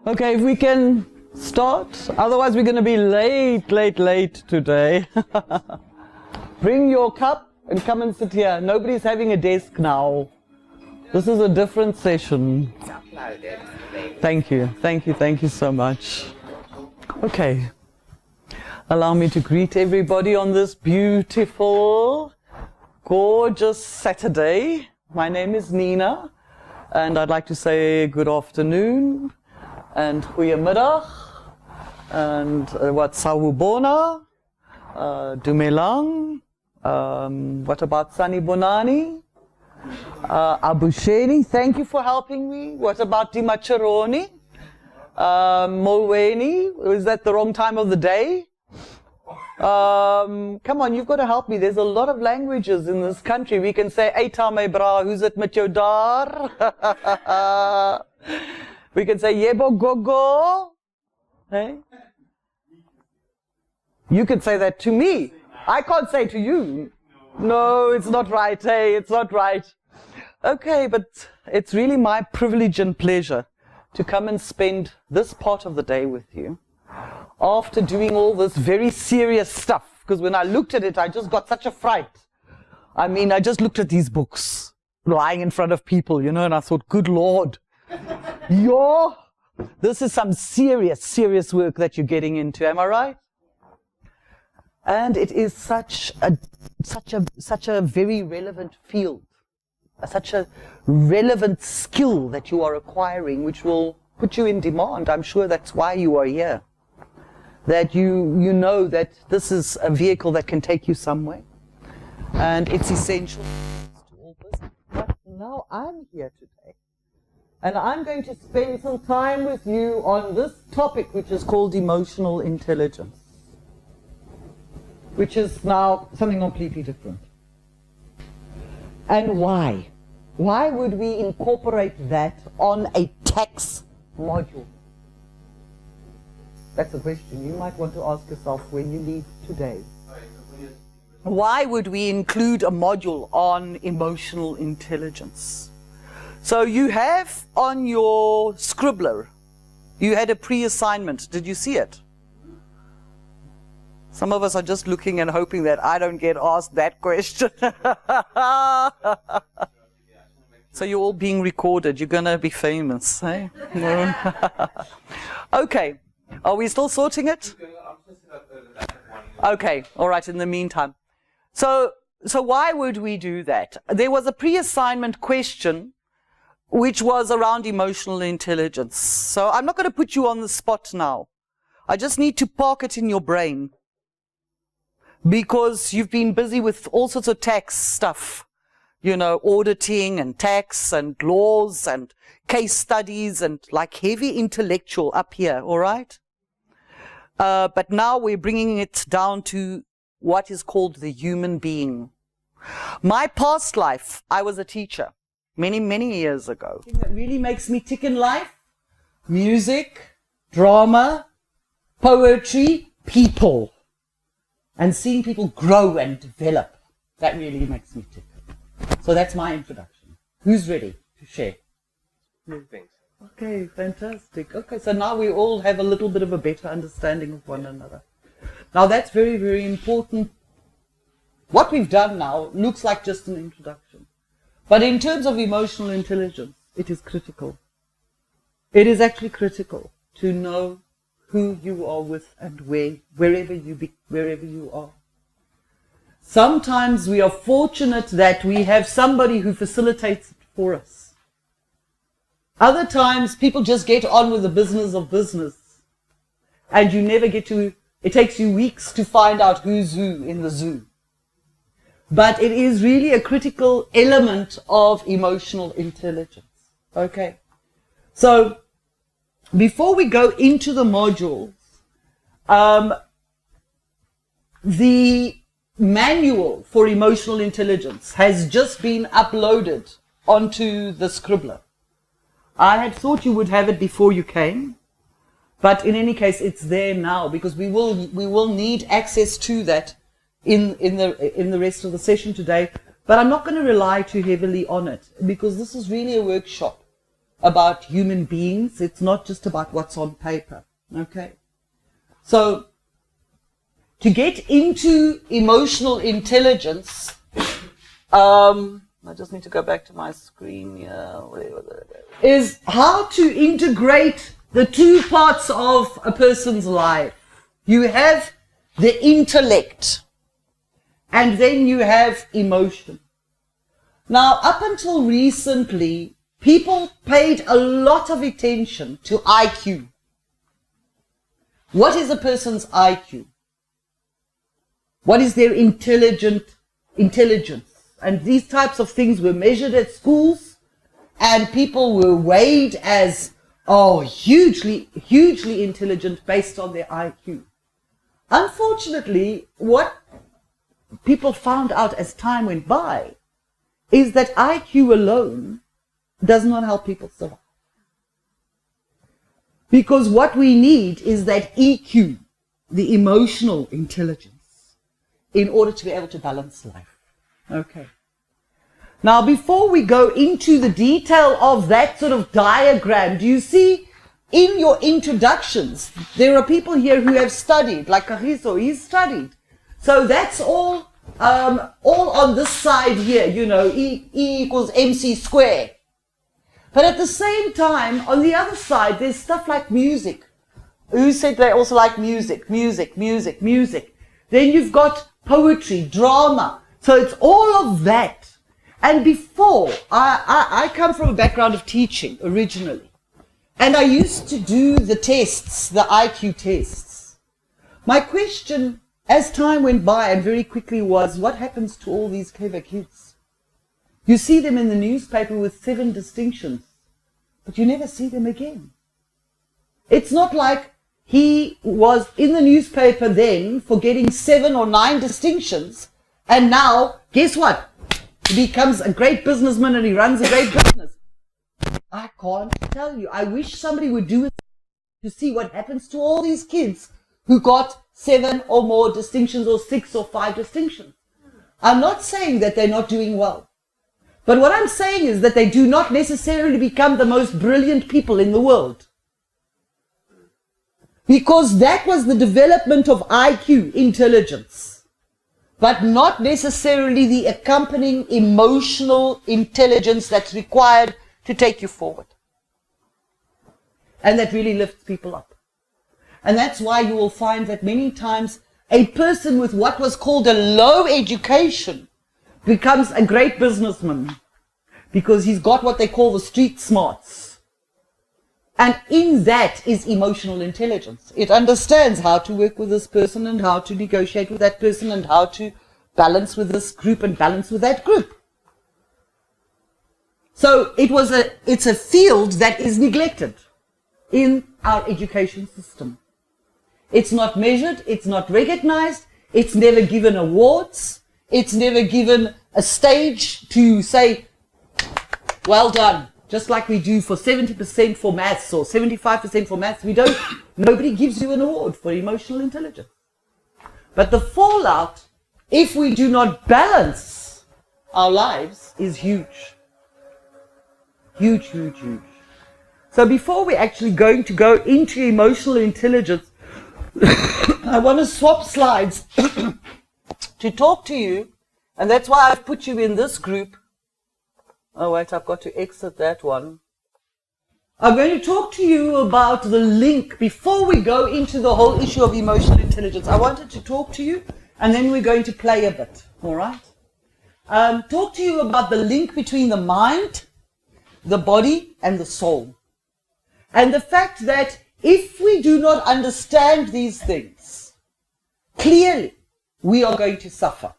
Okay, if we can start, otherwise we're going to be late today. Bring your cup and come and sit here. Nobody's having a desk now. This is a different session. It's uploaded. Thank you so much. Okay. Allow me to greet everybody on this beautiful, gorgeous Saturday. My name is Nina, and I'd like to say good afternoon, and goeiemiddag, and wat sawubona, dumelang, what about Sani Bonani? Abusheni, thank you for helping me. What about Dimacharoni? Molweni, is that the wrong time of the day? Come on, you've got to help me. There's a lot of languages in this country. We can say, Eita my bra, who's it met your dar? We can say, Yebo gogo. Hey? You can say that to me. I can't say to you. No, it's not right. Hey, it's not right. Okay, but it's really my privilege and pleasure to come and spend this part of the day with you after doing all this very serious stuff. Because when I looked at it, I just got such a fright. I mean, I just looked at these books lying in front of people, you know, and I thought, good Lord, this is some serious work that you're getting into. Am I right? And it is such a very relevant field, such a relevant skill that you are acquiring, which will put you in demand. I'm sure that's why you are here. That you know that this is a vehicle that can take you somewhere, and it's essential to all business. But now I'm here today, and I'm going to spend some time with you on this topic, which is called emotional intelligence, which is now something completely different. And why? Why would we incorporate that on a tax module? That's a question you might want to ask yourself when you leave today. Why would we include a module on emotional intelligence? So you have on your scribbler, you had a pre-assignment. Did you see it? Some of us are just looking and hoping that I don't get asked that question. So you're all being recorded. You're going to be famous, eh? No. Okay. Are we still sorting it? Okay. All right. In the meantime. So why would we do that? There was a pre-assignment question which was around emotional intelligence. So I'm not going to put you on the spot now. I just need to park it in your brain, because you've been busy with all sorts of tax stuff, you know, auditing and tax and laws and case studies and like heavy intellectual up here, all right? But now we're bringing it down to what is called the human being. My past life, I was a teacher many years ago. The thing that really makes me tick in life: music, drama, poetry, people. And seeing people grow and develop, that really makes me tick. So that's my introduction. Who's ready to share? Thanks. Okay, fantastic. Okay, so now we all have a little bit of a better understanding of one another. Now that's very important. What we've done now looks like just an introduction. But in terms of emotional intelligence, it is critical. It is actually critical to know who you are with and wherever you are. Sometimes we are fortunate that we have somebody who facilitates it for us. Other times people just get on with the business of business, and you never get to, it takes you weeks to find out who's who in the zoo. But it is really a critical element of emotional intelligence. Okay. So before we go into the modules, the manual for emotional intelligence has just been uploaded onto the scribbler. I had thought you would have it before you came, but in any case, it's there now, because we will need access to that in the rest of the session today. But I'm not going to rely too heavily on it, because this is really a workshop about human beings. It's not just about what's on paper. Okay. So, to get into emotional intelligence, I just need to go back to my screen here, is how to integrate the two parts of a person's life. You have the intellect, and then you have emotion. Now, up until recently, people paid a lot of attention to IQ. What is a person's IQ? What is their intelligence? And these types of things were measured at schools, and people were weighed as, hugely intelligent based on their IQ. Unfortunately, what people found out as time went by is that IQ alone does not help people survive. Because what we need is that EQ, the emotional intelligence, in order to be able to balance life. Okay. Now, before we go into the detail of that sort of diagram, do you see in your introductions, there are people here who have studied, like Kagiso, he's studied. So that's all on this side here, E equals MC squared. But at the same time, on the other side, there's stuff like music. Who said they also like music? Music. Then you've got poetry, drama. So it's all of that. And before, I come from a background of teaching originally. And I used to do the tests, the IQ tests. My question, as time went by and very quickly, was, what happens to all these clever kids? You see them in the newspaper with 7 distinctions, but you never see them again. It's not like he was in the newspaper then for getting 7 or 9 distinctions, and now, guess what? He becomes a great businessman and he runs a great business. I can't tell you. I wish somebody would do it to see what happens to all these kids who got 7 or more distinctions, or 6 or 5 distinctions. I'm not saying that they're not doing well. But what I'm saying is that they do not necessarily become the most brilliant people in the world. Because that was the development of IQ, intelligence. But not necessarily the accompanying emotional intelligence that's required to take you forward. And that really lifts people up. And that's why you will find that many times a person with what was called a low education becomes a great businessman, because he's got what they call the street smarts. And in that is emotional intelligence. It understands how to work with this person and how to negotiate with that person and how to balance with this group and balance with that group. So it's a field that is neglected in our education system. It's not measured, it's not recognized, it's never given awards, it's never given a stage to say, well done. Just like we do for 70% for maths or 75% for maths, nobody gives you an award for emotional intelligence. But the fallout, if we do not balance our lives, is huge. Huge. So before we're actually going to go into emotional intelligence, I want to swap slides to talk to you, and that's why I've put you in this group. Oh wait, I've got to exit that one. I'm going to talk to you about the link. Before we go into the whole issue of emotional intelligence, I wanted to talk to you, and then we're going to play a bit, all right? Talk to you about the link between the mind, the body, and the soul. And the fact that if we do not understand these things clearly, we are going to suffer.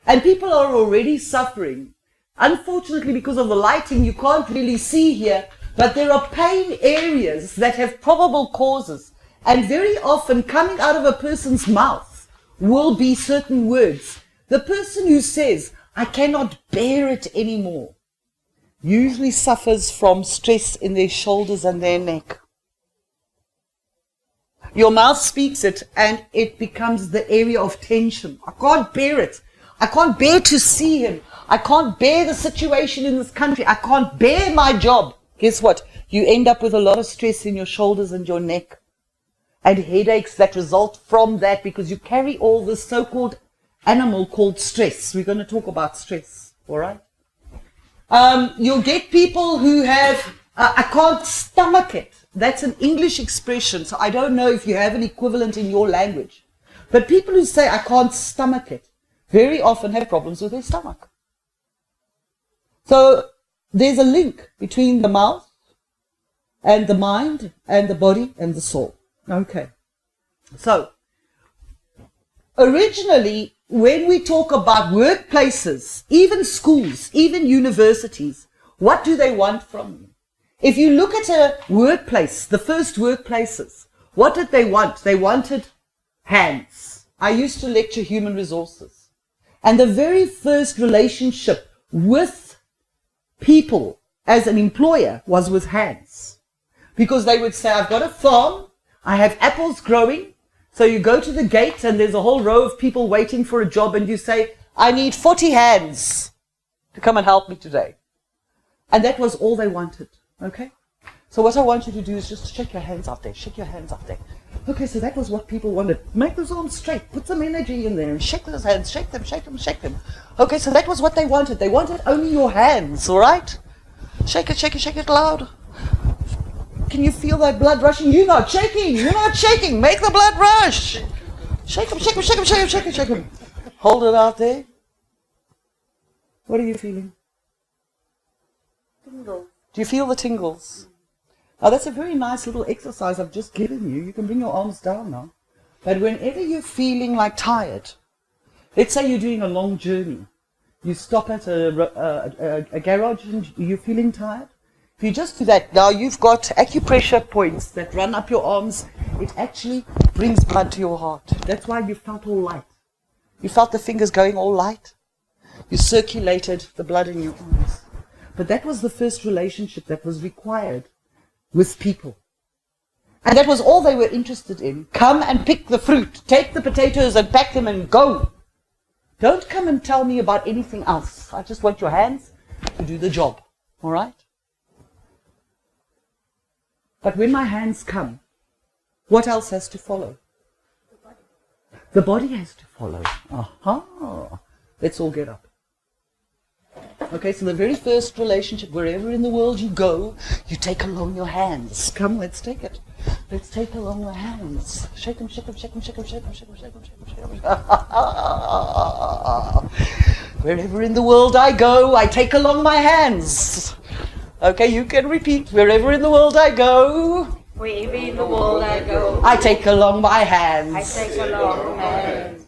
And people are already suffering. Unfortunately, because of the lighting, you can't really see here, but there are pain areas that have probable causes. And very often, coming out of a person's mouth will be certain words. The person who says, I cannot bear it anymore, usually suffers from stress in their shoulders and their neck. Your mouth speaks it, and it becomes the area of tension. I can't bear it. I can't bear to see him. I can't bear the situation in this country. I can't bear my job. guess what? You end up with a lot of stress in your shoulders and your neck and headaches that result from that because you carry all this so-called animal called stress. We're going to talk about stress, all right? You'll get people who have, I can't stomach it. That's an English expression, so I don't know if you have an equivalent in your language. But people who say, I can't stomach it, very often have problems with their stomach. So there's a link between the mouth and the mind and the body and the soul. Okay. So originally, when we talk about workplaces, even schools, even universities, what do they want from you? If you look at a workplace, the first workplaces, what did they want? They wanted hands. I used to lecture human resources. And the very first relationship with people as an employer was with hands. Because they would say, I've got a farm, I have apples growing. So you go to the gate and there's a whole row of people waiting for a job and you say, I need 40 hands to come and help me today. And that was all they wanted. Okay? So what I want you to do is just shake your hands out there. Shake your hands out there. Okay, so that was what people wanted. Make those arms straight. Put some energy in there and shake those hands. Shake them, shake them, shake them. Okay, so that was what they wanted. They wanted only your hands, all right? Shake it loud. Can you feel that blood rushing? You're not shaking. You're not shaking. Make the blood rush. Shake them, shake them, shake them, shake them, shake them, shake them. Hold it out there. What are you feeling? Tingle. Do you feel the tingles? Now that's a very nice little exercise I've just given you. You can bring your arms down now. But whenever you're feeling like tired, let's say you're doing a long journey. You stop at a garage and you're feeling tired. If you just do that, now you've got acupressure points that run up your arms. It actually brings blood to your heart. That's why you felt all light. You felt the fingers going all light. You circulated the blood in your arms. But that was the first relationship that was required with people. And that was all they were interested in. Come and pick the fruit. Take the potatoes and pack them and go. Don't come and tell me about anything else. I just want your hands to do the job. All right? But when my hands come, what else has to follow? The body has to follow. Aha! Let's all get up. Okay, so the very first relationship, wherever in the world you go, you take along your hands. Come, let's take it. Let's take along the hands. Shake them, shake them, shake them, shake them, shake them, shake them, shake them, shake them, shake them. Wherever in the world I go, I take along my hands. Okay, you can repeat. Wherever in the world I go, Wherever in the world I go, I take along my hands. I take along my hands.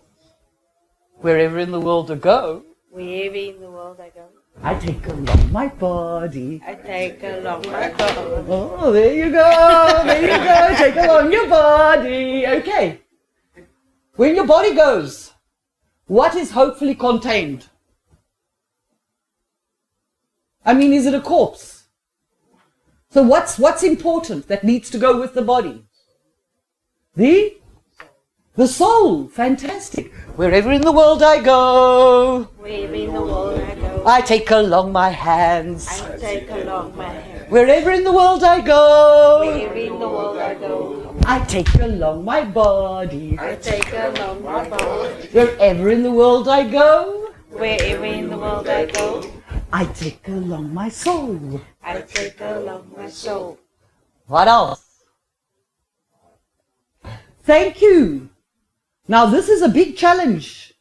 Wherever in the world I go, Wherever in the world I go, I take along my body. I take along my body. Oh, there you go. There you go. Take along your body. Okay. When your body goes, what is hopefully contained? I mean, is it a corpse? So what's important that needs to go with the body? The soul. Fantastic. Wherever in the world I go, Wherever in the world I go, I take along my hands. I take along my hands. Wherever in the world I go, Wherever in the world I go, I take along my body. I take along my body. Wherever in the world I go, Wherever in the world I go, I take along my soul. I take along my soul. What else? Thank you. Now this is a big challenge.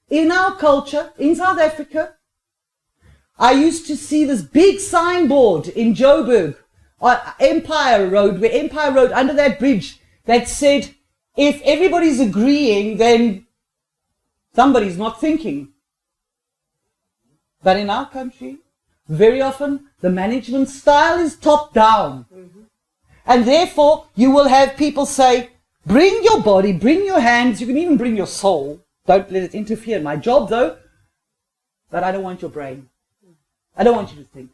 In our culture, in South Africa, I used to see this big signboard in Joburg, on Empire Road, where Empire Road, under that bridge, that said, if everybody's agreeing, then somebody's not thinking. But in our country, very often, the management style is top down. Mm-hmm. And therefore, you will have people say, bring your body, bring your hands, you can even bring your soul. Don't let it interfere in my job, though. But I don't want your brain. I don't want you to think.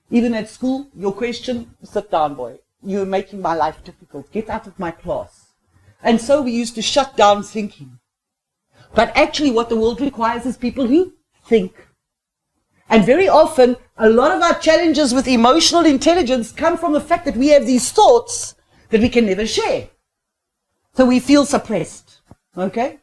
Even at school, your question, sit down, boy. You're making my life difficult. Get out of my class. And so we used to shut down thinking. But actually what the world requires is people who think. And very often, a lot of our challenges with emotional intelligence come from the fact that we have these thoughts that we can never share. So we feel suppressed. Okay?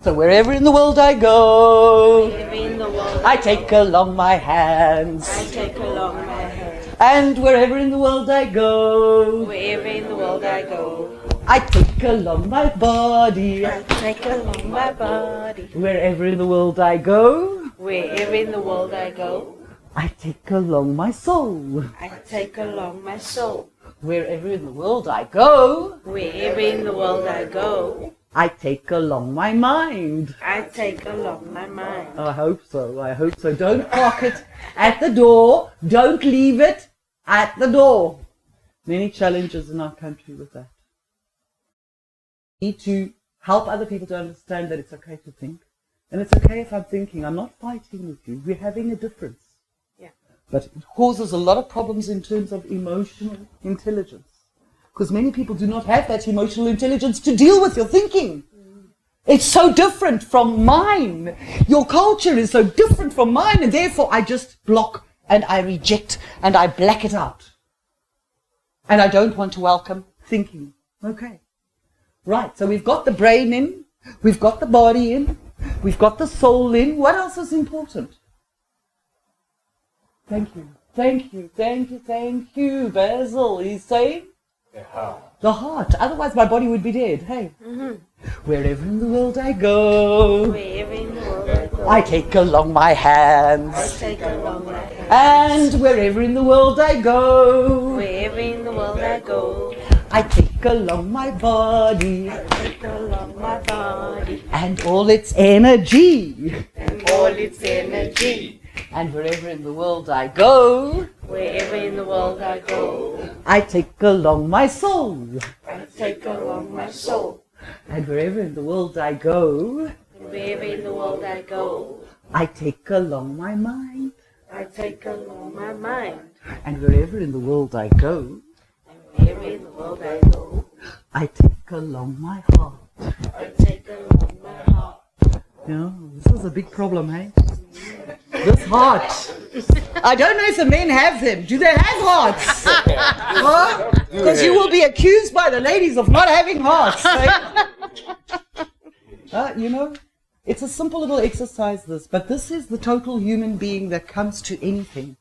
So wherever in the world I go, Wherever in the world I take along my hands. I take along my hand. And wherever in the world I go, Wherever in the world I go, I take along my body. I take along my body. Wherever in the world I go, Wherever in the world I go, I take along my soul. I take along my soul. Wherever in the world I go, Wherever in the world I go, I take along my mind. I take along my mind. I hope so. I hope so. Don't park it at the door. Don't leave it at the door. Many challenges in our country with that. We need to help other people to understand that it's okay to think. And it's okay if I'm thinking. I'm not fighting with you. We're having a difference. Yeah. But it causes a lot of problems in terms of emotional intelligence. Because many people do not have that emotional intelligence to deal with your thinking. It's so different from mine. Your culture is so different from mine, and therefore I just block and I reject and I black it out. And I don't want to welcome thinking. Okay. Right, so we've got the brain in, we've got the body in, we've got the soul in. What else is important? Thank you, thank you, thank you, thank you. Basil, he's saying? The heart. Otherwise my body would be dead. Hey. Wherever in the world I go, Wherever in the world I go, I take along my hands. I take along my hand. And wherever in the world I go, Wherever in the world I go, I take along my body I take along my body and all its energy. and all its energy. And wherever in the world I go, Wherever in the world I go, I take along my soul. I take along my soul. And wherever in the world I go, And wherever in the world I go, I take along my mind. I take along my mind. And wherever in the world I go, And wherever in the world I go, I take along my heart. I take along my heart. Yeah, this is a big problem, hey? This heart. I don't know if the men have them. Do they have hearts? Because you will be accused by the ladies of not having hearts. You know, it's a simple little exercise, this. But this is the total human being that comes to anything.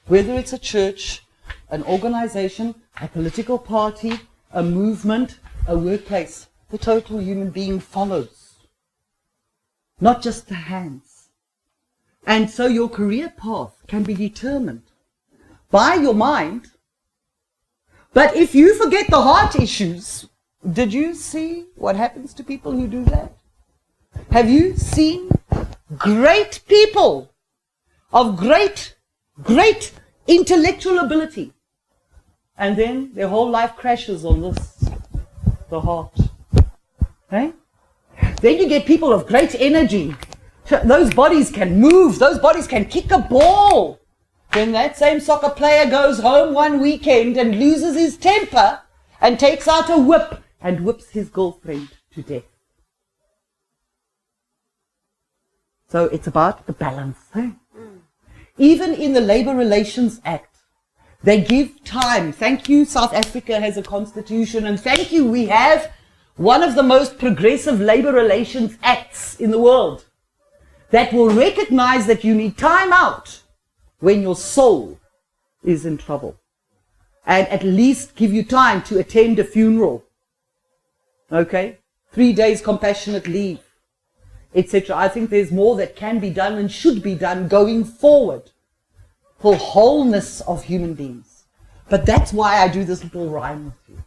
Whether it's a church, an organization, a political party, a movement, a workplace. The total human being follows. Not just the hands. And so your career path can be determined by your mind. But if you forget the heart issues, did you see what happens to people who do that? Have you seen great people of great intellectual ability, and then their whole life crashes on this, the heart? Okay? Then you get people of great energy. Those bodies can move. Those bodies can kick a ball. Then that same soccer player goes home one weekend and loses his temper and takes out a whip and whips his girlfriend to death. So it's about the balance. Eh? Even in the Labour Relations Act, they give time. Thank you, South Africa has a constitution, and thank you, we have one of the most progressive Labour Relations Acts in the world that will recognize that you need time out when your soul is in trouble, and at least give you time to attend a funeral. Okay? 3 days compassionate leave, etc. I think there's more that can be done and should be done going forward for wholeness of human beings. But that's why I do this little rhyme with you.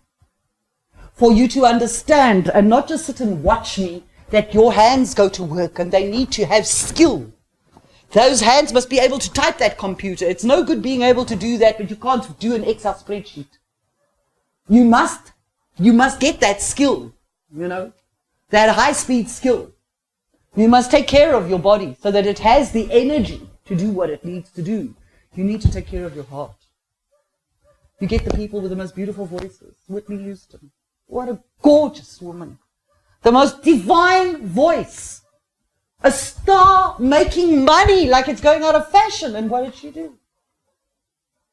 For you to understand and not just sit and watch me, that your hands go to work and they need to have skill. Those hands must be able to type that computer. It's no good being able to do that, but you can't do an Excel spreadsheet. You must get that skill, you know, that high-speed skill. You must take care of your body so that it has the energy to do what it needs to do. You need to take care of your heart. You get the people with the most beautiful voices. Whitney Houston. What a gorgeous woman. The most divine voice. A star making money like it's going out of fashion. And what did she do?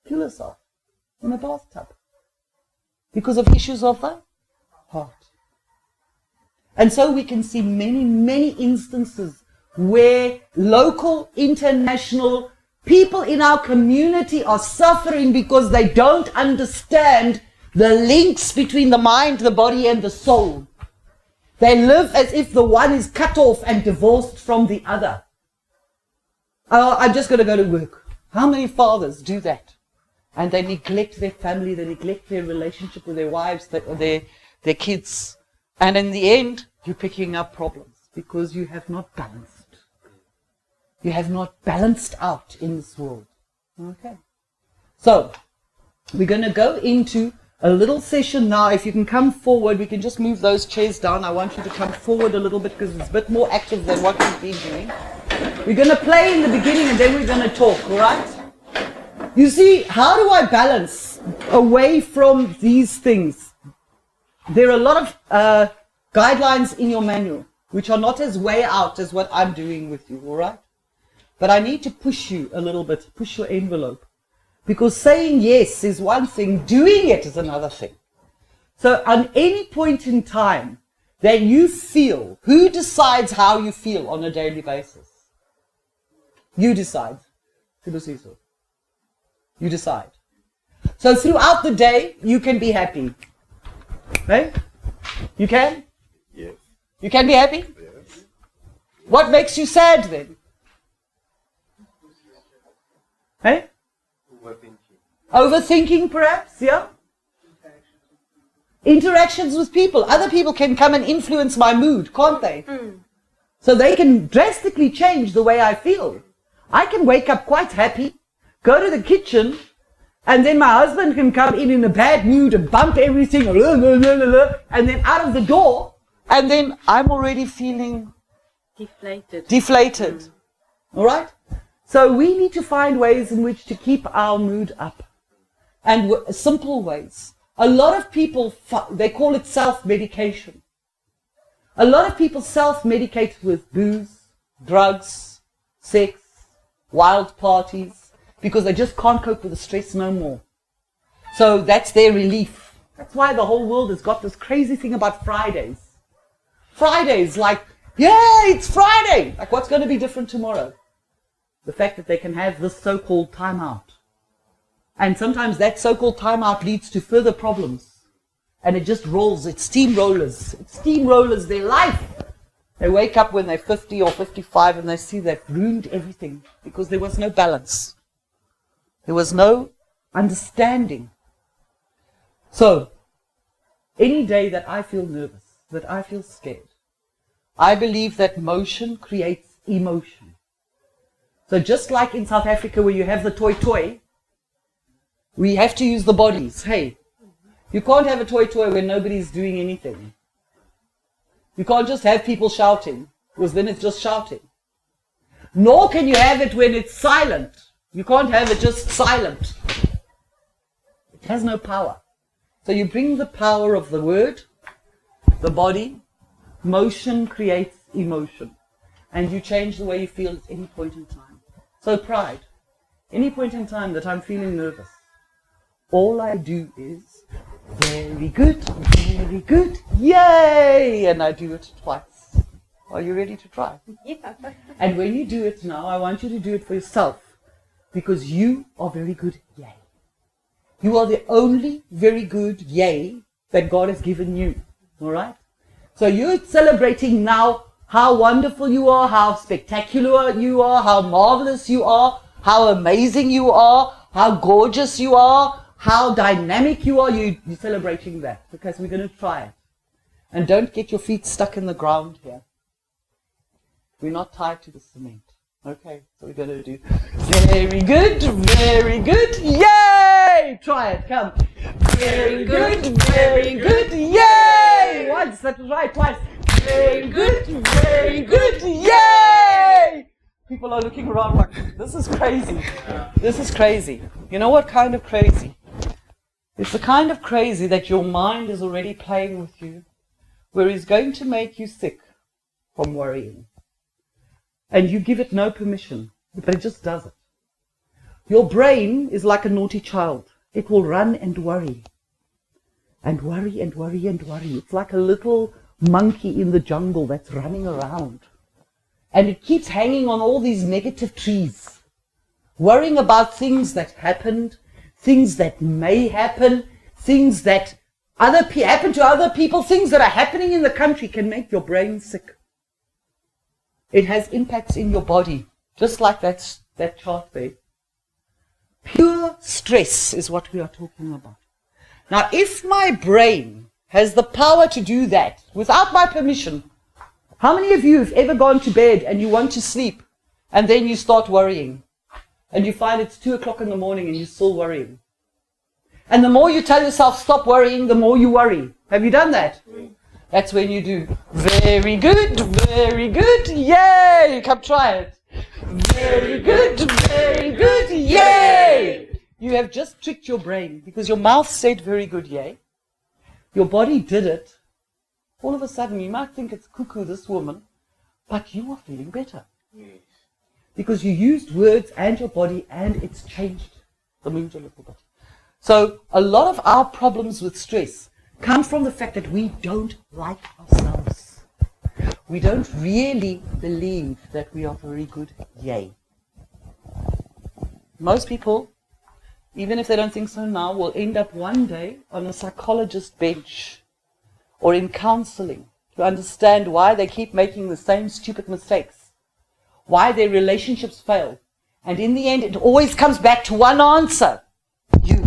Kill herself in a bathtub. Because of issues of the heart. And so we can see many, many instances where local, international people in our community are suffering because they don't understand the links between the mind, the body, and the soul. They live as if the one is cut off and divorced from the other. Oh, I'm just going to go to work. How many fathers do that? And they neglect their family, they neglect their relationship with their wives, their kids. And in the end, you're picking up problems because you have not balanced. You have not balanced out in this world. Okay. So, we're going to go into a little session now. If you can come forward, we can just move those chairs down. I want you to come forward a little bit because it's a bit more active than what we've been doing. We're going to play in the beginning and then we're going to talk, all right? You see, how do I balance away from these things? There are a lot of guidelines in your manual which are not as way out as what I'm doing with you, all right? But I need to push you a little bit, push your envelope. Because saying yes is one thing, doing it is another thing. So on any point in time that you feel, who decides how you feel on a daily basis? You decide. You decide. So throughout the day, you can be happy. Right? You can? Yes. You can be happy? Yes. What makes you sad then? Hey? Overthinking. Overthinking perhaps, yeah? Interactions with people. Other people can come and influence my mood, can't they? So they can drastically change the way I feel. I can wake up quite happy, go to the kitchen, and then my husband can come in a bad mood and bump everything, and then out of the door, and then I'm already feeling deflated. All right? So we need to find ways in which to keep our mood up. And simple ways. A lot of people, they call it self-medication. A lot of people self-medicate with booze, drugs, sex, wild parties, because they just can't cope with the stress no more. So that's their relief. That's why the whole world has got this crazy thing about Fridays. Fridays, like, yay, it's Friday! Like, what's going to be different tomorrow? The fact that they can have this so-called timeout. And sometimes that so-called timeout leads to further problems. And it just rolls, it steamrollers. It steamrollers their life. They wake up when they're 50 or 55 and they see they've ruined everything because there was no balance. There was no understanding. So, any day that I feel nervous, that I feel scared, I believe that motion creates emotion. So just like in South Africa where you have the toy, we have to use the bodies. Hey, you can't have a toy when nobody's doing anything. You can't just have people shouting, because then it's just shouting. Nor can you have it when it's silent. You can't have it just silent. It has no power. So you bring the power of the word, the body, motion creates emotion. And you change the way you feel at any point in time. So pride, any point in time that I'm feeling nervous, all I do is, very good, yay! And I do it twice. Are you ready to try? Yeah. And when you do it now, I want you to do it for yourself. Because you are very good, yay. You are the only very good yay that God has given you. Alright? So you're celebrating now how wonderful you are, how spectacular you are, how marvelous you are, how amazing you are, how gorgeous you are, how dynamic you are. You're celebrating that because we're going to try it. And don't get your feet stuck in the ground here. We're not tied to the cement. Okay, so we're going to do very good, yay! Try it, come. Very good, yay! Once, that was right, twice. Very good, yay! People are looking around like, this is crazy. This is crazy. You know what kind of crazy? It's the kind of crazy that your mind is already playing with you, where it's going to make you sick from worrying. and you give it no permission, but it just does it. Your brain is like a naughty child. It will run and worry. And worry and worry and worry. It's like a little monkey in the jungle that's running around. And it keeps hanging on all these negative trees, worrying about things that happened, things that may happen, things that happen to other people, things that are happening in the country can make your brain sick. It has impacts in your body, just like that chart there. Pure stress is what we are talking about. Now, if my brain has the power to do that without my permission, how many of you have ever gone to bed and you want to sleep and then you start worrying and you find it's 2 o'clock in the morning and you're still worrying? And the more you tell yourself stop worrying, the more you worry. Have you done that? That's when you do very good, yay! Come try it. Very good, yay! You have just tricked your brain because your mouth said very good, yay. Your body did it. All of a sudden, you might think it's cuckoo, this woman, but you are feeling better. Yes. Because you used words and your body, and it's changed the mood a little bit. So a lot of our problems with stress come from the fact that we don't like ourselves. We don't really believe that we are very good, yay. Most people, even if they don't think so now, will end up one day on a psychologist's bench or in counseling to understand why they keep making the same stupid mistakes, why their relationships fail. And in the end, it always comes back to one answer. You.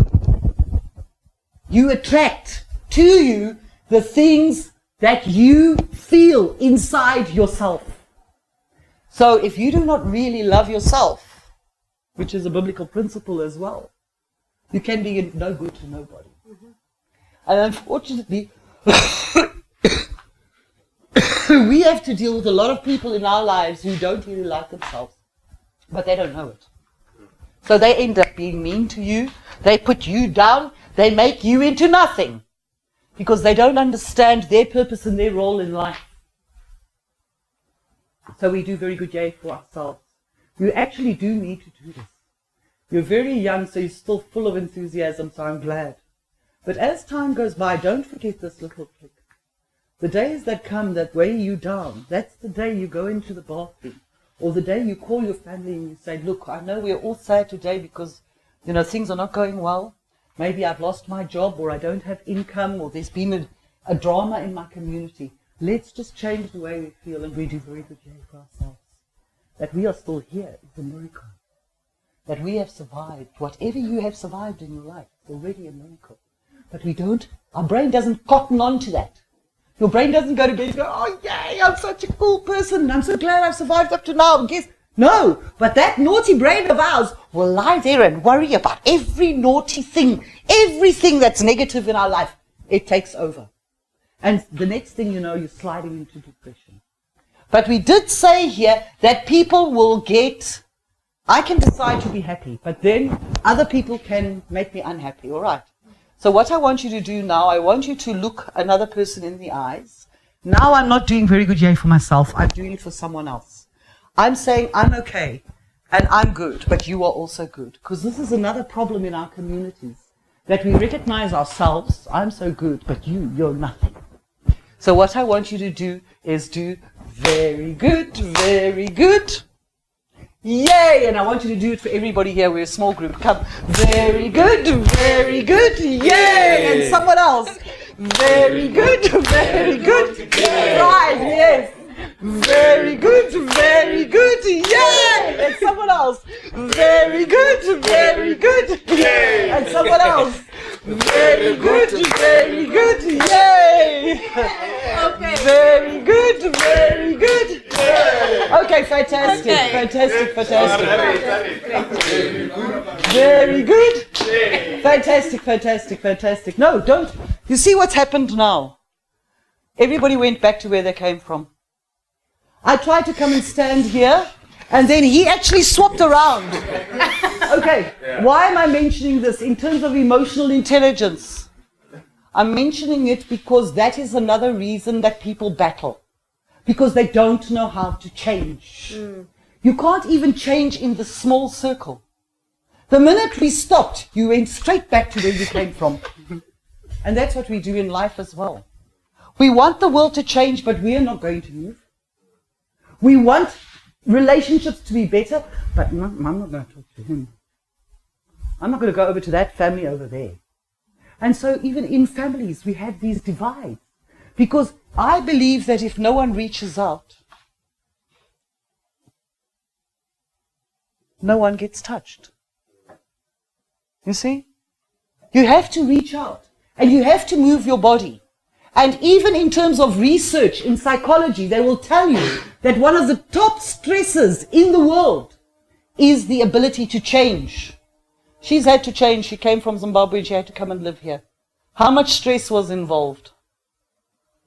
You attract to you the things that you feel inside yourself. So if you do not really love yourself, which is a biblical principle as well, you can be no good to nobody. Mm-hmm. And unfortunately, we have to deal with a lot of people in our lives who don't really like themselves, but they don't know it. So they end up being mean to you, they put you down, they make you into nothing, because they don't understand their purpose and their role in life. So we do very good yay for ourselves. You actually do need to do this. You're very young, so you're still full of enthusiasm, so I'm glad. But as time goes by, don't forget this little trick. The days that come that weigh you down, that's the day you go into the bathroom, or the day you call your family and you say, look, I know we're all sad today because, things are not going well. Maybe I've lost my job, or I don't have income, or there's been a drama in my community. Let's just change the way we feel, and we do very good yay for ourselves. That we are still here is a miracle. That we have survived. Whatever you have survived in your life is already a miracle. But our brain doesn't cotton on to that. Your brain doesn't go to bed and go, oh yay, I'm such a cool person, I'm so glad I've survived up to now. And guess, no, but that naughty brain of ours will lie there and worry about every naughty thing, everything that's negative in our life. It takes over. And the next thing you know, you're sliding into depression. But we did say here that people will I can decide to be happy, but then other people can make me unhappy, all right? So what I want you to do now, I want you to look another person in the eyes. Now I'm not doing very good yay for myself, I'm doing it for someone else. I'm saying I'm okay and I'm good, but you are also good. Because this is another problem in our communities, that we recognize ourselves, I'm so good, but you're nothing. So what I want you to do is do very good, yay! And I want you to do it for everybody here. We're a small group. Come. Very good, yay! And someone else. Very good, yay! Right, yes. Very good, yay! And someone else. Very good, yay! And someone else. Very good, yay! Okay. Very good, yay! Okay, fantastic. Very good. Fantastic. No, don't. You see what's happened now? Everybody went back to where they came from. I tried to come and stand here, and then he actually swapped around. Okay, why am I mentioning this in terms of emotional intelligence? I'm mentioning it because that is another reason that people battle. Because they don't know how to change. You can't even change in the small circle. The minute we stopped, you went straight back to where you came from. And that's what we do in life as well. We want the world to change, but we are not going to move. We want relationships to be better, but no, I'm not going to talk to him. I'm not going to go over to that family over there. And so even in families, we have these divides. Because I believe that if no one reaches out, no one gets touched. You see? You have to reach out. And you have to move your body. And even in terms of research in psychology, they will tell you that one of the top stresses in the world is the ability to change. She's had to change. She came from Zimbabwe and she had to come and live here. How much stress was involved?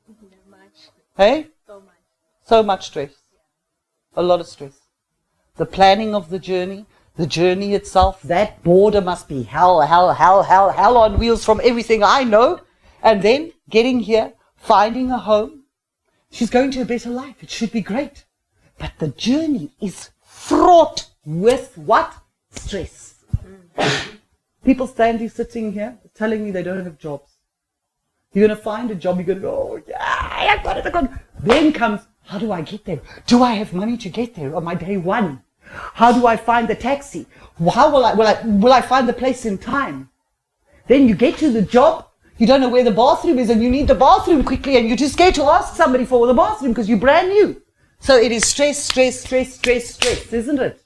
Not much. Hey? So much. So much stress. A lot of stress. The planning of the journey itself, that border must be hell on wheels from everything I know. And then getting here, finding a home. She's going to a better life. It should be great. But the journey is fraught with what? Stress. People standing, sitting here, telling me they don't have jobs. You're going to find a job, you're going to go, oh, yeah, I got it. Then comes, how do I get there? Do I have money to get there on my day one? How do I find the taxi? How will I find the place in time? Then you get to the job, you don't know where the bathroom is and you need the bathroom quickly and you're too scared to ask somebody for the bathroom because you're brand new. So it is stress, isn't it?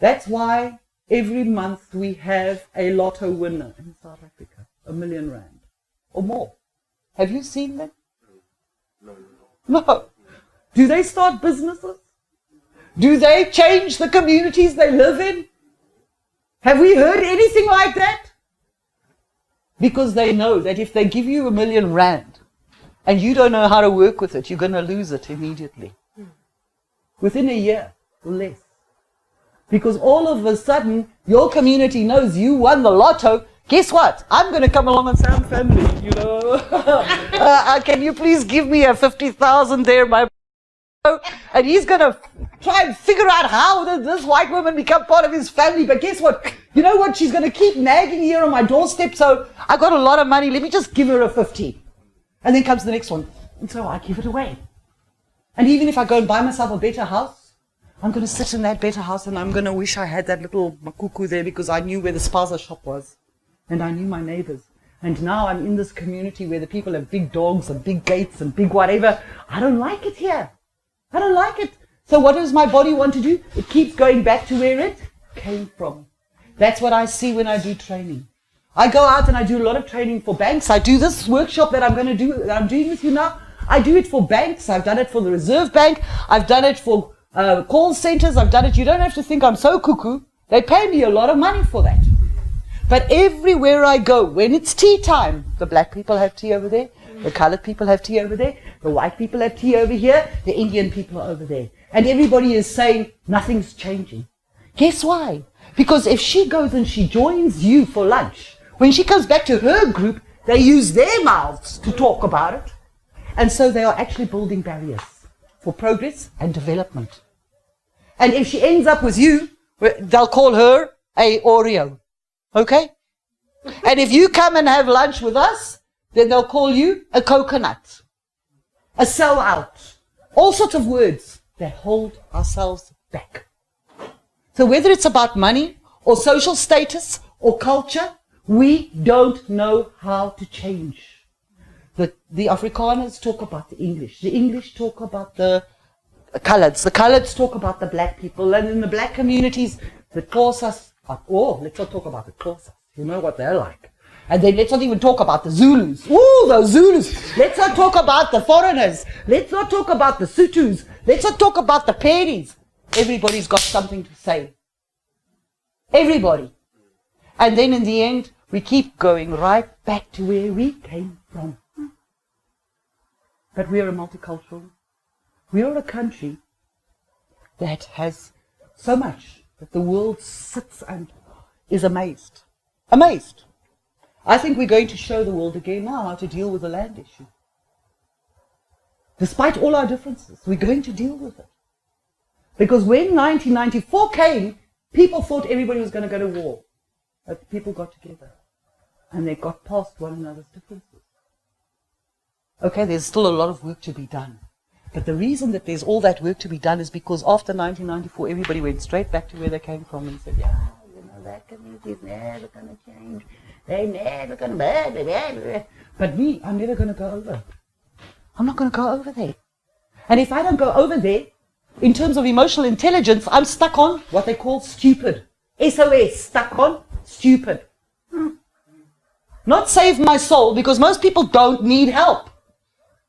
That's why every month we have a lotto winner in South Africa, R1 million or more. Have you seen them? No. Do they start businesses? Do they change the communities they live in? Have we heard anything like that? Because they know that if they give you R1 million and you don't know how to work with it, you're going to lose it immediately. Within a year or less. Because all of a sudden, your community knows you won the lotto. Guess what? I'm going to come along and say, I'm family, you know. Can you please give me a 50,000 there, my and he's going to try and figure out how did this white woman become part of his family. But guess what? You know what? She's going to keep nagging here on my doorstep. So I got a lot of money. Let me just give her a 50. And then comes the next one. And so I give it away. And even if I go and buy myself a better house, I'm going to sit in that better house and I'm going to wish I had that little makuku there because I knew where the spaza shop was. And I knew my neighbors. And now I'm in this community where the people have big dogs and big gates and big whatever. I don't like it here. I don't like it. So what does my body want to do? It keeps going back to where it came from. That's what I see when I do training. I go out and I do a lot of training for banks. I do this workshop that I'm doing with you now. I do it for banks. I've done it for the Reserve Bank. I've done it for call centers. I've done it. You don't have to think I'm so cuckoo. They pay me a lot of money for that. But everywhere I go, when it's tea time, the black people have tea over there. The colored people have tea over there. The white people have tea over here. The Indian people are over there. And everybody is saying nothing's changing. Guess why? Because if she goes and she joins you for lunch, when she comes back to her group, they use their mouths to talk about it. And so they are actually building barriers for progress and development. And if she ends up with you, they'll call her a Oreo. Okay? And if you come and have lunch with us, then they'll call you a coconut, a sellout, all sorts of words that hold ourselves back. So whether it's about money or social status or culture, we don't know how to change. The Afrikaners talk about the English talk about the coloreds talk about the black people, and in the black communities, the Xhosas, let's not talk about the Xhosas, you know what they're like. And then let's not even talk about the Zulus. Ooh, those Zulus. Let's not talk about the foreigners. Let's not talk about the Sutus. Let's not talk about the Peris. Everybody's got something to say. Everybody. And then in the end, we keep going right back to where we came from. But we are a multicultural. We are a country that has so much that the world sits and is amazed. Amazed. I think we're going to show the world again now how to deal with the land issue. Despite all our differences, we're going to deal with it. Because when 1994 came, people thought everybody was going to go to war. But people got together. And they got past one another's differences. Okay, there's still a lot of work to be done. But the reason that there's all that work to be done is because after 1994, everybody went straight back to where they came from and said, yeah, you know, that community is never going to change. They're never going to... But me, I'm never going to go over. I'm not going to go over there. And if I don't go over there, in terms of emotional intelligence, I'm stuck on what they call stupid. SOS, stuck on stupid. Not save my soul, because most people don't need help.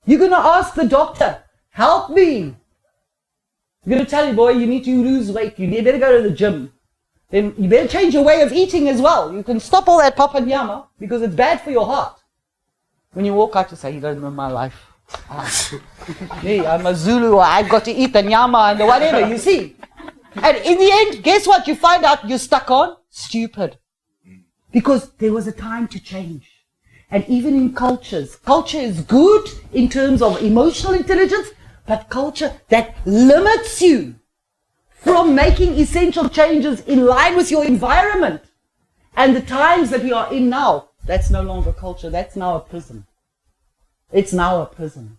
You're going to ask the doctor, help me. You're going to tell you, boy, you need to lose weight. You better go to the gym. Then you better change your way of eating as well. You can stop all that papa nyama because it's bad for your heart. When you walk out, you say, you don't know my life. Me, I'm a Zulu, or I've got to eat the nyama and the whatever, you see. And in the end, guess what? You find out you're stuck on stupid. Because there was a time to change. And even in cultures, culture is good in terms of emotional intelligence, but culture that limits you from making essential changes in line with your environment. And the times that we are in now, that's no longer culture, that's now a prison. It's now a prison.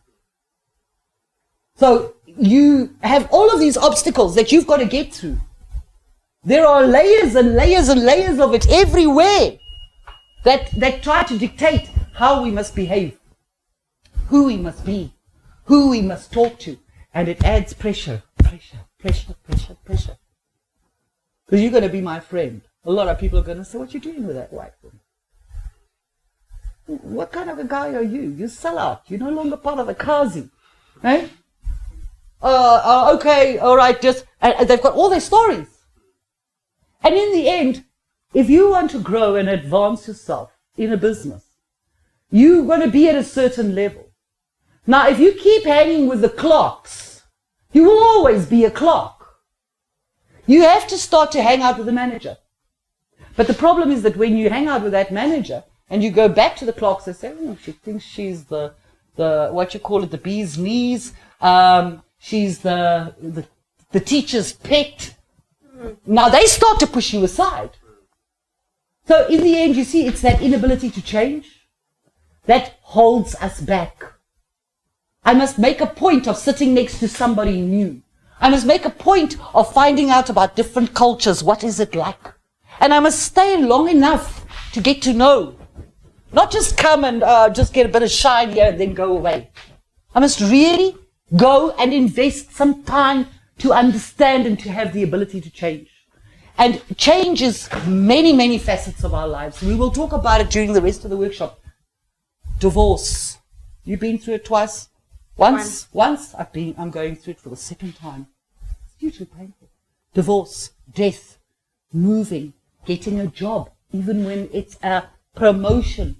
So you have all of these obstacles that you've got to get through. There are layers and layers and layers of it everywhere that try to dictate how we must behave, who we must be, who we must talk to. And it adds pressure, pressure, pressure, pressure, pressure. Because you're going to be my friend. A lot of people are going to say, what are you doing with that white woman? What kind of a guy are you? You sell out. You're no longer part of the Kazi. Right? Okay, all right, just... And they've got all their stories. And in the end, if you want to grow and advance yourself in a business, you're going to be at a certain level. Now, if you keep hanging with the clerks, you will always be a clerk. You have to start to hang out with the manager. But the problem is that when you hang out with that manager and you go back to the clerks, they say, oh, she thinks she's the what you call it, the bee's knees. She's the teacher's pet. Now they start to push you aside. So in the end, you see, it's that inability to change that holds us back. I must make a point of sitting next to somebody new. I must make a point of finding out about different cultures. What is it like? And I must stay long enough to get to know. Not just come and just get a bit of shine here and then go away. I must really go and invest some time to understand and to have the ability to change. And change is many, many facets of our lives. We will talk about it during the rest of the workshop. Divorce. You've been through it twice? Once? I'm going through it for the second time. It's hugely painful. Divorce, death, moving, getting a job, even when it's a promotion.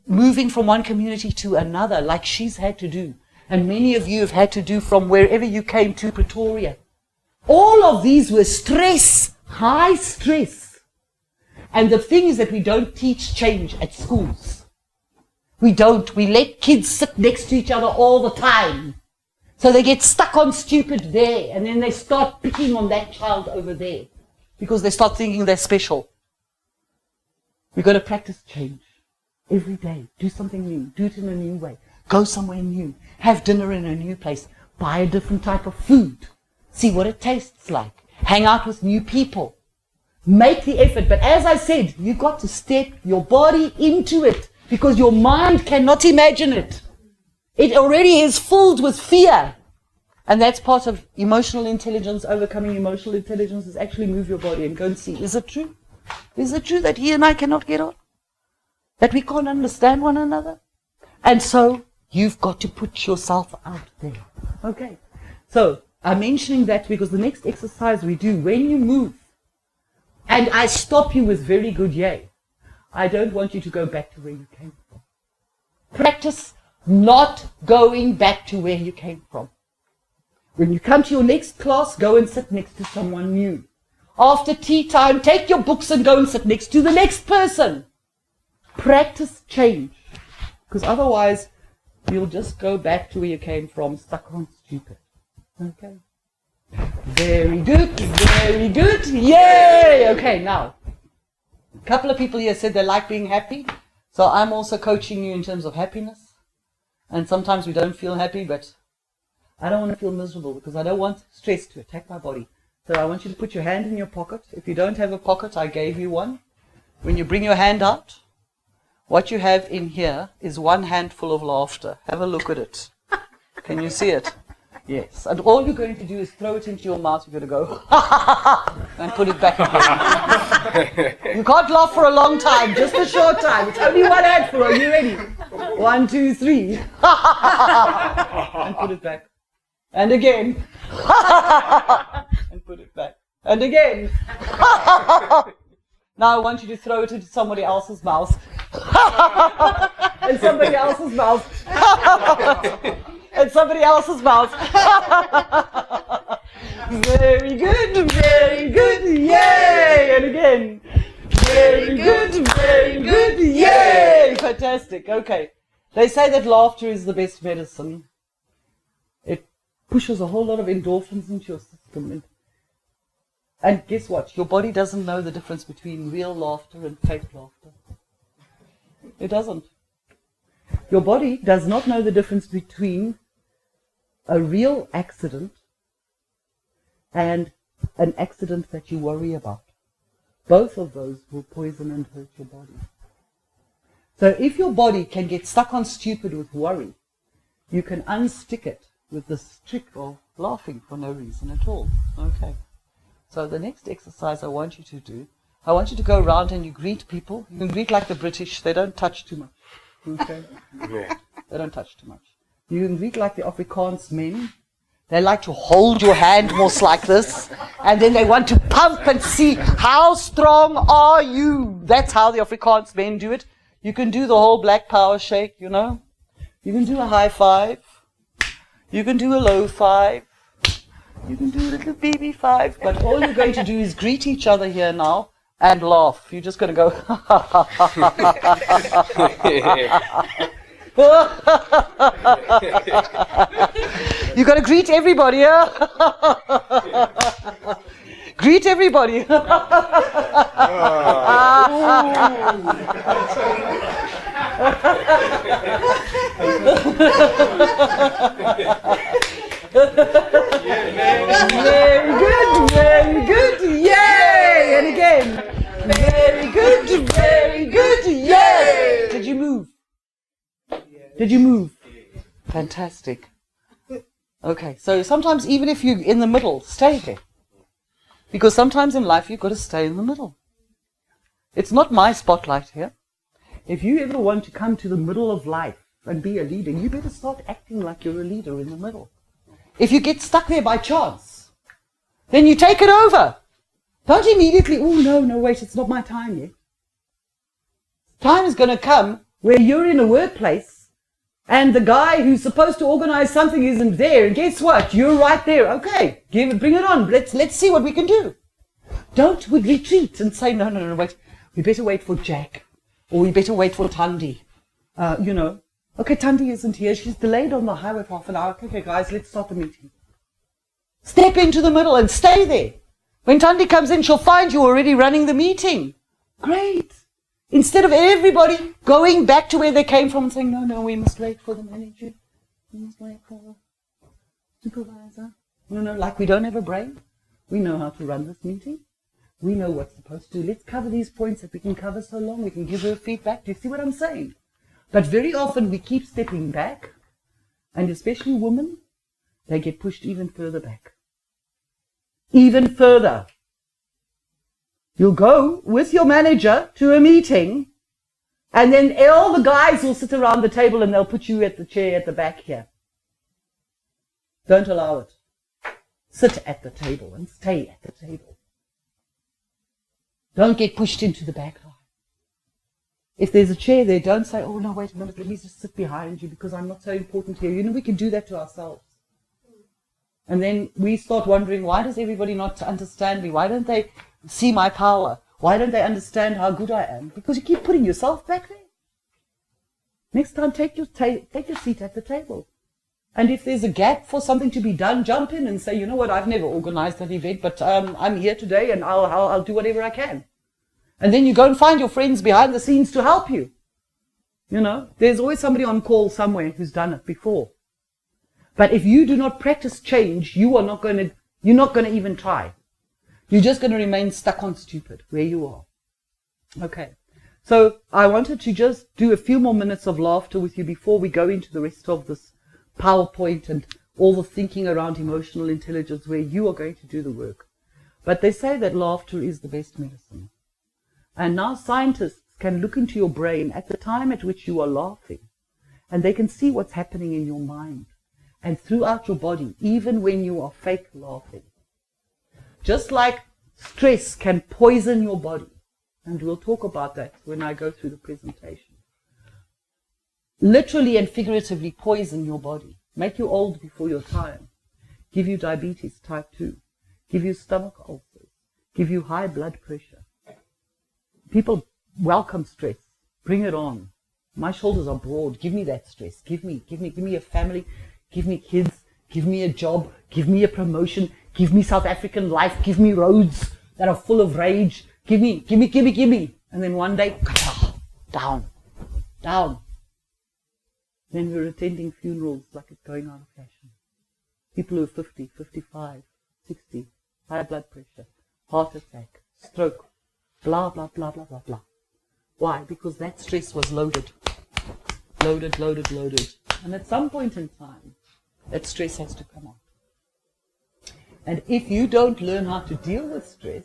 Moving from one community to another, like she's had to do. And many of you have had to do from wherever you came to Pretoria. All of these were stress, high stress. And the thing is that we don't teach change at schools. We don't. We let kids sit next to each other all the time. So they get stuck on stupid there, and then they start picking on that child over there because they start thinking they're special. We've got to practice change every day. Do something new. Do it in a new way. Go somewhere new. Have dinner in a new place. Buy a different type of food. See what it tastes like. Hang out with new people. Make the effort. But as I said, you've got to step your body into it because your mind cannot imagine it. It already is filled with fear. And that's part of emotional intelligence. Overcoming emotional intelligence is actually move your body and go and see, is it true? Is it true that he and I cannot get on? That we can't understand one another? And so you've got to put yourself out there. Okay. So I'm mentioning that because the next exercise we do, when you move, and I stop you with very good yay, I don't want you to go back to where you came from. Practice not going back to where you came from. When you come to your next class, go and sit next to someone new. After tea time, take your books and go and sit next to the next person. Practice change. Because otherwise, you'll just go back to where you came from, stuck on stupid. Okay? Very good, very good. Yay! Okay, now, a couple of people here said they like being happy. So I'm also coaching you in terms of happiness. And sometimes we don't feel happy, but I don't want to feel miserable because I don't want stress to attack my body. So I want you to put your hand in your pocket. If you don't have a pocket, I gave you one. When you bring your hand out, what you have in here is one handful of laughter. Have a look at it. Can you see it? Yes. And all you're going to do is throw it into your mouth. You're going to go, and put it back again. You can't laugh for a long time, just a short time. It's only one handful. Are you ready? 1, 2, 3. And put it back. And again. And put it back. And again. Now I want you to throw it into somebody else's mouth. And somebody else's mouth. And somebody else's mouth. Very good, very good, yay! And again. Very good, yay! Fantastic, okay. They say that laughter is the best medicine. It pushes a whole lot of endorphins into your system. And guess what? Your body doesn't know the difference between real laughter and fake laughter. It doesn't. Your body does not know the difference between a real accident and an accident that you worry about. Both of those will poison and hurt your body. So if your body can get stuck on stupid with worry, you can unstick it with this trick of laughing for no reason at all. Okay. So the next exercise I want you to do, I want you to go around and you greet people. You can greet like the British. They don't touch too much. Okay? Yeah. They don't touch too much. You can greet like the Afrikaans men. They like to hold your hand most like this. And then they want to pump and see how strong are you. That's how the Afrikaans men do it. You can do the whole black power shake, you know. You can do a high five. You can do a low five. You can do a little baby five. But all you're going to do is greet each other here now and laugh. You're just going to go, you got to greet everybody, yeah? Greet everybody. Very good, yay! And again, very good, yay! Did you move? Did you move? Fantastic. Okay, so sometimes even if you're in the middle, stay there. Because sometimes in life you've got to stay in the middle. It's not my spotlight here. If you ever want to come to the middle of life and be a leader, you better start acting like you're a leader in the middle. If you get stuck there by chance, then you take it over. Don't immediately, oh no, wait, it's not my time yet. Time is going to come where you're in a workplace and the guy who's supposed to organize something isn't there, and guess what? You're right there. Okay, bring it on. Let's see what we can do. Don't retreat and say, no, wait. We better wait for Jack, or we better wait for Thandi. Okay, Thandi isn't here. She's delayed on the highway for half an hour. Okay, guys, let's start the meeting. Step into the middle and stay there. When Thandi comes in, she'll find you already running the meeting. Great. Instead of everybody going back to where they came from and saying, no, we must wait for the manager. We must wait for the supervisor. No, like we don't have a brain. We know how to run this meeting. We know what's supposed to do. Let's cover these points that we can cover so long. We can give her feedback. Do you see what I'm saying? But very often we keep stepping back, and especially women, they get pushed even further back. Even further. You'll go with your manager to a meeting, and then all the guys will sit around the table and they'll put you at the chair at the back here. Don't allow it. Sit at the table and stay at the table. Don't get pushed into the back line. If there's a chair there, don't say, oh no, wait a minute, let me just sit behind you because I'm not so important here. We can do that to ourselves. And then we start wondering, why does everybody not understand me? Why don't they see my power? Why don't they understand how good I am? Because you keep putting yourself back there. Next time, take your seat at the table And if there's a gap for something to be done, jump in and say, you know what, I've never organized that event, but I'm here today and I'll do whatever I can. And then you go and find your friends behind the scenes to help you. You know, there's always somebody on call somewhere who's done it before. But if you do not practice change, you're not going to even try. You're just going to remain stuck on stupid where you are. Okay. So I wanted to just do a few more minutes of laughter with you before we go into the rest of this PowerPoint and all the thinking around emotional intelligence where you are going to do the work. But they say that laughter is the best medicine. And now scientists can look into your brain at the time at which you are laughing, and they can see what's happening in your mind and throughout your body, even when you are fake laughing. Just like stress can poison your body, and we'll talk about that when I go through the presentation. Literally and figuratively poison your body, make you old before your time, give you diabetes type 2, give you stomach ulcers, give you high blood pressure. People welcome stress. Bring it on. My shoulders are broad. Give me that stress. Give me a family. Give me kids. Give me a job. Give me a promotion. Give me South African life. Give me roads that are full of rage. Give me. And then one day, down. Then we're attending funerals like it's going out of fashion. People who are 50, 55, 60, high blood pressure, heart attack, stroke, blah, blah, blah, blah, blah, blah. Why? Because that stress was loaded. And at some point in time, that stress has to come out. And if you don't learn how to deal with stress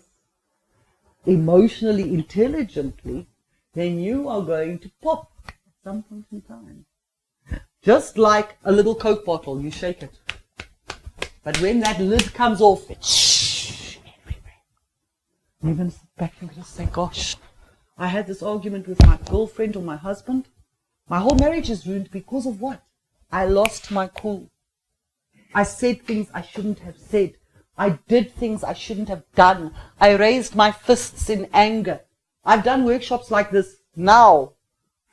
emotionally, intelligently, then you are going to pop at some point in time. Just like a little Coke bottle, you shake it. But when that lid comes off, it's everywhere. You're going to sit back and just say, gosh, I had this argument with my girlfriend or my husband. My whole marriage is ruined because of what? I lost my cool. I said things I shouldn't have said. I did things I shouldn't have done. I raised my fists in anger. I've done workshops like this now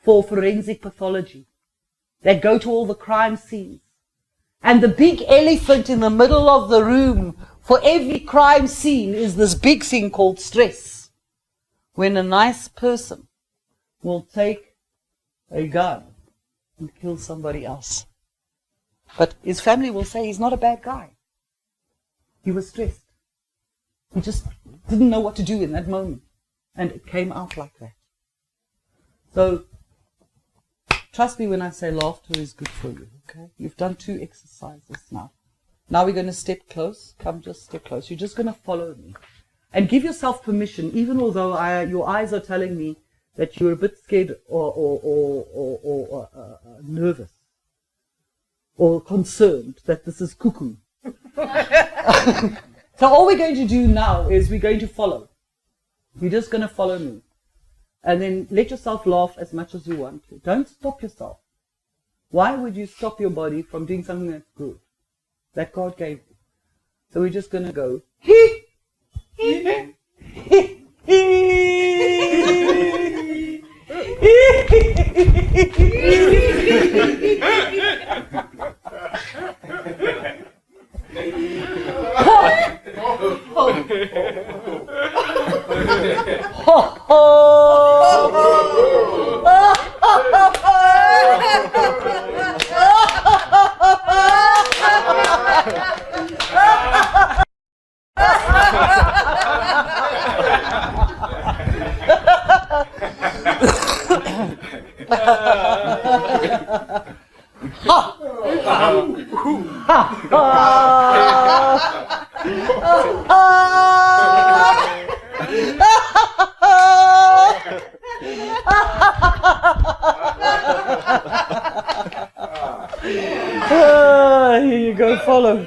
for forensic pathology that go to all the crime scenes. And the big elephant in the middle of the room for every crime scene is this big thing called stress. When a nice person will take a gun and kill somebody else. But his family will say he's not a bad guy. He was stressed. He just didn't know what to do in that moment. And it came out like that. So, trust me when I say laughter is good for you, okay? You've done 2 exercises now. Now we're going to step close. Come, just step close. You're just going to follow me. And give yourself permission, even although your eyes are telling me that you're a bit scared or nervous or concerned that this is cuckoo. So all we're going to do now is we're going to follow. You're just going to follow me. And then let yourself laugh as much as you want to. Don't stop yourself. Why would you stop your body from doing something that's good, that God gave you? So we're just going to go, hee! Here you go, follow.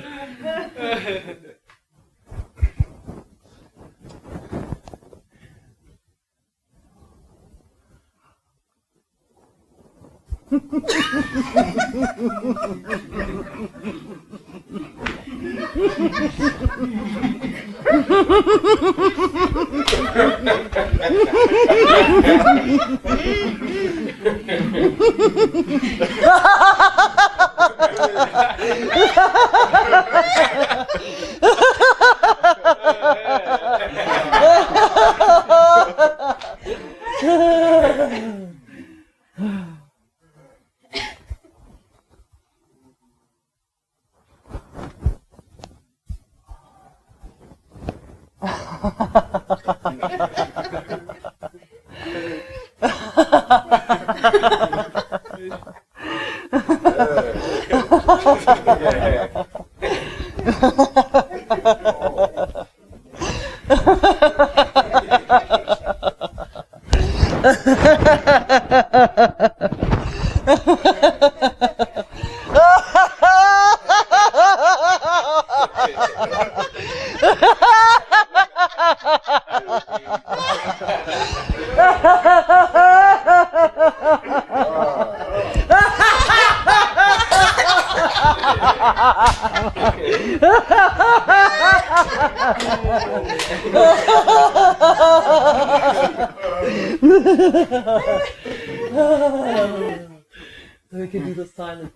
So we can do the silent.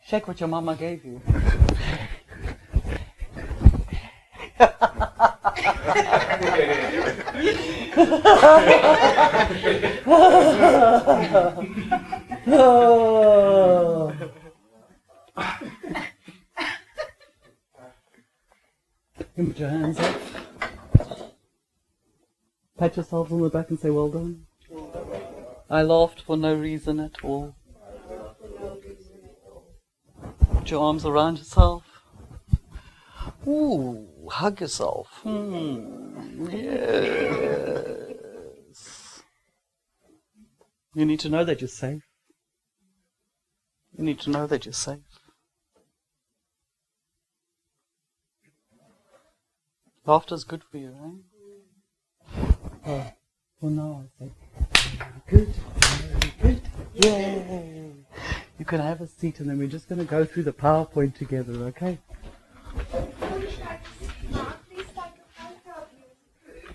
Check what your mama gave you. Oh. You put your hands up. Pat yourselves on the back and say, well done. I laughed for no reason at all. Put your arms around yourself. Ooh, hug yourself. Yes. You need to know that you're safe. You need to know that you're safe. Laughter's good for you, eh? Oh, well now I say, very good, yay! You can have a seat and then we're just going to go through the PowerPoint together, okay?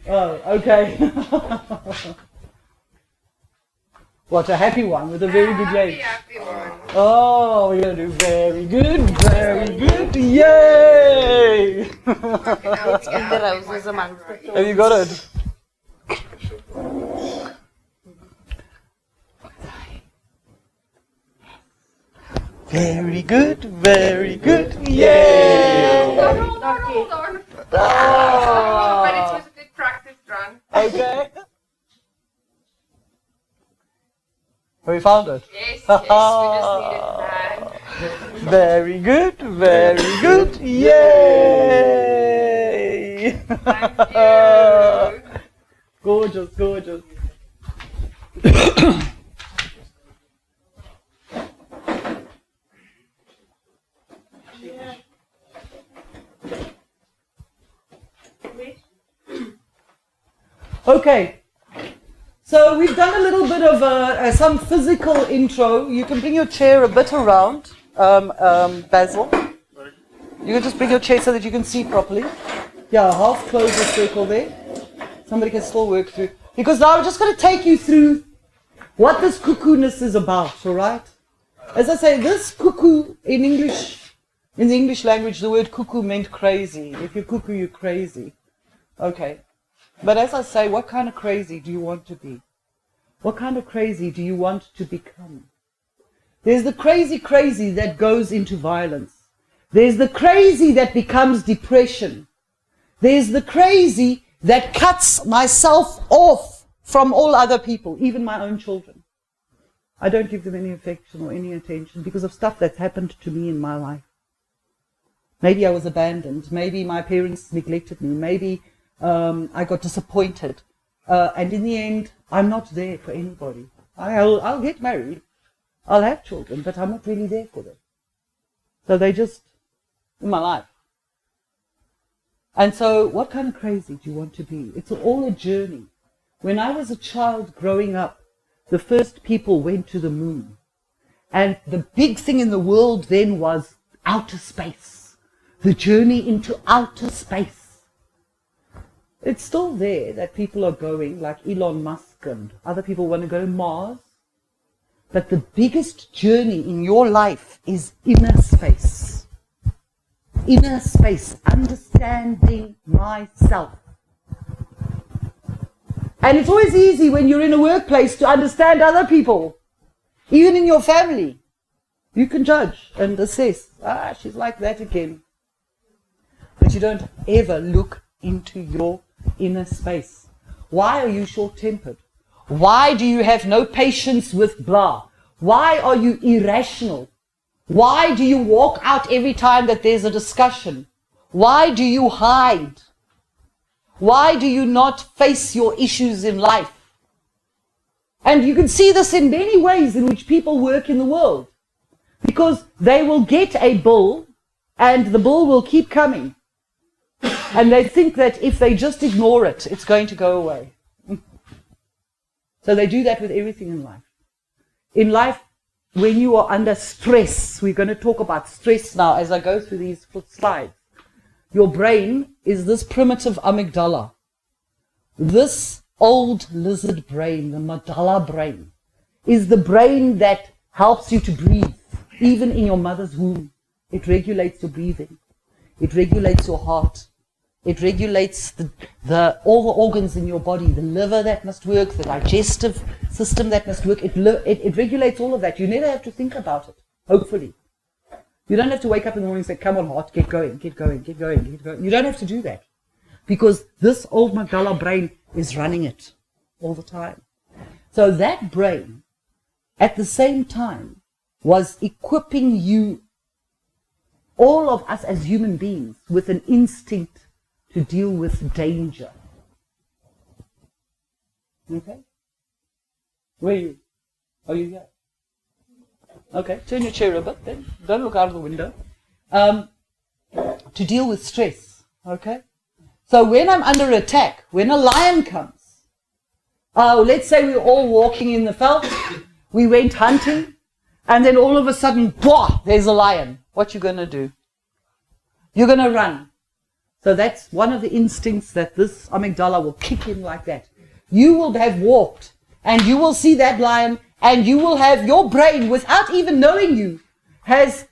Oh, okay. What, a happy one with a very good yay? Happy one. Oh, we're going to do very good, yay! Have you got it? Very good, yay! Hold on. Oh. But it was a good practice run. Okay. Have you found it? Yes, we just needed that. Very good, yay! Thank you. Gorgeous. Okay, so we've done a little bit of some physical intro. You can bring your chair a bit around, Basil. You can just bring your chair so that you can see properly. Yeah, half close the circle there. Somebody can still work through. Because now I'm just going to take you through what this cuckoo-ness is about, all right? As I say, this cuckoo in English, in the English language, the word cuckoo meant crazy. If you're cuckoo, you're crazy. Okay. But as I say, what kind of crazy do you want to be? What kind of crazy do you want to become? There's the crazy that goes into violence. There's the crazy that becomes depression. There's the crazy that cuts myself off from all other people, even my own children. I don't give them any affection or any attention because of stuff that's happened to me in my life. Maybe I was abandoned. Maybe my parents neglected me. Maybe I got disappointed. And in the end, I'm not there for anybody. I'll get married. I'll have children, but I'm not really there for them. So they just in my life. And so what kind of crazy do you want to be? It's all a journey. When I was a child growing up, the first people went to the moon. And the big thing in the world then was outer space. The journey into outer space. It's still there that people are going, like Elon Musk and other people want to go to Mars. But the biggest journey in your life is inner space. Inner space, understanding myself. And it's always easy when you're in a workplace to understand other people. Even in your family. You can judge and assess. She's like that again. But you don't ever look into your inner space. Why are you short-tempered? Why do you have no patience with blah? Why are you irrational? Why do you walk out every time that there's a discussion? Why do you hide? Why do you not face your issues in life? And you can see this in many ways in which people work in the world. Because they will get a bill and the bill will keep coming. And they think that if they just ignore it, it's going to go away. So they do that with everything in life. In life, when you are under stress, we're going to talk about stress now as I go through these slides. Your brain is this primitive amygdala. This old lizard brain, the medulla brain, is the brain that helps you to breathe, even in your mother's womb. It regulates your breathing. It regulates your heart. It regulates all the organs in your body, the liver that must work, the digestive system that must work. It regulates all of that. You never have to think about it, hopefully. You don't have to wake up in the morning and say, come on, heart, get going, get going, get going, get going. You don't have to do that. Because this old medulla brain is running it all the time. So that brain, at the same time, was equipping you, all of us as human beings, with an instinct to deal with danger. Okay? Where are you? Are you here? Okay, turn your chair a bit then. Don't look out of the window. To deal with stress. Okay? So when I'm under attack, when a lion comes, let's say we're all walking in the veld, we went hunting, and then all of a sudden, boah, there's a lion. What you going to do? You're going to run. So that's one of the instincts that this amygdala will kick in like that. You will have walked, and you will see that lion, and you will have your brain, without even knowing you, has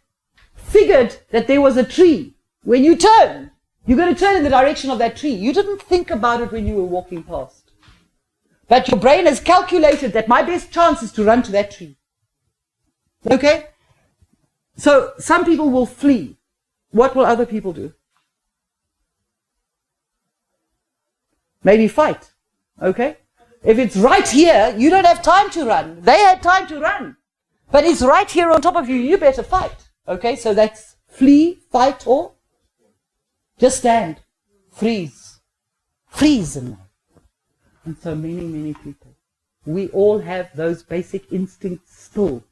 figured that there was a tree. When you turn, you're going to turn in the direction of that tree. You didn't think about it when you were walking past. But your brain has calculated that my best chance is to run to that tree. Okay? So some people will flee. What will other people do? Maybe fight. Okay? If it's right here, you don't have time to run. They had time to run. But it's right here on top of you. You better fight. Okay? So that's flee, fight, or just stand. Freeze. Freeze in life. And so many people. We all have those basic instincts still.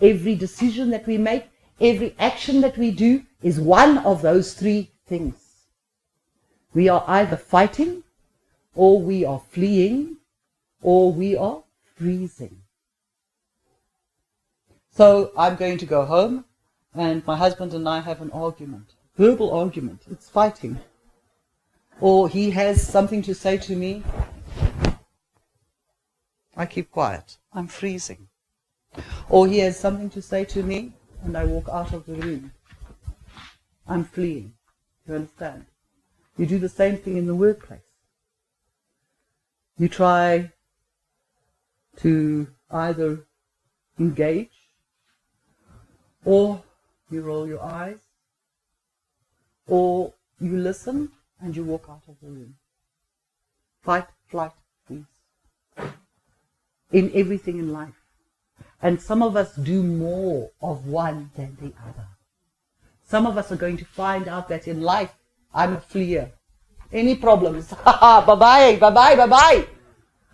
Every decision that we make, every action that we do is one of those three things. We are either fighting, or we are fleeing, or we are freezing. So I'm going to go home, and my husband and I have an argument. Verbal argument. It's fighting. Or he has something to say to me. I keep quiet. I'm freezing. Or he has something to say to me, and I walk out of the room. I'm fleeing. You understand? You do the same thing in the workplace. You try to either engage, or you roll your eyes, or you listen and you walk out of the room. Fight, flight, freeze. In everything in life. And some of us do more of one than the other. Some of us are going to find out that in life, I'm a fleer. Any problems? Bye-bye, bye-bye, bye-bye.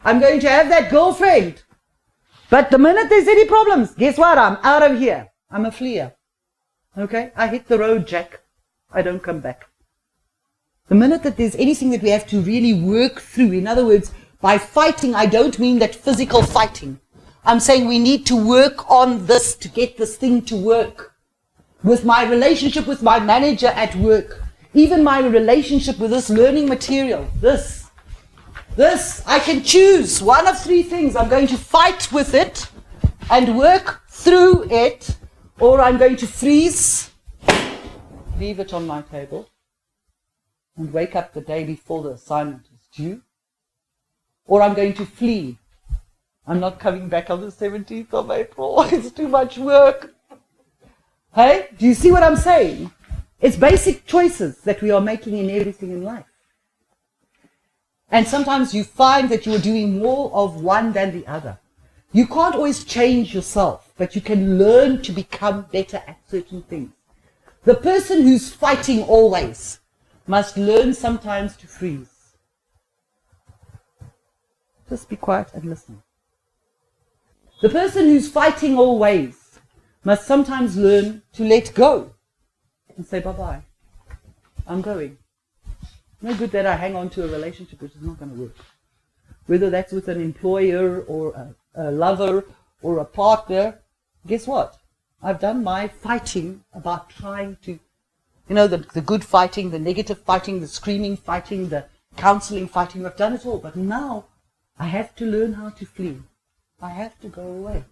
I'm going to have that girlfriend. But the minute there's any problems, guess what? I'm out of here. I'm a fleer. Okay? I hit the road, Jack. I don't come back. The minute that there's anything that we have to really work through, in other words, by fighting, I don't mean that physical fighting. I'm saying we need to work on this to get this thing to work. With my relationship with my manager at work, even my relationship with this learning material, this. This, I can choose one of three things. I'm going to fight with it and work through it, or I'm going to freeze, leave it on my table, and wake up the day before the assignment is due, or I'm going to flee. I'm not coming back on the 17th of April. It's too much work. Hey, do you see what I'm saying? It's basic choices that we are making in everything in life. And sometimes you find that you are doing more of one than the other. You can't always change yourself, but you can learn to become better at certain things. The person who's fighting always must learn sometimes to freeze. Just be quiet and listen. The person who's fighting always must sometimes learn to let go and say, bye-bye, I'm going. No good that I hang on to a relationship which is not going to work. Whether that's with an employer or a lover or a partner, guess what? I've done my fighting about trying to, the good fighting, the negative fighting, the screaming fighting, the counseling fighting. I've done it all. But now I have to learn how to flee. I have to go away.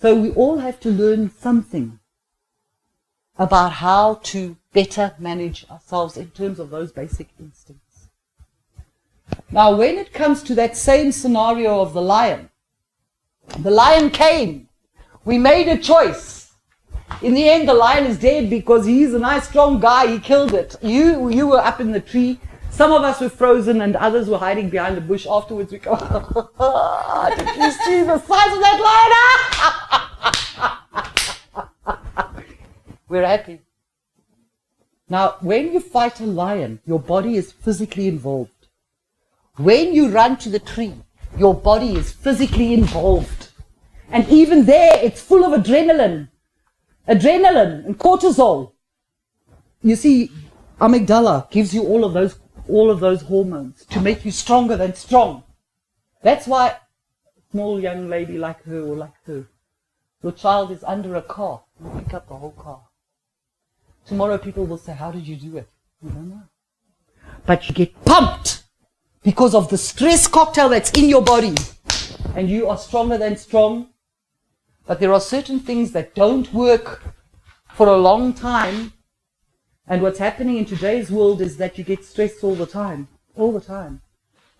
So we all have to learn something about how to better manage ourselves in terms of those basic instincts. Now, when it comes to that same scenario of the lion came. We made a choice. In the end, the lion is dead because he's a nice, strong guy. He killed it. You were up in the tree. Some of us were frozen and others were hiding behind the bush. Afterwards, we go, did you see the size of that lion? We're happy. Now, when you fight a lion, your body is physically involved. When you run to the tree, your body is physically involved. And even there, it's full of adrenaline and cortisol. You see, amygdala gives you all of those hormones to make you stronger than strong. That's why a small young lady like her or like her, your child is under a car, you pick up the whole car. Tomorrow people will say, how did you do it? You don't know. But you get pumped because of the stress cocktail that's in your body. And you are stronger than strong. But there are certain things that don't work for a long time. And what's happening in today's world is that you get stressed all the time. All the time.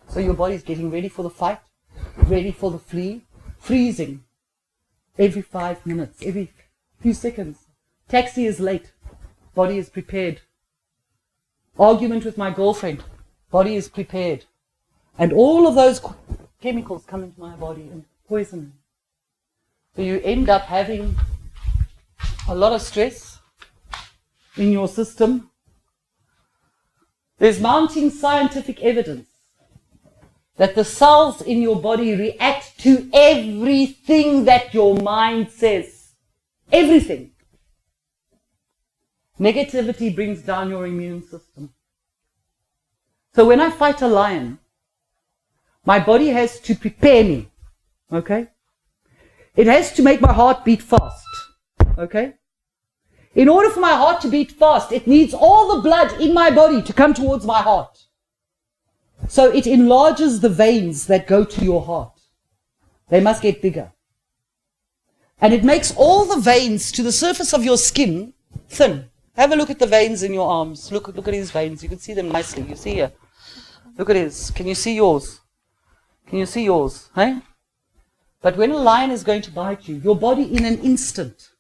So your body's getting ready for the fight, ready for the flee, freezing. Every 5 minutes, every few seconds. Taxi is late. Body is prepared. Argument with my girlfriend. Body is prepared. And all of those chemicals come into my body and poison me. So you end up having a lot of stress in your system. There's mounting scientific evidence that the cells in your body react to everything that your mind says. Everything. Negativity brings down your immune system. So when I fight a lion, my body has to prepare me, okay? It has to make my heart beat fast, okay? In order for my heart to beat fast, it needs all the blood in my body to come towards my heart. So it enlarges the veins that go to your heart. They must get bigger. And it makes all the veins to the surface of your skin thin. Have a look at the veins in your arms. Look at his veins. You can see them nicely. You see here. Look at his. Can you see yours? Can you see yours? Hey? But when a lion is going to bite you, your body in an instant,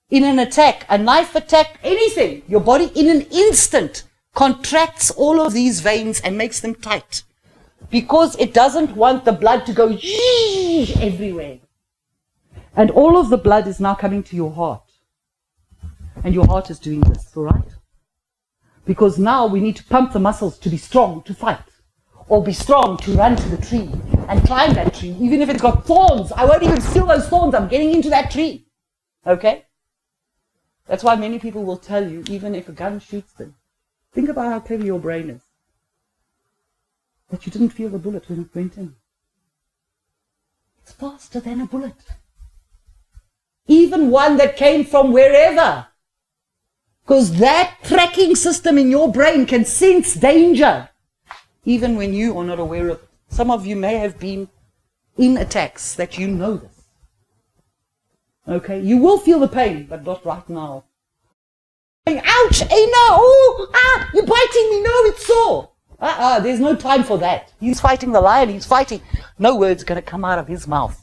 in an attack, a knife attack, anything, your body in an instant contracts all of these veins and makes them tight. Because it doesn't want the blood to go everywhere. And all of the blood is now coming to your heart. And your heart is doing this, all right? Because now we need to pump the muscles to be strong to fight. Or be strong to run to the tree and climb that tree. Even if it's got thorns, I won't even feel those thorns. I'm getting into that tree. Okay? That's why many people will tell you, even if a gun shoots them, think about how clever your brain is. That you didn't feel the bullet when it went in. It's faster than a bullet. Even one that came from wherever. Because that tracking system in your brain can sense danger. even when you are not aware of it. Some of you may have been in attacks that you know this. Okay, you will feel the pain, but not right now. Ouch! Hey, no! Oh, ah! You're biting me! No, it's sore! There's no time for that. He's fighting the lion, he's fighting. No word's going to come out of his mouth.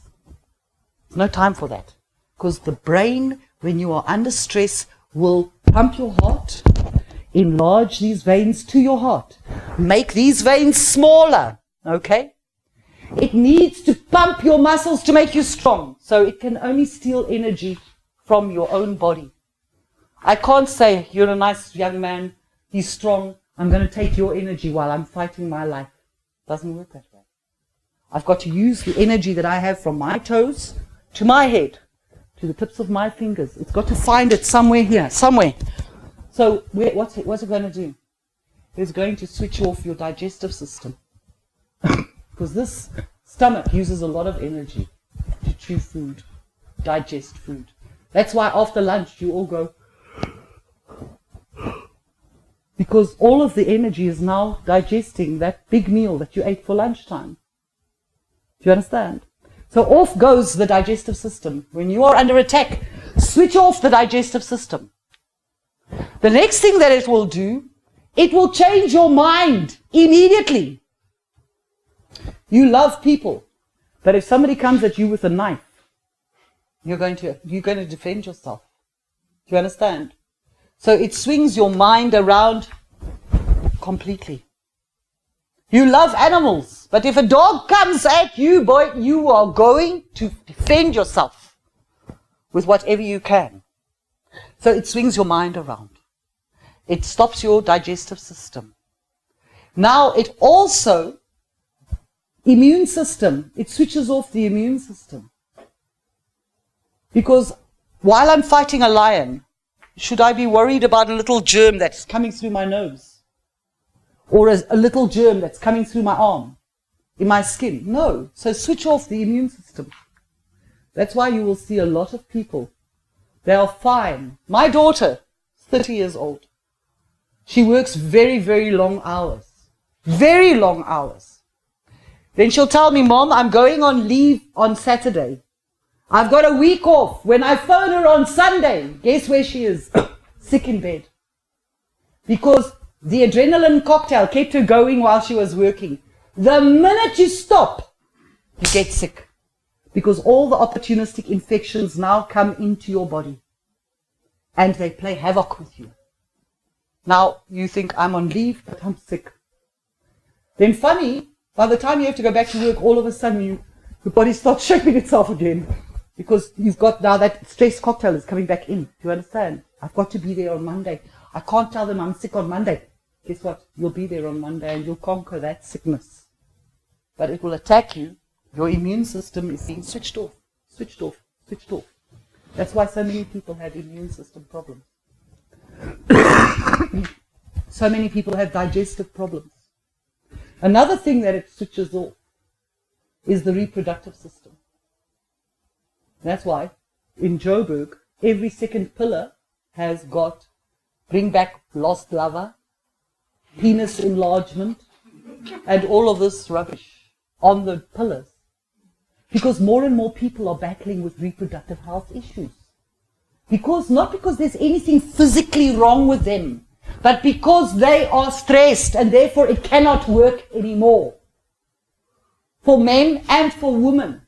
There's no time for that. Because the brain, when you are under stress, will pump your heart, enlarge these veins to your heart, make these veins smaller, okay? It needs to pump your muscles to make you strong. So it can only steal energy from your own body. I can't say, you're a nice young man, he's strong, I'm going to take your energy while I'm fighting my life. It doesn't work that way. I've got to use the energy that I have from my toes to my head, to the tips of my fingers. It's got to find it somewhere here, somewhere. So what's it going to do? It's going to switch off your digestive system. Because this stomach uses a lot of energy to chew food, digest food. That's why after lunch you all go, because all of the energy is now digesting that big meal that you ate for lunchtime. Do you understand? So off goes the digestive system. When you are under attack, switch off the digestive system. The next thing that it will do, it will change your mind immediately. You love people, but if somebody comes at you with a knife, you're going to defend yourself. Do you understand? So it swings your mind around completely. You love animals, but if a dog comes at you, boy, you are going to defend yourself with whatever you can. So it swings your mind around. It stops your digestive system. Now it also, immune system, it switches off the immune system. Because while I'm fighting a lion, should I be worried about a little germ that's coming through my nose? Or a little germ that's coming through my arm, in my skin? No. So switch off the immune system. That's why you will see a lot of people. They are fine. My daughter, 30 years old. She works very, very long hours. Very long hours. Then she'll tell me, Mom, I'm going on leave on Saturday. I've got a week off. When I phone her on Sunday, guess where she is? Sick in bed. Because the adrenaline cocktail kept her going while she was working. The minute you stop, you get sick. Because all the opportunistic infections now come into your body. And they play havoc with you. Now you think, I'm on leave, but I'm sick. Then funny, by the time you have to go back to work, all of a sudden your body starts shaping itself again. Because you've got now that stress cocktail is coming back in. Do you understand? I've got to be there on Monday. I can't tell them I'm sick on Monday. Guess what? You'll be there on Monday and you'll conquer that sickness. But it will attack you. Your immune system is being switched off, switched off, switched off. That's why so many people have immune system problems. So many people have digestive problems. Another thing that it switches off is the reproductive system. That's why in Joburg, every second pillar has got bring back lost lover, penis enlargement, and all of this rubbish on the pillars. Because more and more people are battling with reproductive health issues. Not because there's anything physically wrong with them, but because they are stressed and therefore it cannot work anymore. For men and for women.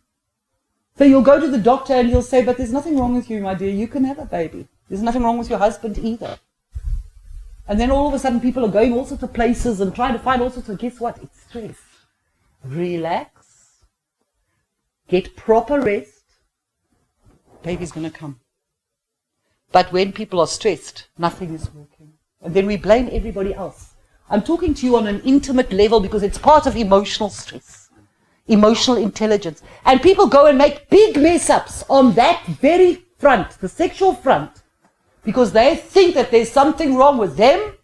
So you'll go to the doctor and he'll say, but there's nothing wrong with you, my dear. You can have a baby. There's nothing wrong with your husband either. And then all of a sudden people are going all sorts of places and trying to find all sorts of, guess what? It's stress. Relax. Get proper rest. Baby's going to come. But when people are stressed, nothing is working. And then we blame everybody else. I'm talking to you on an intimate level because it's part of emotional stress. Emotional intelligence. And people go and make big mess-ups on that very front, the sexual front, because they think that there's something wrong with them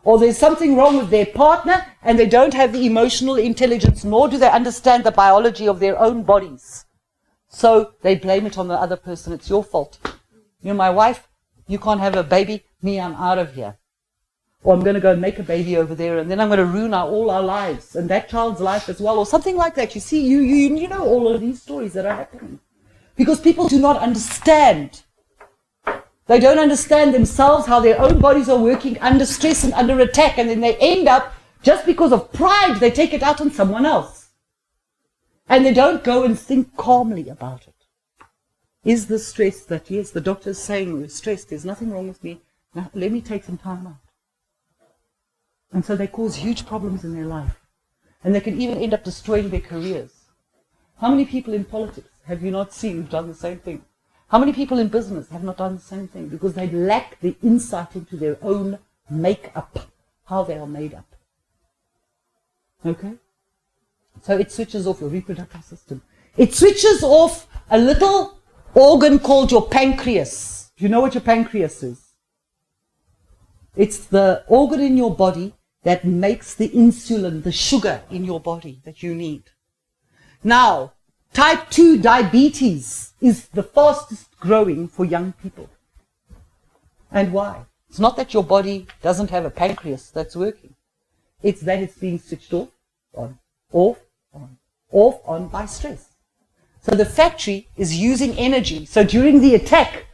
or there's something wrong with their partner and they don't have the emotional intelligence, nor do they understand the biology of their own bodies. So they blame it on the other person. It's your fault. You're my wife. You can't have a baby. Me, I'm out of here. Or I'm going to go and make a baby over there, and then I'm going to ruin all our lives, and that child's life as well, or something like that. You see, you know all of these stories that are happening. Because people do not understand. They don't understand themselves, how their own bodies are working under stress and under attack, and then they end up, just because of pride, they take it out on someone else. And they don't go and think calmly about it. Is the stress that, yes, the doctor's saying we're stressed, there's nothing wrong with me, now let me take some time out. And so they cause huge problems in their life. And they can even end up destroying their careers. How many people in politics have you not seen who've done the same thing? How many people in business have not done the same thing? Because they lack the insight into their own make-up, how they are made up. Okay? So it switches off your reproductive system. It switches off a little organ called your pancreas. Do you know what your pancreas is? It's the organ in your body that makes the insulin, the sugar in your body that you need. Now, type 2 diabetes is the fastest growing for young people. And why? It's not that your body doesn't have a pancreas that's working. It's that it's being switched off, on, off, on, off, on by stress. So the factory is using energy. So during the attack,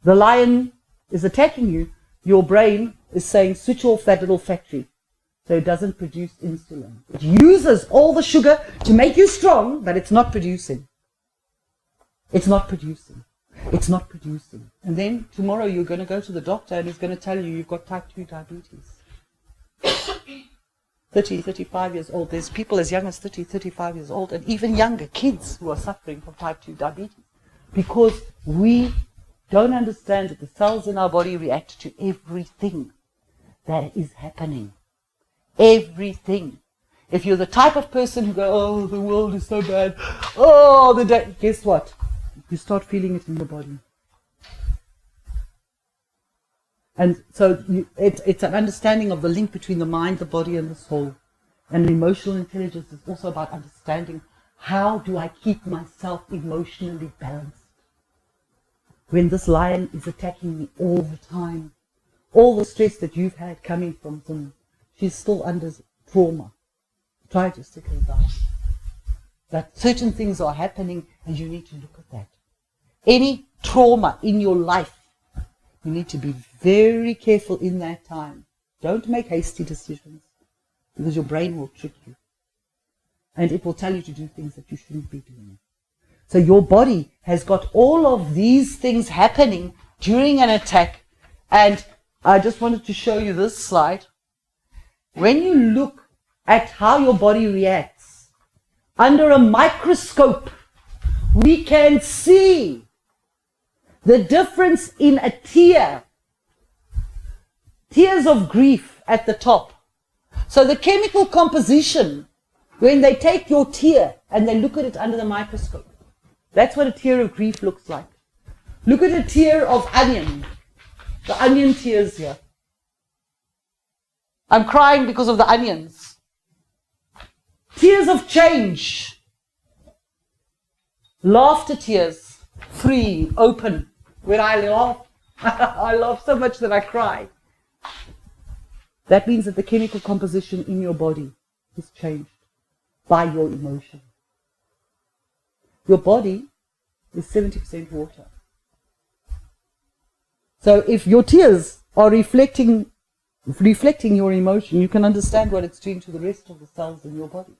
the lion is attacking you, your brain is saying, switch off that little factory. So it doesn't produce insulin. It uses all the sugar to make you strong, but it's not producing. It's not producing. It's not producing. And then tomorrow you're going to go to the doctor and he's going to tell you you've got type 2 diabetes. 30, 35 years old. There's people as young as 30, 35 years old, and even younger kids who are suffering from type 2 diabetes. Because we don't understand that the cells in our body react to everything that is happening. Everything. If you're the type of person who go, oh, the world is so bad, oh, the day, guess what? You start feeling it in your body. And so it's an understanding of the link between the mind, the body, and the soul. And emotional intelligence is also about understanding, how do I keep myself emotionally balanced? When this lion is attacking me all the time, all the stress that you've had coming from them, she's still under trauma. Try to stick her down. That certain things are happening and you need to look at that. Any trauma in your life, you need to be very careful in that time. Don't make hasty decisions, because your brain will trick you. And it will tell you to do things that you shouldn't be doing. So your body has got all of these things happening during an attack. And I just wanted to show you this slide. When you look at how your body reacts, under a microscope, we can see the difference in a tear. Tears of grief at the top. So the chemical composition, when they take your tear and they look at it under the microscope, that's what a tear of grief looks like. Look at a tear of onion. The onion tears here. I'm crying because of the onions. Tears of change. Laughter tears. Free, open. When I laugh, I laugh so much that I cry. That means that the chemical composition in your body is changed by your emotion. Your body is 70% water. So if your tears are reflecting your emotion, you can understand what it's doing to the rest of the cells in your body.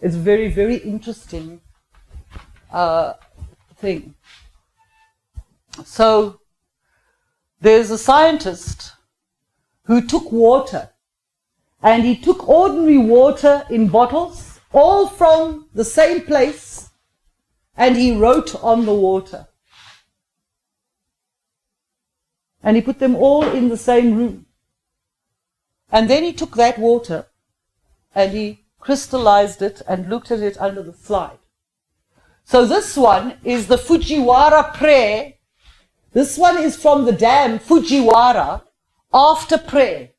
It's very, very interesting thing. So there's a scientist who took water, and he took ordinary water in bottles, all from the same place, and he wrote on the water. And he put them all in the same room. And then he took that water and he crystallized it and looked at it under the slide. So this one is the Fujiwara prayer. This one is from the dam Fujiwara after prayer.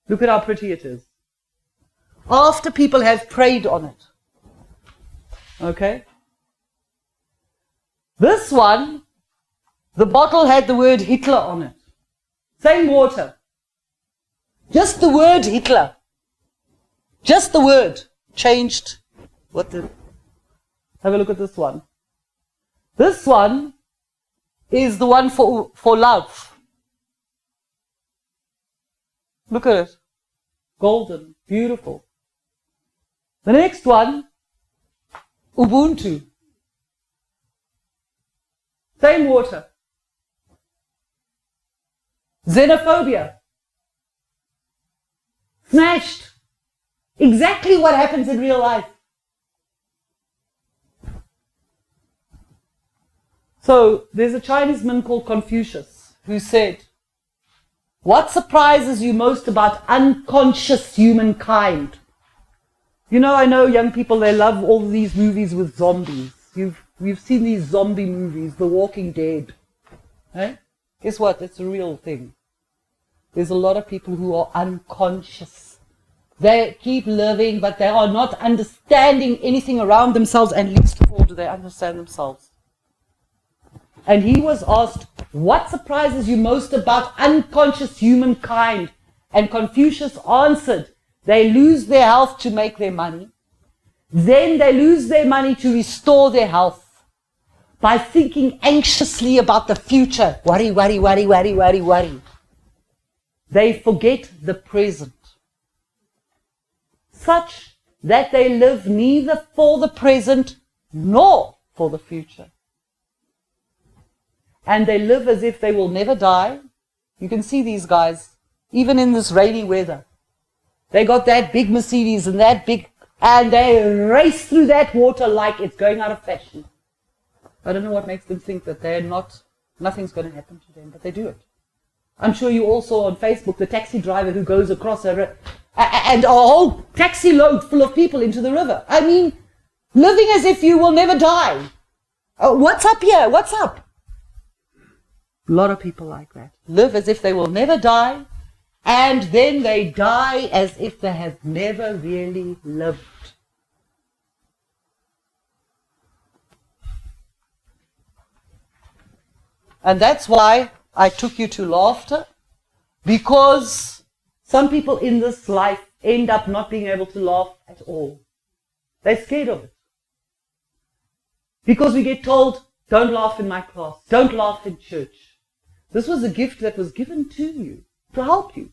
Look at how pretty it is. After people have prayed on it. Okay? This one, the bottle had the word Hitler on it. Same water. Just the word Hitler. Just the word changed. Have a look at this one. This one is the one for love. Look at it. Golden. Beautiful. The next one, Ubuntu. Same water. Xenophobia. Smashed. Exactly what happens in real life. So there's a Chinese man called Confucius who said, what surprises you most about unconscious humankind? You know, I know young people, they love all these movies with zombies. We've seen these zombie movies, The Walking Dead. Eh? Guess what? It's a real thing. There's a lot of people who are unconscious. They keep living, but they are not understanding anything around themselves, and least of all do they understand themselves. And he was asked, what surprises you most about unconscious humankind? And Confucius answered, they lose their health to make their money. Then they lose their money to restore their health. By thinking anxiously about the future. Worry, worry, worry, worry, worry, worry. They forget the present. Such that they live neither for the present nor for the future. And they live as if they will never die. You can see these guys, even in this rainy weather. They got that big Mercedes and and they race through that water like it's going out of fashion. I don't know what makes them think that nothing's going to happen to them, but they do it. I'm sure you all saw on Facebook the taxi driver who goes across and a whole taxi load full of people into the river. I mean, living as if you will never die. Oh, what's up here? What's up? A lot of people like that. Live as if they will never die, and then they die as if they have never really lived. And that's why I took you to laughter, because some people in this life end up not being able to laugh at all. They're scared of it. Because we get told, don't laugh in my class, don't laugh in church. This was a gift that was given to you to help you.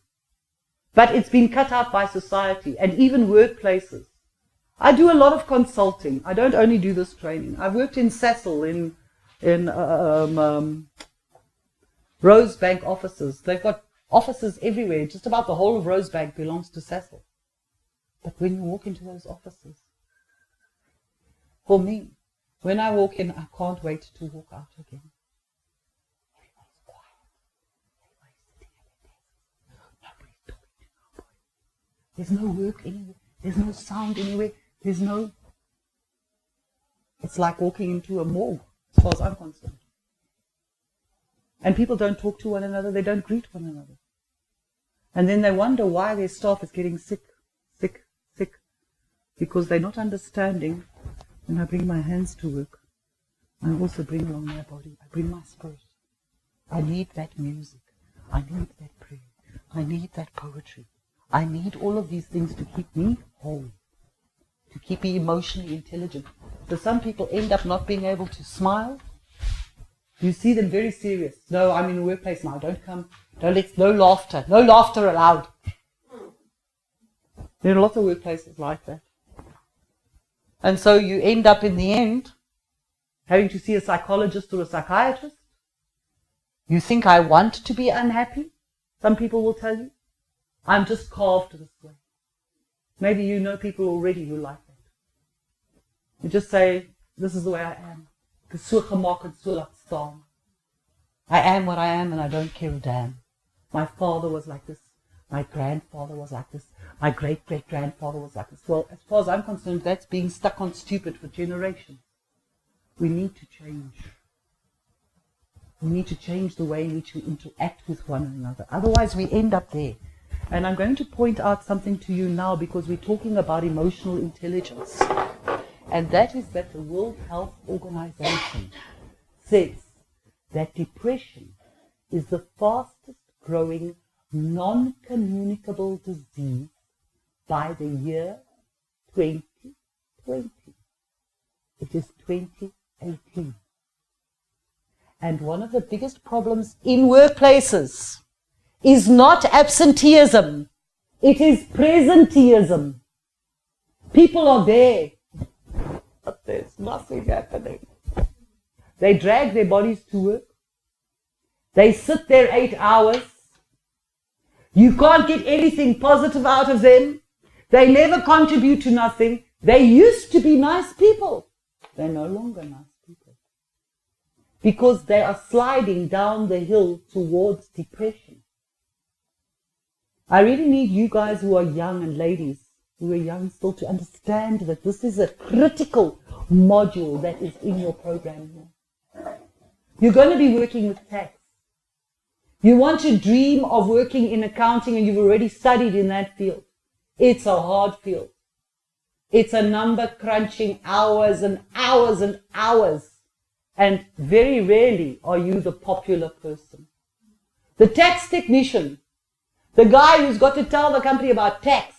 But it's been cut out by society and even workplaces. I do a lot of consulting. I don't only do this training. I've worked in Cecil, in Rosebank offices. They've got offices everywhere. Just about the whole of Rosebank belongs to Cecil. But when you walk into those offices, for me, when I walk in, I can't wait to walk out again. Everybody's quiet. Everybody's sitting at their desks. Nobody's talking to nobody. There's no work anywhere. There's no sound anywhere. It's like walking into a morgue, as far as I'm concerned. And people don't talk to one another, they don't greet one another. And then they wonder why their staff is getting sick, because they're not understanding. When I bring my hands to work, I also bring along my body, I bring my spirit. I need that music, I need that prayer, I need that poetry. I need all of these things to keep me whole, to keep me emotionally intelligent. So some people end up not being able to smile. You see them very serious. No, I'm in a workplace now. Don't come. No laughter. No laughter allowed. There are lots of workplaces like that. And so you end up in the end having to see a psychologist or a psychiatrist. You think I want to be unhappy? Some people will tell you, I'm just carved this way. Maybe you know people already who like that. You just say, this is the way I am. I am what I am and I don't care a damn. My father was like this. My grandfather was like this. My great-great-grandfather was like this. Well, as far as I'm concerned, that's being stuck on stupid for generations. We need to change. We need to change the way in which we interact with one another. Otherwise, we end up there. And I'm going to point out something to you now because we're talking about emotional intelligence. And that is that the World Health Organization says that depression is the fastest growing non-communicable disease by the year 2020. It is 2018. And one of the biggest problems in workplaces is not absenteeism. It is presenteeism. People are there, but there's nothing happening. They drag their bodies to work. They sit there 8 hours. You can't get anything positive out of them. They never contribute to nothing. They used to be nice people. They're no longer nice people. Because they are sliding down the hill towards depression. I really need you guys who are young and ladies who are young still to understand that this is a critical module that is in your program here. You're going to be working with tax. You want to dream of working in accounting and you've already studied in that field. It's a hard field. It's a number crunching hours and hours and hours. And very rarely are you the popular person. The tax technician, the guy who's got to tell the company about tax,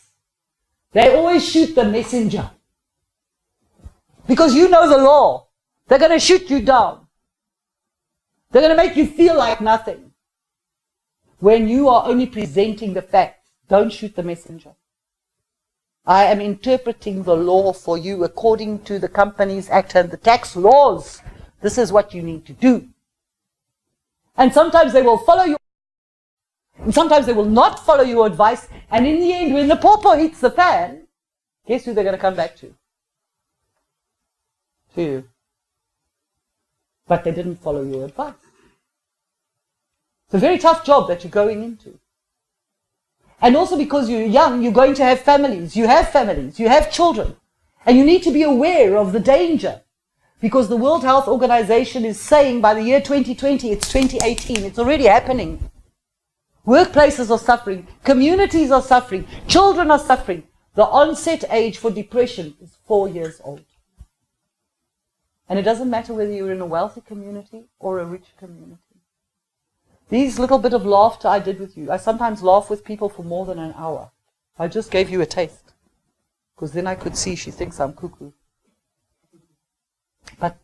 they always shoot the messenger. Because you know the law. They're going to shoot you down. They're going to make you feel like nothing. When you are only presenting the facts, don't shoot the messenger. I am interpreting the law for you according to the Companies Act and the tax laws. This is what you need to do. And sometimes they will follow you. And sometimes they will not follow your advice. And in the end, when the pawpaw hits the fan, guess who they're going to come back to? To you. But they didn't follow your advice. It's a very tough job that you're going into. And also because you're young, you're going to have families. You have children. And you need to be aware of the danger. Because the World Health Organization is saying by the year 2020, it's 2018, it's already happening. Workplaces are suffering, communities are suffering, children are suffering. The onset age for depression is 4 years old. And it doesn't matter whether you're in a wealthy community or a rich community. These little bit of laughter I did with you, I sometimes laugh with people for more than an hour. I just gave you a taste. Because then I could see she thinks I'm cuckoo. But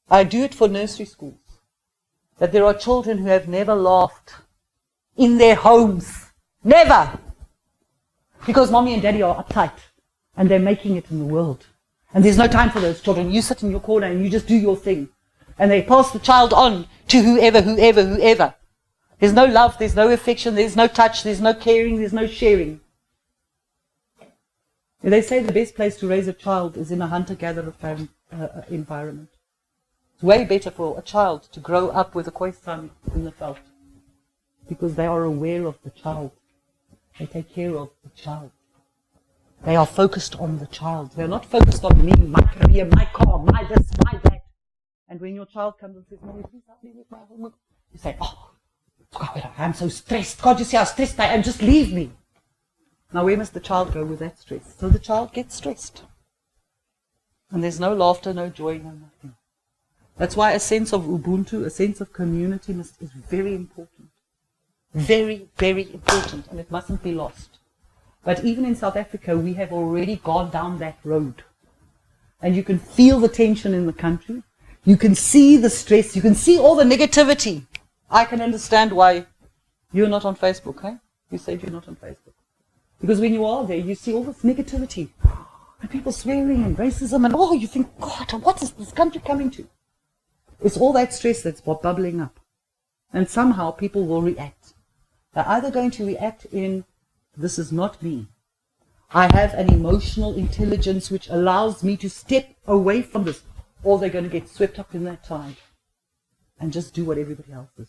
I do it for nursery schools. That there are children who have never laughed in their homes. Never! Because mommy and daddy are uptight. And they're making it in the world. And there's no time for those children. You sit in your corner and you just do your thing. And they pass the child on to whoever. There's no love, there's no affection, there's no touch, there's no caring, there's no sharing. They say the best place to raise a child is in a hunter-gatherer environment. It's way better for a child to grow up with a khoisan in the veld. Because they are aware of the child. They take care of the child. They are focused on the child. They are not focused on me, my career, my car, my this, my that. And when your child comes and says, Mommy, please help me with my homework, you say, oh, God, I'm so stressed. God, you see how stressed I am. Just leave me. Now, where must the child go with that stress? So the child gets stressed. And there's no laughter, no joy, no nothing. That's why a sense of Ubuntu, a sense of community is very important. Very, very important. And it mustn't be lost. But even in South Africa, we have already gone down that road. And you can feel the tension in the country. You can see the stress. You can see all the negativity. I can understand why you're not on Facebook, eh? You said you're not on Facebook. Because when you are there, you see all this negativity. And people swearing and racism and, oh, you think, God, what is this country coming to? It's all that stress that's bubbling up. And somehow people will react. They're either going to react in, this is not me. I have an emotional intelligence which allows me to step away from this. Or they're going to get swept up in that tide and just do what everybody else is.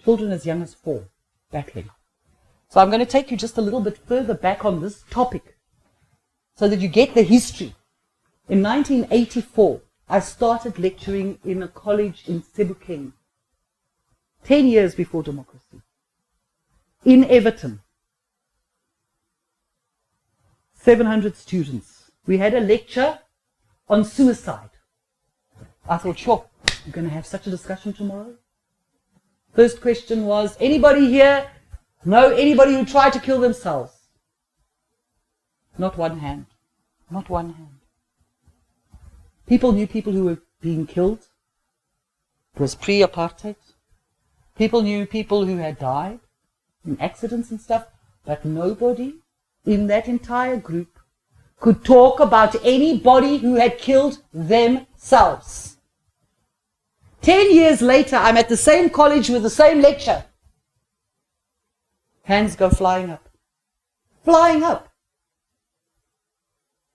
Children as young as 4, battling. So I'm going to take you just a little bit further back on this topic so that you get the history. In 1984, I started lecturing in a college in Sebokeng, 10 years before democracy, in Everton. 700 students. We had a lecture on suicide. I thought, sure, we're going to have such a discussion tomorrow. First question was, anybody here know anybody who tried to kill themselves? Not one hand. Not one hand. People knew people who were being killed. It was pre-apartheid. People knew people who had died in accidents and stuff, but nobody in that entire group could talk about anybody who had killed themselves. 10 years later, I'm at the same college with the same lecture. Hands go flying up. Flying up.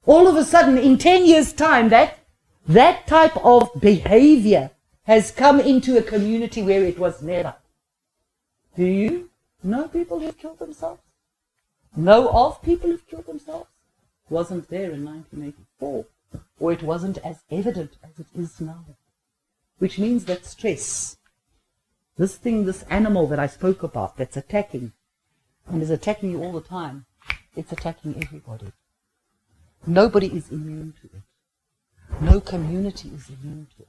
All of a sudden, in 10 years' time, that type of behavior has come into a community where it was never. Do you know people who've killed themselves? Know of people who've killed themselves? It wasn't there in 1984, or it wasn't as evident as it is now. Which means that stress, this thing, this animal that I spoke about that's attacking, and is attacking you all the time, it's attacking everybody. Nobody is immune to it. No community is immune to it.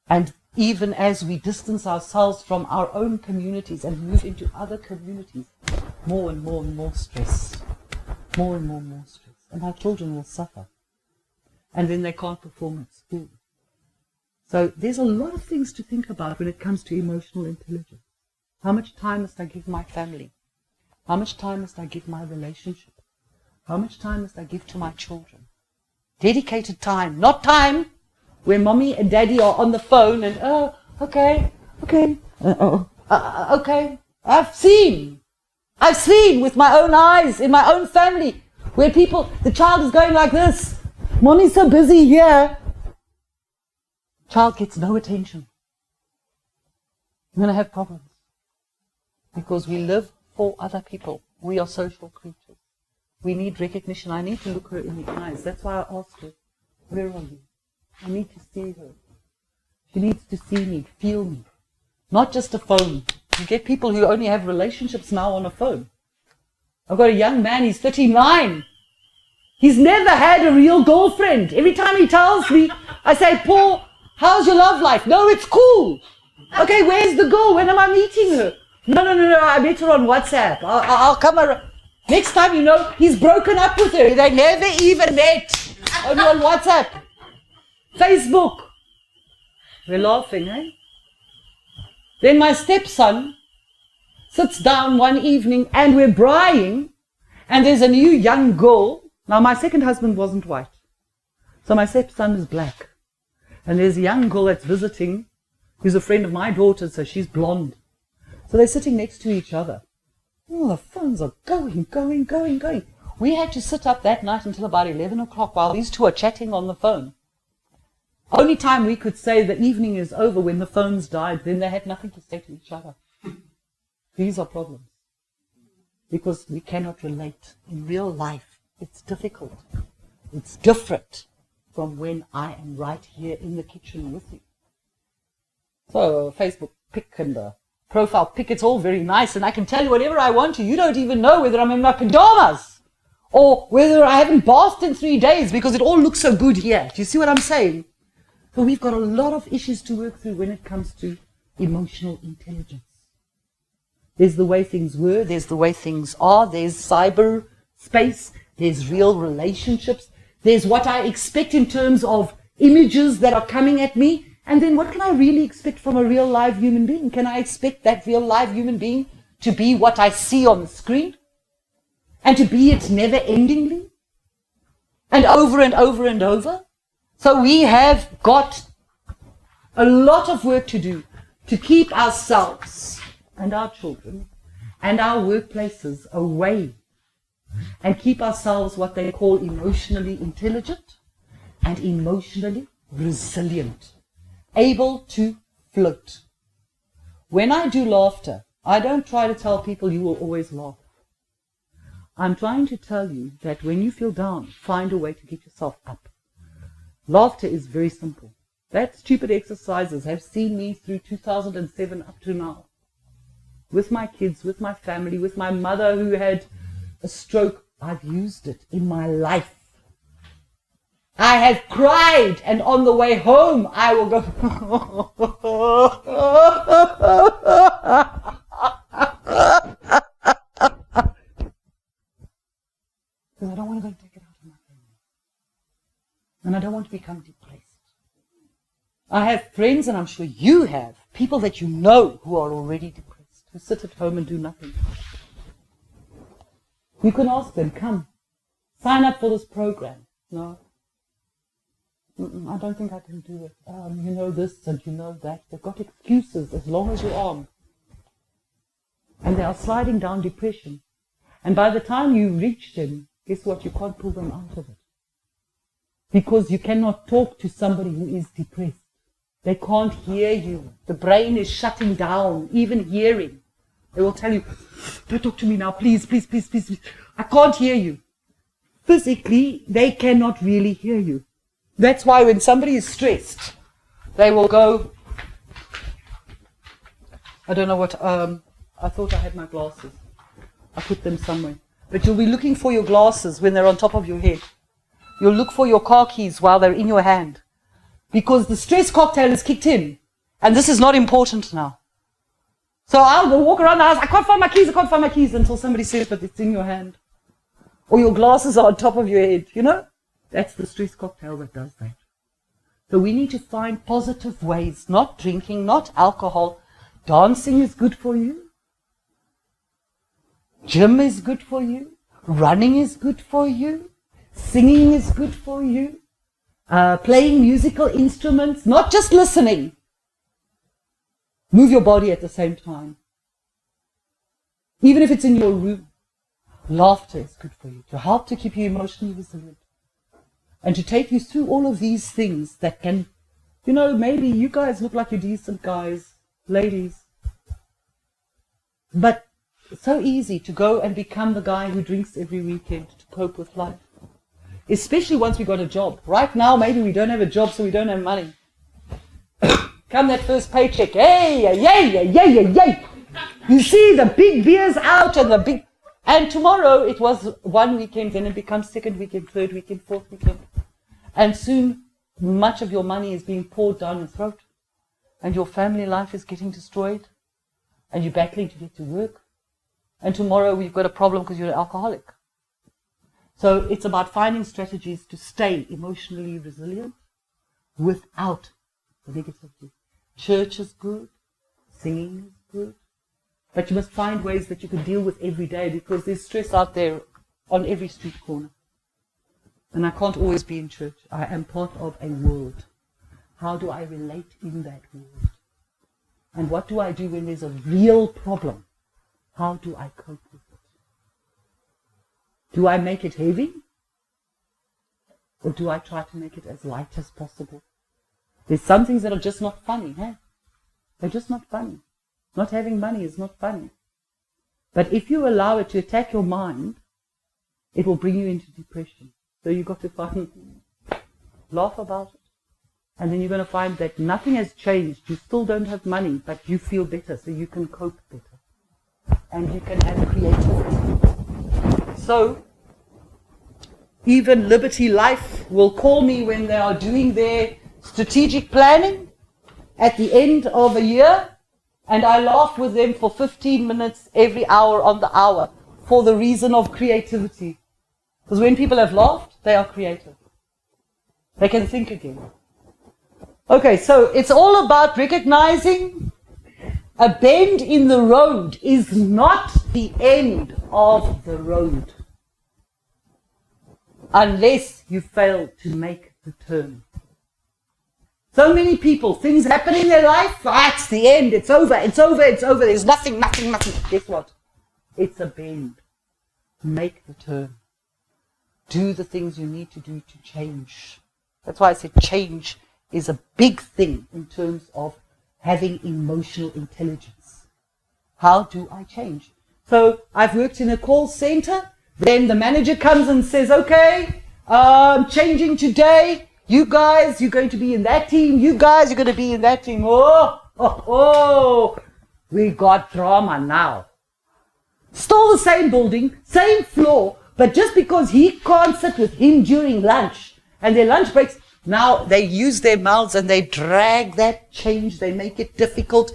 And even as we distance ourselves from our own communities and move into other communities, more and more and more stress. More and more and more stress. And our children will suffer. And then they can't perform at school. So there's a lot of things to think about when it comes to emotional intelligence. How much time must I give my family? How much time must I give my relationship? How much time must I give to my children? Dedicated time, not time where mommy and daddy are on the phone and, okay. I've seen with my own eyes, in my own family, where the child is going like this. Mommy's so busy here. Child gets no attention. I'm going to have problems. Because we live for other people. We are social creatures. We need recognition. I need to look her in the eyes. That's why I asked her, where are you? I need to see her. She needs to see me, feel me. Not just a phone. You get people who only have relationships now on a phone. I've got a young man, he's 39. He's never had a real girlfriend. Every time he tells me, I say, Paul, how's your love life? No, it's cool. Okay, where's the girl? When am I meeting her? No, I met her on WhatsApp. I'll come around. Next time, he's broken up with her. They never even met. Only on WhatsApp. Facebook. We're laughing, eh? Then my stepson sits down one evening and we're braaiing, and there's a new young girl. Now, my second husband wasn't white. So my stepson is black. And there's a young girl that's visiting who's a friend of my daughter, so she's blonde. So they're sitting next to each other. Oh, the phones are going. We had to sit up that night until about 11 o'clock while these two are chatting on the phone. Only time we could say the evening is over when the phones died, then they had nothing to say to each other. These are problems. Because we cannot relate. In real life, it's difficult. It's different from when I am right here in the kitchen with you. So, Facebook pic and a profile pic, it's all very nice, and I can tell you whatever I want to. You don't even know whether I'm in my pajamas or whether I haven't bathed in 3 days because it all looks so good here. Do you see what I'm saying? So we've got a lot of issues to work through when it comes to emotional intelligence. There's the way things were, there's the way things are, there's cyber space, there's real relationships, there's what I expect in terms of images that are coming at me, and then what can I really expect from a real live human being? Can I expect that real live human being to be what I see on the screen? And to be it never-endingly? And over and over and over? So we have got a lot of work to do to keep ourselves and our children and our workplaces away and keep ourselves what they call emotionally intelligent and emotionally resilient, able to float. When I do laughter, I don't try to tell people you will always laugh. I'm trying to tell you that when you feel down, find a way to get yourself up. Laughter is very simple. That stupid exercises have seen me through 2007 up to now. With my kids, with my family, with my mother who had a stroke. I've used it in my life. I have cried, and on the way home I will go I have friends, and I'm sure you have, people that you know who are already depressed, who sit at home and do nothing. You can ask them, come, sign up for this program. No. I don't think I can do it. You know this and you know that. They've got excuses as long as your arm. And they are sliding down depression. And by the time you reach them, guess what? You can't pull them out of it. Because you cannot talk to somebody who is depressed. They can't hear you. The brain is shutting down, even hearing. They will tell you, don't talk to me now, please, please, please, please, please. I can't hear you. Physically, they cannot really hear you. That's why when somebody is stressed, they will go, I don't know what, I thought I had my glasses. I put them somewhere. But you'll be looking for your glasses when they're on top of your head. You'll look for your car keys while they're in your hand. Because the stress cocktail is kicked in. And this is not important now. So I'll go walk around the house, I can't find my keys, until somebody says, but it's in your hand. Or your glasses are on top of your head, you know? That's the stress cocktail that does that. So we need to find positive ways, not drinking, not alcohol. Dancing is good for you. Gym is good for you. Running is good for you. Singing is good for you. Playing musical instruments, not just listening. Move your body at the same time. Even if it's in your room. Laughter is good for you, to help to keep you emotionally resilient. And to take you through all of these things that can, you know, maybe you guys look like you're decent guys, ladies. But it's so easy to go and become the guy who drinks every weekend to cope with life. Especially once we got a job. Right now, maybe we don't have a job, so we don't have money. Come that first paycheck, hey, yay, yay, yay, yay. You see the big beers out and the big... And tomorrow it was one weekend, then it becomes second weekend, third weekend, fourth weekend. And soon much of your money is being poured down your throat. And your family life is getting destroyed. And you're battling to get to work. And tomorrow we've got a problem because you're an alcoholic. So it's about finding strategies to stay emotionally resilient without the negativity. Church is good. Singing is good. But you must find ways that you can deal with every day, because there's stress out there on every street corner. And I can't always be in church. I am part of a world. How do I relate in that world? And what do I do when there's a real problem? How do I cope with it? Do I make it heavy? Or do I try to make it as light as possible? There's some things that are just not funny, hey? They're just not funny. Not having money is not funny. But if you allow it to attack your mind, it will bring you into depression. So you've got to laugh about it. And then you're going to find that nothing has changed. You still don't have money, but you feel better, so you can cope better. And you can have creativity. So, even Liberty Life will call me when they are doing their strategic planning at the end of a year. And I laugh with them for 15 minutes every hour on the hour for the reason of creativity. Because when people have laughed, they are creative. They can think again. Okay, so it's all about recognizing a bend in the road is not the end of the road. Unless you fail to make the turn. So many people, things happen in their life, it's the end, it's over, it's over, it's over, there's nothing. Guess what? It's a bend. Make the turn. Do the things you need to do to change. That's why I said change is a big thing in terms of having emotional intelligence. How do I change? So I've worked in a call center, then the manager comes and says, okay, changing today. You guys, you're going to be in that team. You guys, you're going to be in that team. Oh, we got drama now. Still the same building, same floor, but just because he can't sit with him during lunch and their lunch breaks, now they use their mouths and they drag that change. They make it difficult.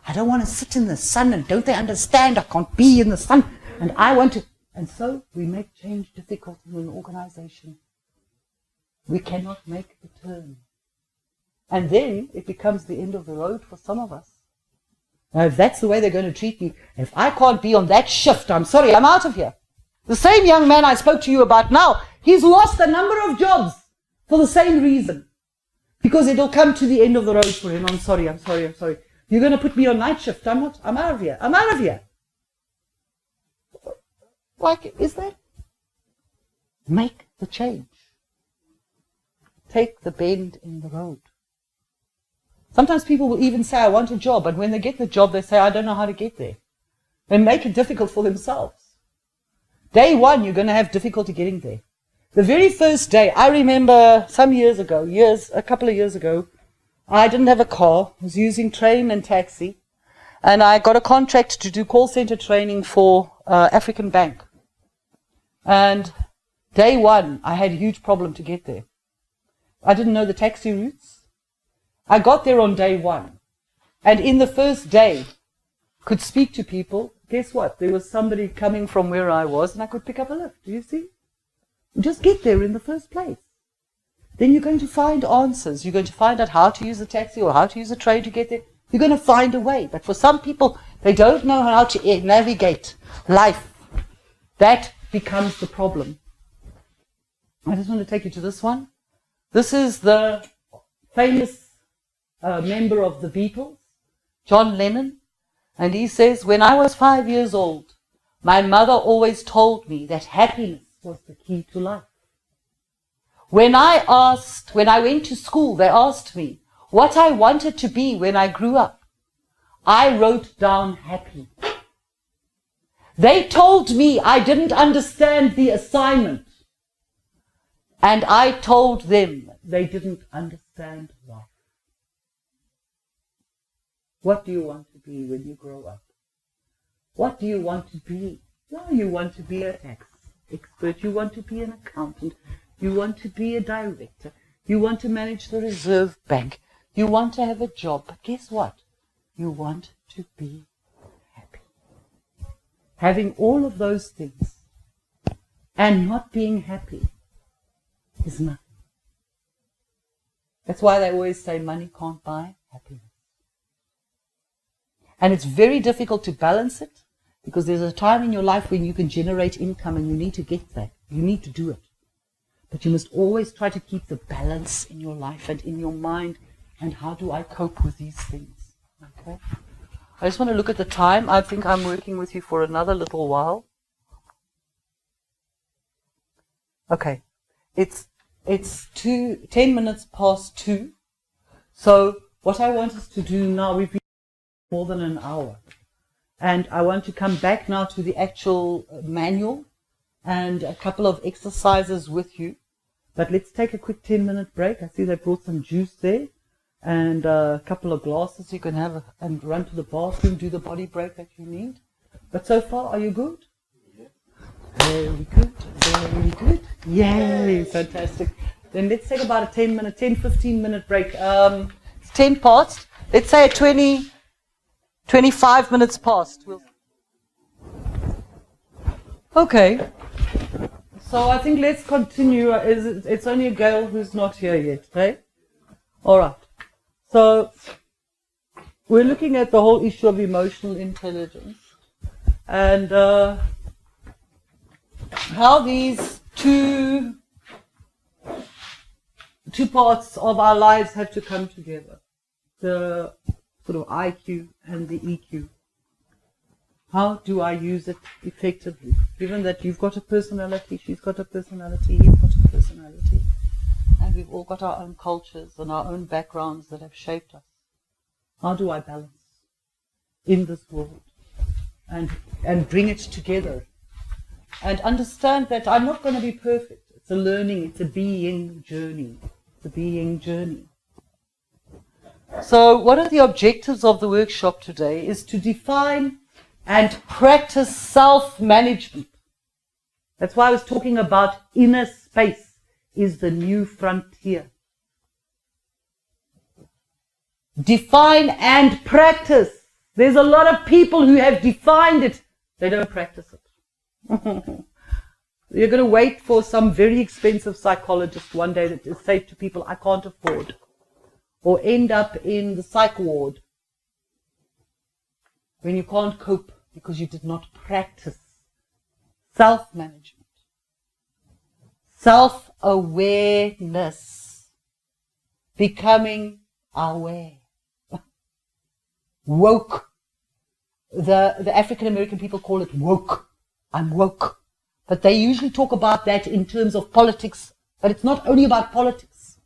I don't want to sit in the sun, and don't they understand? I can't be in the sun, and I want to. And so we make change difficult in an organization. We cannot make the turn. And then it becomes the end of the road for some of us. Now, if that's the way they're going to treat me, if I can't be on that shift, I'm sorry, I'm out of here. The same young man I spoke to you about now, he's lost a number of jobs for the same reason. Because it'll come to the end of the road for him. I'm sorry. You're going to put me on night shift. I'm out of here. Like, is that? Make the change. Take the bend in the road. Sometimes people will even say, I want a job. And when they get the job, they say, I don't know how to get there. They make it difficult for themselves. Day one, you're going to have difficulty getting there. The very first day, I remember a couple of years ago, I didn't have a car. I was using train and taxi. And I got a contract to do call center training for African Bank. And day one, I had a huge problem to get there. I didn't know the taxi routes. I got there on day one. And in the first day, could speak to people. Guess what? There was somebody coming from where I was, and I could pick up a lift. Do you see? Just get there in the first place. Then you're going to find answers. You're going to find out how to use a taxi or how to use a train to get there. You're going to find a way. But for some people, they don't know how to navigate life. That becomes the problem. I just want to take you to this one. This is the famous member of the Beatles, John Lennon. And he says, when I was 5 years old, my mother always told me that happiness was the key to life. When I went to school, they asked me what I wanted to be when I grew up. I wrote down happy. They told me I didn't understand the assignment. And I told them they didn't understand life. What do you want to be when you grow up? What do you want to be? Well, you want to be a tax expert. You want to be an accountant. You want to be a director. You want to manage the Reserve Bank. You want to have a job. But guess what? You want to be happy. Having all of those things and not being happy is nothing. That's why they always say money can't buy happiness. And it's very difficult to balance it because there's a time in your life when you can generate income and you need to get that. You need to do it. But you must always try to keep the balance in your life and in your mind. And how do I cope with these things? Okay. I just want to look at the time. I think I'm working with you for another little while. Okay. It's 10 minutes past 2. So what I want us to do now, we've been more than an hour. And I want to come back now to the actual manual and a couple of exercises with you. But let's take a quick 10-minute break. I see they brought some juice there and a couple of glasses you can have and run to the bathroom, do the body break that you need. But so far, are you good? Yeah. Very good. Very good. Yay, fantastic. Then let's take about a 10-15 minute break. It's 10 past. Let's say 25 minutes past. Okay. So I think let's continue. It's only a girl who's not here yet, right? All right. So we're looking at the whole issue of emotional intelligence and how these two parts of our lives have to come together. The sort of IQ and the EQ. How do I use it effectively? Given that you've got a personality, she's got a personality, he's got a personality, and we've all got our own cultures and our own backgrounds that have shaped us. How do I balance in this world and bring it together? And understand that I'm not going to be perfect. It's a learning, it's a being journey. It's a being journey. So one of the objectives of the workshop today is to define and practice self-management. That's why I was talking about inner space is the new frontier. Define and practice. There's a lot of people who have defined it. They don't practice it. You're going to wait for some very expensive psychologist one day that is say to people, I can't afford. or end up in the psych ward when you can't cope because you did not practice self-management, self-awareness, becoming aware, woke. The African American people call it woke. I'm woke. But they usually talk about that in terms of politics, but it's not only about politics.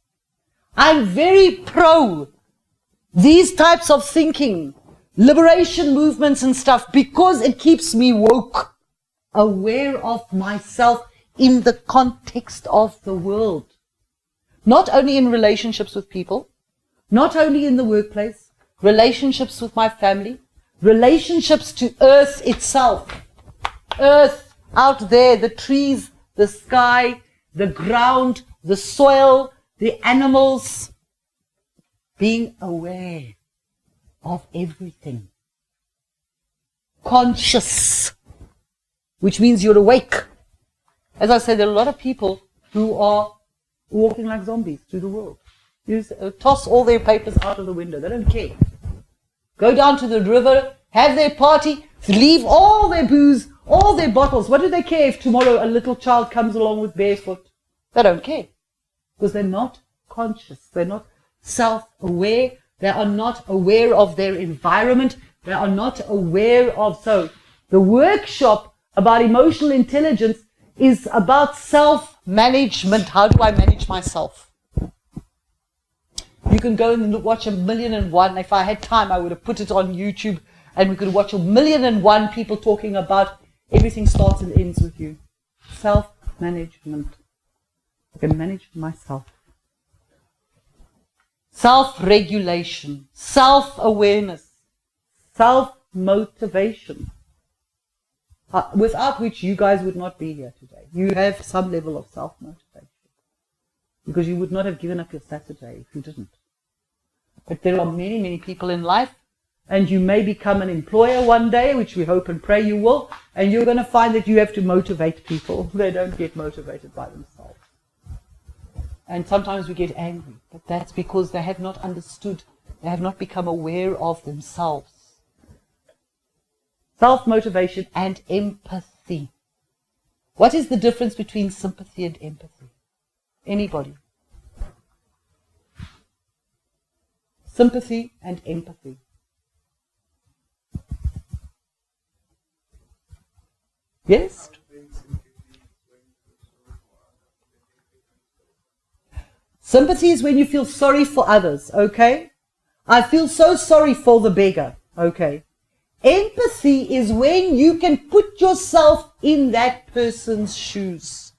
I'm very pro these types of thinking, liberation movements and stuff, because it keeps me woke, aware of myself in the context of the world. Not only in relationships with people, not only in the workplace, relationships with my family, relationships to earth itself. Earth out there, the trees, the sky, the ground, the soil, the animals. Being aware of everything. Conscious, which means you're awake. As I said, there are a lot of people who are walking like zombies through the world. You toss all their papers out of the window. They don't care. Go down to the river, have their party, leave all their booze, all their bottles. What do they care if tomorrow a little child comes along with barefoot? They don't care. Because they're not conscious. They're not self-aware. They are not aware of their environment. They are not aware of... So the workshop about emotional intelligence is about self-management. How do I manage myself? You can go and watch 1,000,001. If I had time, I would have put it on YouTube, and we could watch 1,000,001 people talking about everything starts and ends with you. Self-management. I can manage myself. Self-regulation, self-awareness, self-motivation, without which you guys would not be here today. You have some level of self-motivation, because you would not have given up your Saturday if you didn't. But there are many, many people in life, and you may become an employer one day, which we hope and pray you will, and you're going to find that you have to motivate people. They don't get motivated by themselves. And sometimes we get angry, but that's because they have not understood, they have not become aware of themselves. Self-motivation and empathy. What is the difference between sympathy and empathy? Anybody? Sympathy and empathy. Yes? Sympathy is when you feel sorry for others, okay? I feel so sorry for the beggar, okay? Empathy is when you can put yourself in that person's shoes.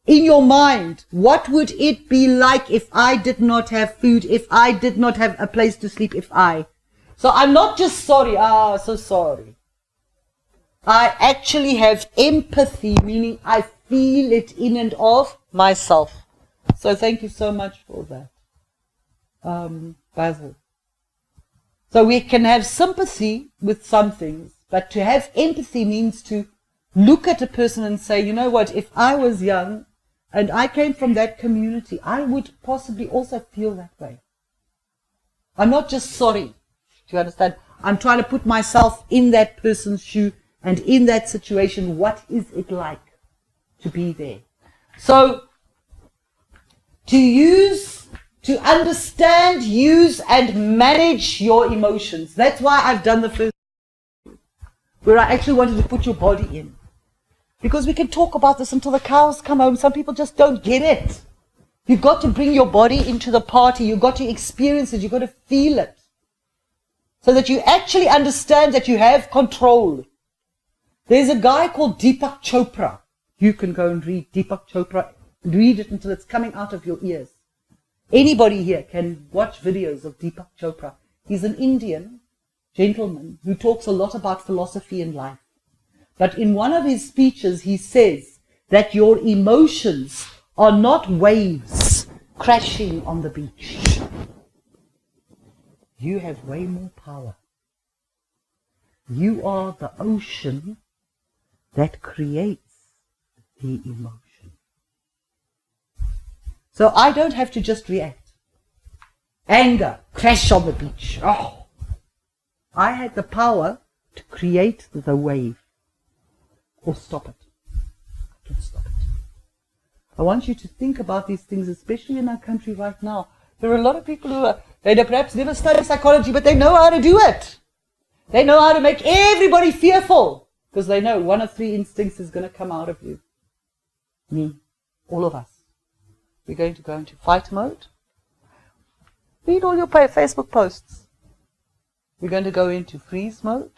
In your mind, what would it be like if I did not have food, if I did not have a place to sleep, if I... So I'm not just sorry, so sorry. I actually have empathy, meaning I feel it in and of myself. So thank you so much for that, Basil. So we can have sympathy with some things, but to have empathy means to look at a person and say, you know what, if I was young and I came from that community, I would possibly also feel that way. I'm not just sorry, do you understand? I'm trying to put myself in that person's shoe and in that situation. What is it like to be there? So, to understand, use, and manage your emotions. That's why I've done the first, where I actually wanted to put your body in. Because we can talk about this until the cows come home. Some people just don't get it. You've got to bring your body into the party. You've got to experience it. You've got to feel it. So that you actually understand that you have control. There's a guy called Deepak Chopra. You can go and read Deepak Chopra. Read it until it's coming out of your ears. Anybody here can watch videos of Deepak Chopra. He's an Indian gentleman who talks a lot about philosophy and life. But in one of his speeches, he says that your emotions are not waves crashing on the beach. You have way more power. You are the ocean that creates the emotion. So I don't have to just react. Anger, crash on the beach. Oh, I had the power to create the wave or stop it. I can stop it. I want you to think about these things, especially in our country right now. There are a lot of people who they perhaps never study psychology, but they know how to do it. They know how to make everybody fearful because they know one of three instincts is going to come out of you. Me, all of us. We're going to go into fight mode. Read all your Facebook posts. We're going to go into freeze mode.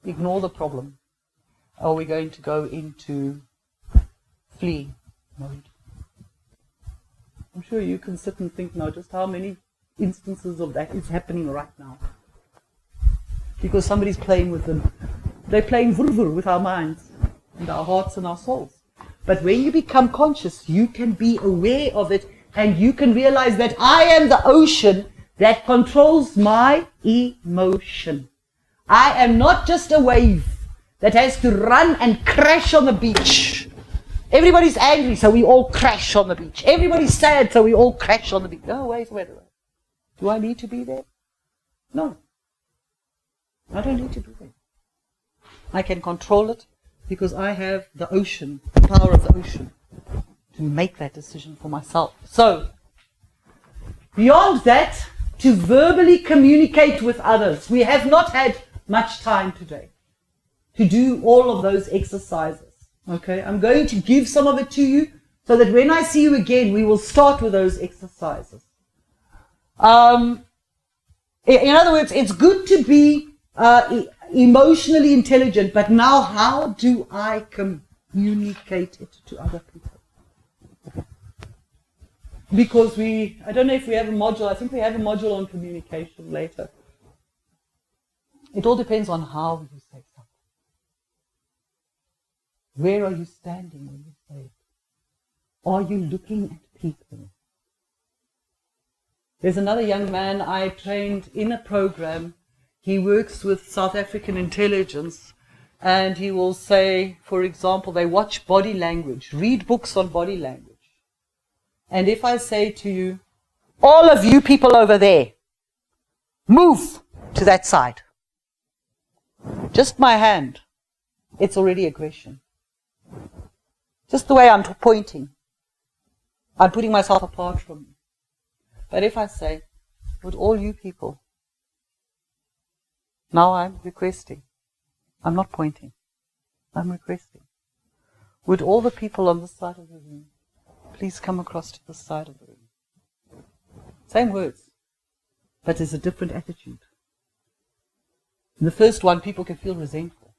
Ignore the problem. Or we're going to go into flee mode. I'm sure you can sit and think now just how many instances of that is happening right now. Because somebody's playing with them. They're playing vur with our minds and our hearts and our souls. But when you become conscious, you can be aware of it and you can realize that I am the ocean that controls my emotion. I am not just a wave that has to run and crash on the beach. Everybody's angry, so we all crash on the beach. Everybody's sad, so we all crash on the beach. No, wait. Do I need to be there? No. I don't need to be there. I can control it because I have the ocean, the power of the ocean, to make that decision for myself. So, beyond that, to verbally communicate with others. We have not had much time today to do all of those exercises. Okay, I'm going to give some of it to you so that when I see you again, we will start with those exercises. In other words, it's good to be emotionally intelligent, but now how do I communicate it to other people? Because I don't know if we have a module, I think we have a module on communication later. It all depends on how you say something. Where are you standing when you say it? Are you looking at people? There's another young man I trained in a program. He works with South African intelligence, and he will say, for example, they watch body language, read books on body language. And if I say to you, all of you people over there, move to that side. Just my hand, it's already aggression. Just the way I'm pointing, I'm putting myself apart from you. But if I say, would all you people, now I'm requesting, I'm not pointing, I'm requesting. Would all the people on this side of the room please come across to this side of the room? Same words, but there's a different attitude. In the first one, people can feel resentful.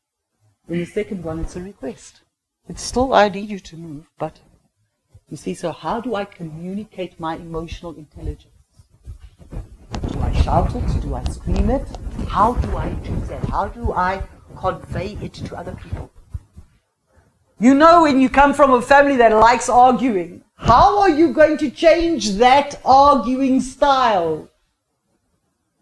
In the second one, it's a request. It's still, I need you to move, but you see, so how do I communicate my emotional intelligence? Do I shout it? Do I scream it? How do I do that? How do I convey it to other people? You know, when you come from a family that likes arguing, how are you going to change that arguing style?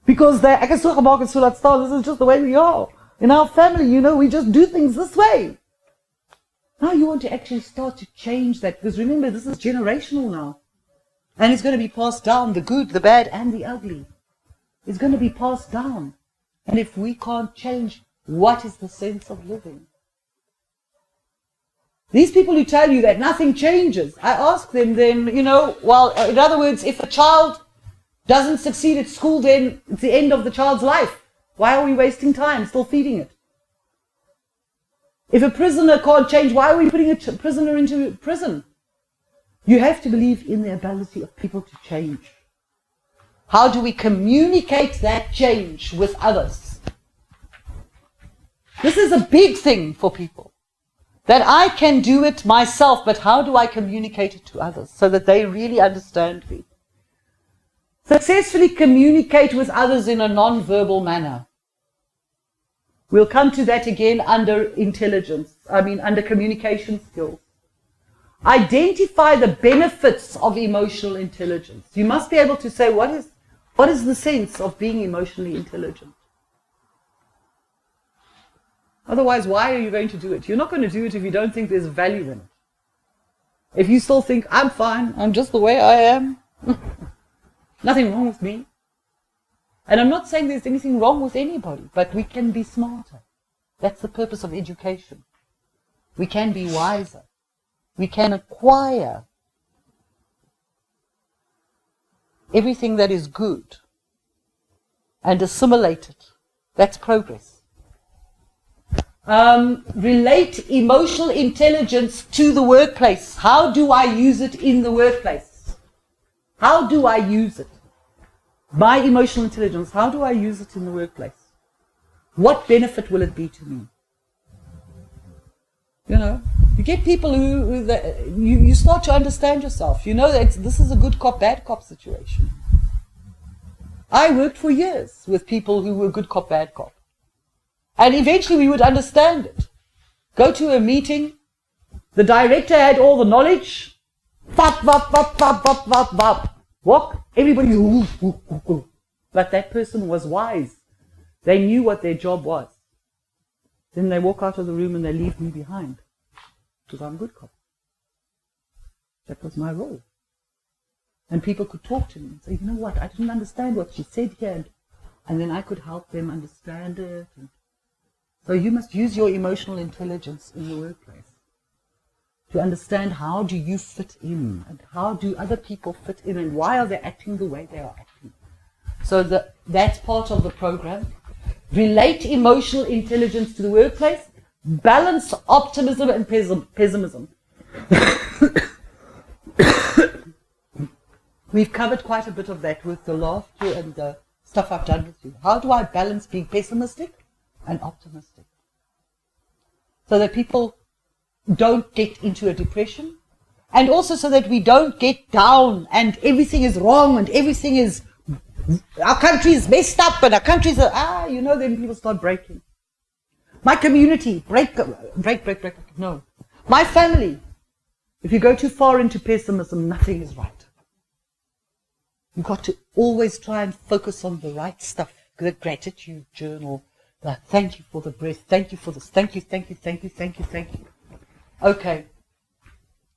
Because ek is so gemaak en so laat staan, this is just the way we are. In our family, you know, we just do things this way. Now you want to actually start to change that, because remember, this is generational now. And it's going to be passed down, the good, the bad, and the ugly. It's going to be passed down. And if we can't change, what is the sense of living? These people who tell you that nothing changes, I ask them then, you know, well, in other words, if a child doesn't succeed at school, then it's the end of the child's life. Why are we wasting time still feeding it? If a prisoner can't change, why are we putting a prisoner into prison? You have to believe in the ability of people to change. How do we communicate that change with others? This is a big thing for people. That I can do it myself, but how do I communicate it to others so that they really understand me? Successfully communicate with others in a non-verbal manner. We'll come to that again under under communication skills. Identify the benefits of emotional intelligence. You must be able to say, what is the sense of being emotionally intelligent? Otherwise, why are you going to do it? You're not going to do it if you don't think there's value in it. If you still think, I'm fine, I'm just the way I am, nothing wrong with me, And I'm not saying there's anything wrong with anybody, but we can be smarter. That's the purpose of education. We can be wiser. We can acquire everything that is good and assimilate it. That's progress. Relate emotional intelligence to the workplace. How do I use it in the workplace? How do I use it? My emotional intelligence, how do I use it in the workplace? What benefit will it be to me? You know, you get people you start to understand yourself. You know that this is a good cop, bad cop situation. I worked for years with people who were good cop, bad cop. And eventually we would understand it. Go to a meeting, the director had all the knowledge, vap, vap, vap, vap, vap, vap, vap. Walk, everybody, ooh, ooh, ooh, ooh. But that person was wise. They knew what their job was. Then they walk out of the room and they leave me behind. Because I'm a good cop. That was my role. And people could talk to me and say, you know what, I didn't understand what she said here. And then I could help them understand it. So you must use your emotional intelligence in the workplace to understand how do you fit in and how do other people fit in and why are they acting the way they are acting. So that's part of the program. Relate emotional intelligence to the workplace. Balance optimism and pessimism. We've covered quite a bit of that with the laughter and the stuff I've done with you. How do I balance being pessimistic and optimistic? So that people don't get into a depression, and also so that we don't get down and everything is wrong and everything is, our country is messed up and our country's, then people start breaking. My community, break. No. My family. If you go too far into pessimism, nothing is right. You've got to always try and focus on the right stuff. The gratitude journal. The thank you for the breath. Thank you for this. Thank you, thank you, thank you, thank you, thank you. Okay.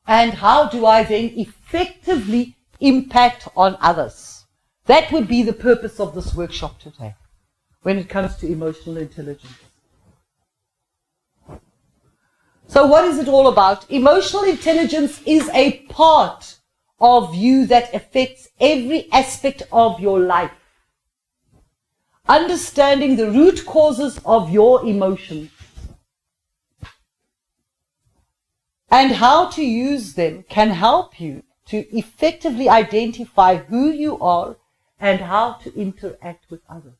And how do I then effectively impact on others? That would be the purpose of this workshop today when it comes to emotional intelligence. So what is it all about? Emotional intelligence is a part of you that affects every aspect of your life. Understanding the root causes of your emotions and how to use them can help you to effectively identify who you are and how to interact with others.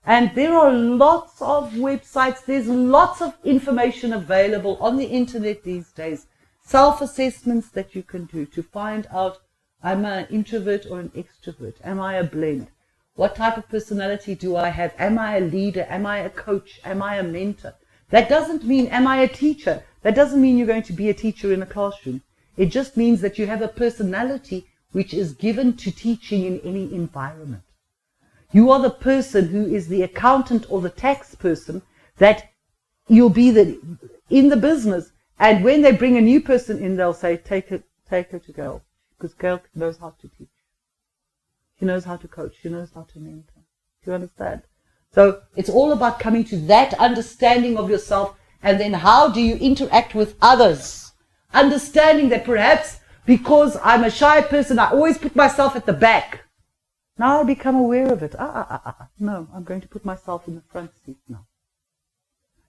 And there are lots of websites, there's lots of information available on the internet these days, self-assessments that you can do to find out, am I an introvert or an extrovert? Am I a blend? What type of personality do I have? Am I a leader? Am I a coach? Am I a mentor? That doesn't mean, am I a teacher? That doesn't mean you're going to be a teacher in a classroom. It just means that you have a personality which is given to teaching in any environment. You are the person who is the accountant or the tax person that you'll be in the business. And when they bring a new person in, they'll say, take her to Gail. Because Gail knows how to teach. She knows how to coach. She knows how to mentor. Do you understand? So it's all about coming to that understanding of yourself, and then how do you interact with others? Understanding that perhaps because I'm a shy person, I always put myself at the back. Now I become aware of it. No, I'm going to put myself in the front seat now.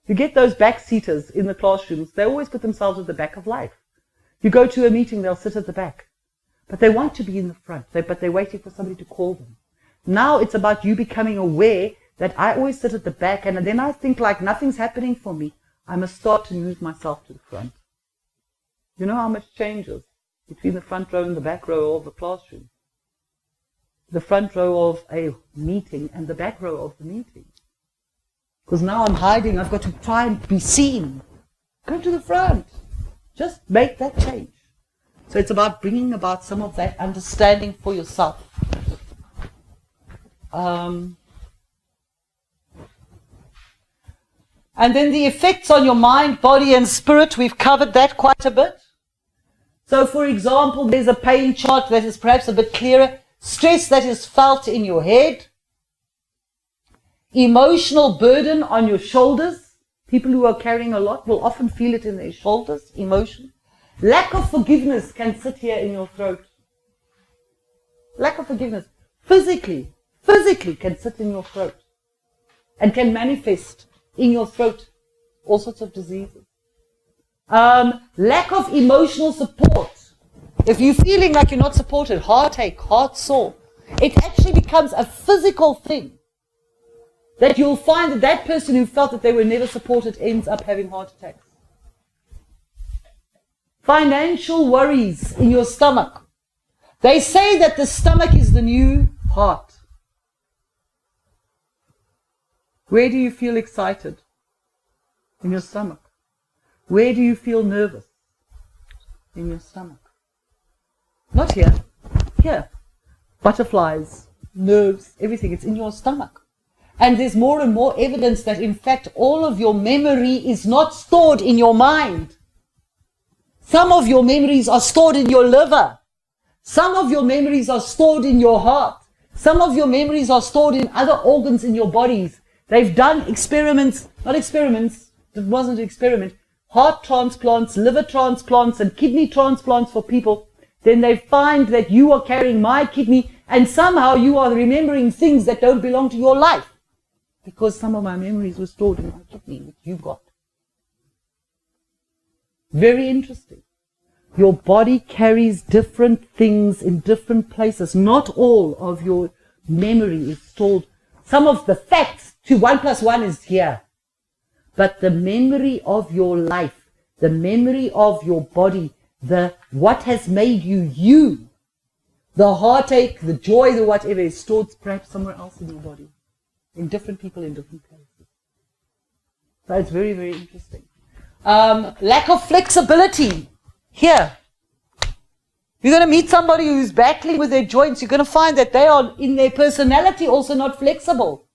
You get those backseaters in the classrooms, they always put themselves at the back of life. You go to a meeting, they'll sit at the back. But they want to be in the front, but they're waiting for somebody to call them. Now it's about you becoming aware that I always sit at the back, and then I think like nothing's happening for me. I must start to move myself to the front. You know how much changes between the front row and the back row of the classroom? The front row of a meeting and the back row of the meeting. Because now I'm hiding, I've got to try and be seen. Go to the front. Just make that change. So it's about bringing about some of that understanding for yourself. And then the effects on your mind, body, and spirit, we've covered that quite a bit. So, for example, there's a pain chart that is perhaps a bit clearer. Stress that is felt in your head. Emotional burden on your shoulders. People who are carrying a lot will often feel it in their shoulders, emotion. Lack of forgiveness can sit here in your throat. Lack of forgiveness, physically can sit in your throat and can manifest in your throat all sorts of diseases. Lack of emotional support. If you're feeling like you're not supported, heartache, heart sore, it actually becomes a physical thing that you'll find that that person who felt that they were never supported ends up having heart attacks. Financial worries in your stomach. They say that the stomach is the new heart. Where do you feel excited? In your stomach. Where do you feel nervous? In your stomach. Not here. Here. Butterflies, nerves, everything. It's in your stomach. And there's more and more evidence that in fact all of your memory is not stored in your mind. Some of your memories are stored in your liver. Some of your memories are stored in your heart. Some of your memories are stored in other organs in your bodies. They've done experiments, not experiments, it wasn't an experiment, heart transplants, liver transplants, and kidney transplants for people. Then they find that you are carrying my kidney and somehow you are remembering things that don't belong to your life. Because some of my memories were stored in my kidney, which you got. Very interesting. Your body carries different things in different places. Not all of your memory is stored. Some of the facts to 1 + 1 is here. But the memory of your life, the memory of your body, what has made you you, the heartache, the joy, the whatever is stored perhaps somewhere else in your body. In different people, in different places. So it's very, very interesting. Lack of flexibility. Here. You're going to meet somebody who's battling with their joints. You're going to find that they are, in their personality, also not flexible.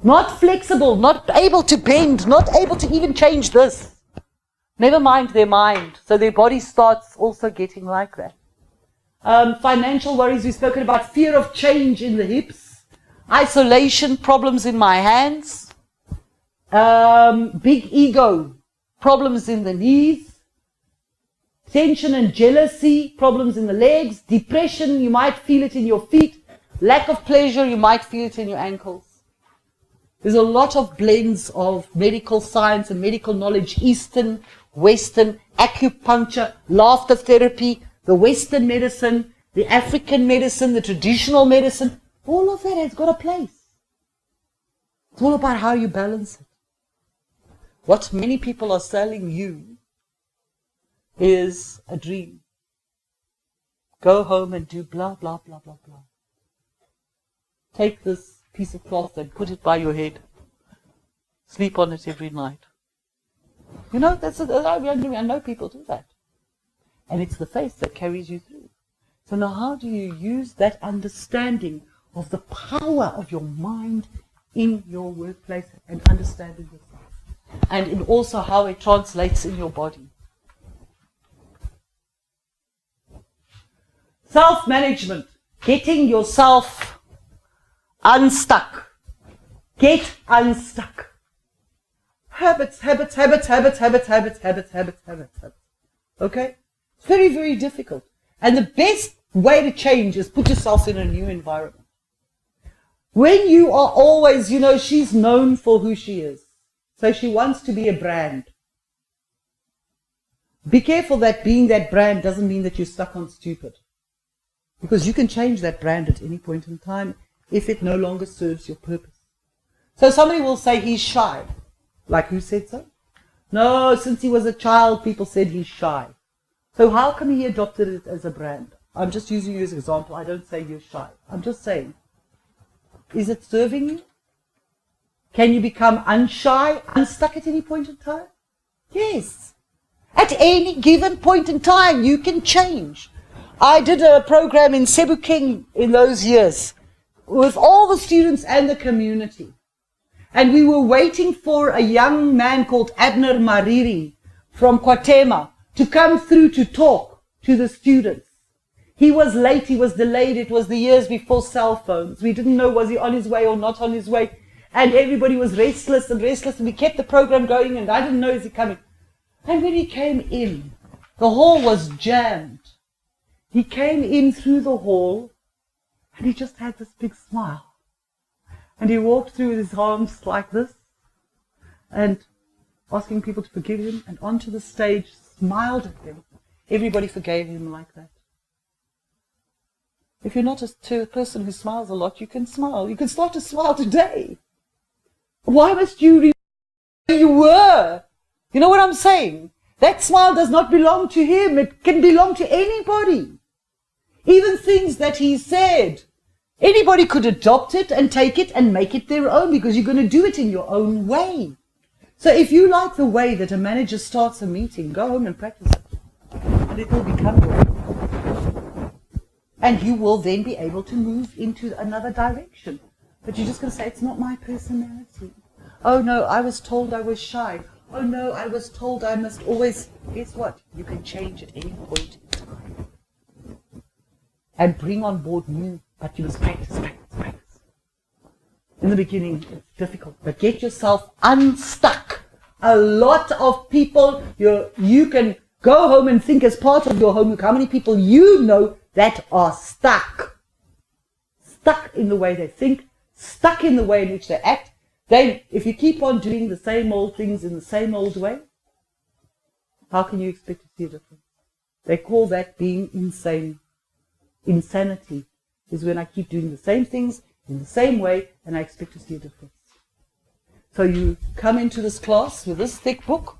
Not flexible, not able to bend, not able to even change this. Never mind their mind. So their body starts also getting like that. Financial worries, we've spoken about. Fear of change in the hips. Isolation, problems in my hands. Big ego, problems in the knees. Tension and jealousy, problems in the legs. Depression, you might feel it in your feet. Lack of pleasure, you might feel it in your ankles. There's a lot of blends of medical science and medical knowledge, Eastern, Western, acupuncture, laughter therapy, the Western medicine, the African medicine, the traditional medicine. All of that has got a place. It's all about how you balance it. What many people are selling you is a dream. Go home and do blah, blah, blah, blah, blah. Take this piece of cloth and put it by your head. Sleep on it every night. You know, I know people do that. And it's the faith that carries you through. So now how do you use that understanding of the power of your mind in your workplace and understanding yourself? And in also how it translates in your body. Self-management. Getting yourself unstuck. Get unstuck. Habits. Okay? It's very, very difficult. And the best way to change is put yourself in a new environment. When you are always, she's known for who she is. So she wants to be a brand. Be careful that being that brand doesn't mean that you're stuck on stupid. Because you can change that brand at any point in time if it no longer serves your purpose. So somebody will say he's shy. Like who said so? No, since he was a child, people said he's shy. So how come he adopted it as a brand? I'm just using you as an example. I don't say you're shy. I'm just saying, is it serving you? Can you become unshy, unstuck at any point in time? Yes. At any given point in time, you can change. I did a program in Sebokeng in those years with all the students and the community. And we were waiting for a young man called Abner Mariri from Kwatema to come through to talk to the students. He was late, he was delayed. It was the years before cell phones. We didn't know was he on his way or not on his way. And everybody was restless and restless. And we kept the program going and I didn't know is he coming. And when he came in, the hall was jammed. He came in through the hall and he just had this big smile. And he walked through with his arms like this and asking people to forgive him and onto the stage, smiled at them. Everybody forgave him like that. If you're not a person who smiles a lot, you can smile. You can start to smile today. Why must you remember who you were? You know what I'm saying? That smile does not belong to him. It can belong to anybody. Even things that he said. Anybody could adopt it and take it and make it their own because you're going to do it in your own way. So if you like the way that a manager starts a meeting, go home and practice it. And it will become your own. And you will then be able to move into another direction. But you're just going to say, it's not my personality. Oh no, I was told I was shy. Oh no, I was told I must always... Guess what? You can change at any point in time. And bring on board new, but you must practice, practice, practice. In the beginning, it's difficult, but get yourself unstuck. A lot of people, you can go home and think as part of your homework how many people you know that are stuck. Stuck in the way they think, stuck in the way in which they act. Then, if you keep on doing the same old things in the same old way, how can you expect to see a difference? They call that being insane. Insanity is when I keep doing the same things in the same way and I expect to see a difference. So you come into this class with this thick book.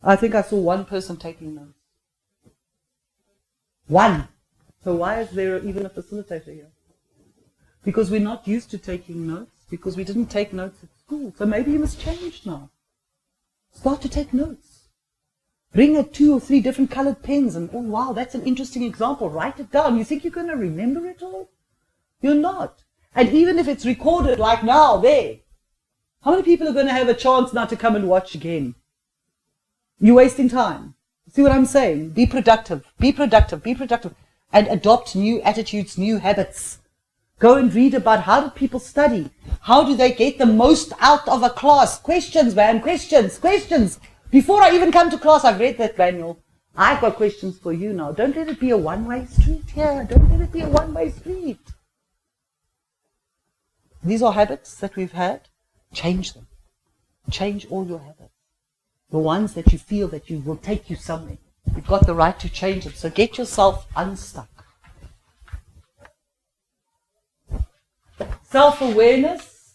I think I saw one person taking notes. One. So why is there even a facilitator here? Because we're not used to taking notes, because we didn't take notes at school. So maybe you must change now. Start to take notes. Bring 2 or 3 different colored pens and, oh wow, that's an interesting example. Write it down. You think you're going to remember it all? You're not. And even if it's recorded like now, there, how many people are going to have a chance now to come and watch again? You're wasting time. See what I'm saying? Be productive, be productive, be productive. And adopt new attitudes, new habits. Go and read about how do people study? How do they get the most out of a class? Questions, man, questions, questions. Before I even come to class, I've read that manual. I've got questions for you now. Don't let it be a one-way street here. Don't let it be a one-way street. These are habits that we've had. Change them. Change all your habits. The ones that you feel that you will take you somewhere. You've got the right to change them. So get yourself unstuck. Self-awareness.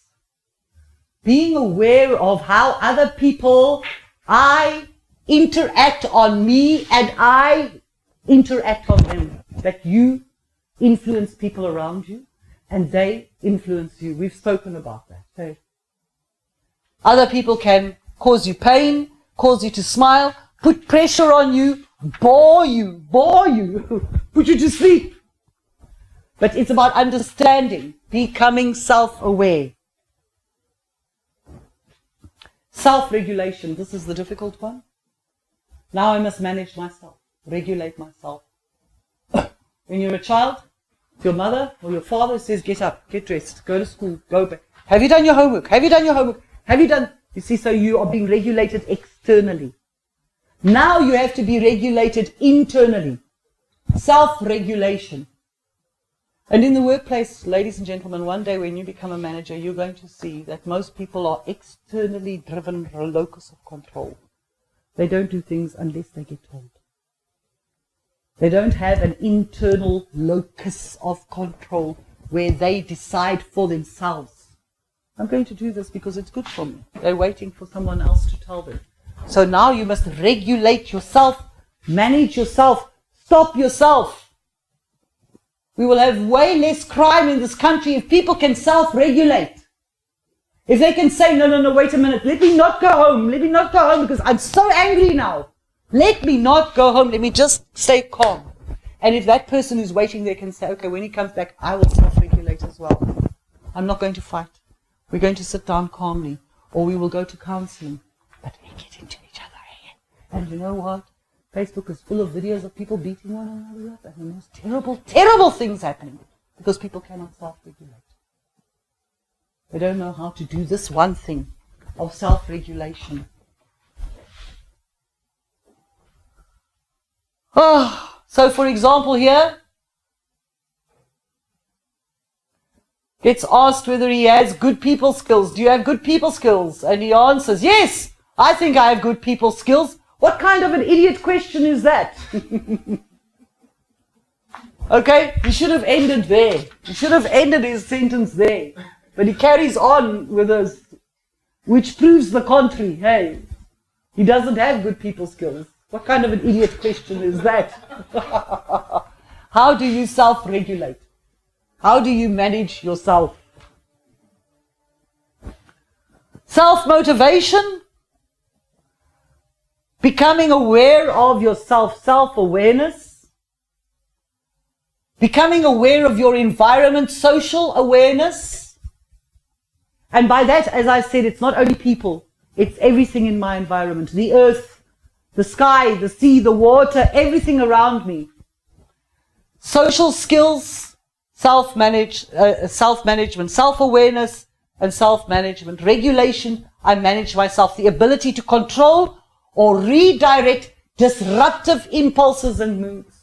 Being aware of how other people, I interact on me and I interact on them. That you influence people around you and they influence you. We've spoken about that. Okay? Other people can cause you pain, cause you to smile, put pressure on you, bore you, put you to sleep. But it's about understanding, becoming self-aware. Self-regulation, this is the difficult one. Now I must manage myself, regulate myself. When you're a child, your mother or your father says, get up, get dressed, go to school, go back. Have you done your homework? Have you done your homework? Have you done... You see, so you are being regulated externally. Now you have to be regulated internally. Self-regulation. And in the workplace, ladies and gentlemen, one day when you become a manager, you're going to see that most people are externally driven locus of control. They don't do things unless they get told. They don't have an internal locus of control where they decide for themselves. I'm going to do this because it's good for me. They're waiting for someone else to tell them. So now you must regulate yourself, manage yourself, stop yourself. We will have way less crime in this country if people can self-regulate. If they can say, no, wait a minute, let me not go home because I'm so angry now. Let me not go home, let me just stay calm. And if that person who's waiting there can say, okay, when he comes back, I will self-regulate as well. I'm not going to fight. We're going to sit down calmly, or we will go to counseling. But we get into each other again. And you know what? Facebook is full of videos of people beating one another up and the most terrible, terrible things happening because people cannot self-regulate. They don't know how to do this one thing of self-regulation. Oh, so for example here, gets asked whether he has good people skills. Do you have good people skills? And he answers, yes, I think I have good people skills. What kind of an idiot question is that? Okay, he should have ended there. He should have ended his sentence there. But he carries on with us, which proves the contrary. Hey, he doesn't have good people skills. What kind of an idiot question is that? How do you self-regulate? How do you manage yourself? Self-motivation, becoming aware of yourself, self-awareness, becoming aware of your environment, social awareness. And by that, as I said, it's not only people, it's everything in my environment, the earth, the sky, the sea, the water, everything around me. Social skills, self-management, self-awareness and self-management. Regulation, I manage myself. The ability to control or redirect disruptive impulses and moods.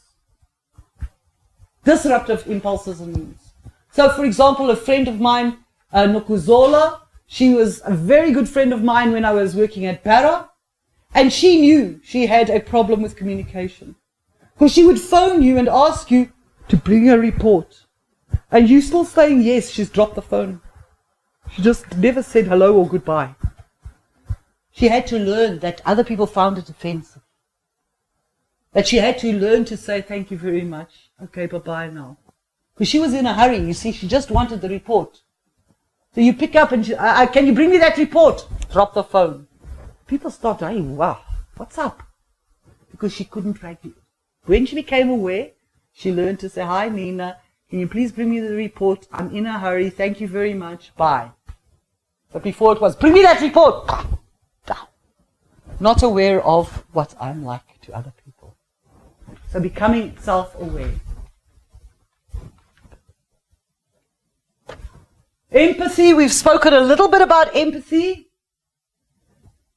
Disruptive impulses and moods. So, for example, a friend of mine, Nokuzola, she was a very good friend of mine when I was working at Para, and she knew she had a problem with communication. Because she would phone you and ask you to bring a report. And you still saying yes, she's dropped the phone. She just never said hello or goodbye. She had to learn that other people found it offensive. That she had to learn to say thank you very much. Okay, bye-bye now. Because she was in a hurry, you see, she just wanted the report. So you pick up and can you bring me that report? Drop the phone. People start saying, wow, what's up? Because she couldn't regulate. When she became aware, she learned to say, hi Nina, can you please bring me the report? I'm in a hurry, thank you very much, bye. But before it was, bring me that report! Down. Not aware of what I'm like to other people. So becoming self-aware. Empathy, we've spoken a little bit about empathy.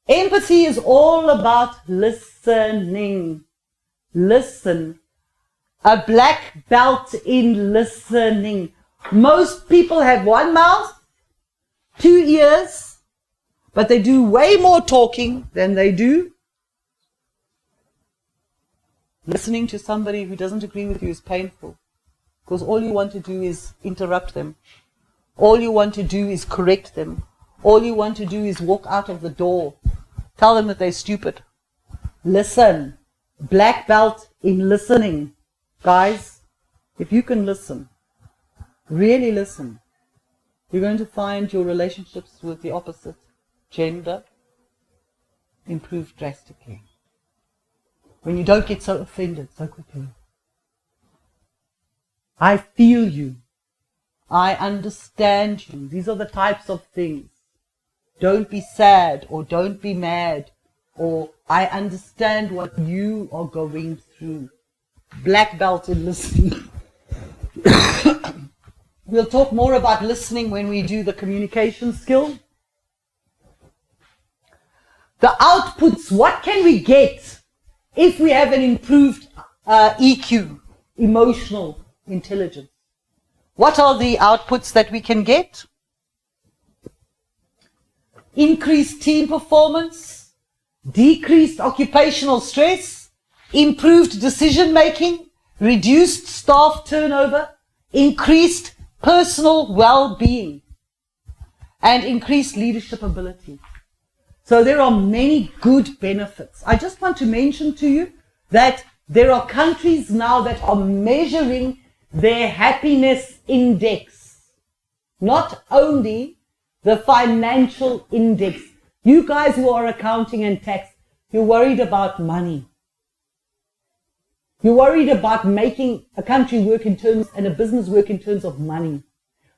Empathy is all about listening. Listen. A black belt in listening. Most people have one mouth, 2 ears, but they do way more talking than they do listening to somebody who doesn't agree with you is painful. Because all you want to do is interrupt them. All you want to do is correct them. All you want to do is walk out of the door. Tell them that they're stupid. Listen. Black belt in listening. Guys, if you can listen, really listen, you're going to find your relationships with the opposite gender improve drastically. When you don't get so offended so quickly. I feel you. I understand you. These are the types of things. Don't be sad or don't be mad, or I understand what you are going through. Black belt in listening. We'll talk more about listening when we do the communication skill. The outputs, what can we get if we have an improved EQ, emotional intelligence? What are the outputs that we can get? Increased team performance, decreased occupational stress, improved decision making, reduced staff turnover, increased personal well-being, and increased leadership ability. So there are many good benefits. I just want to mention to you that there are countries now that are measuring their happiness index, not only the financial index. You guys who are accounting and tax, you're worried about money. You're worried about making a country work in terms and a business work in terms of money.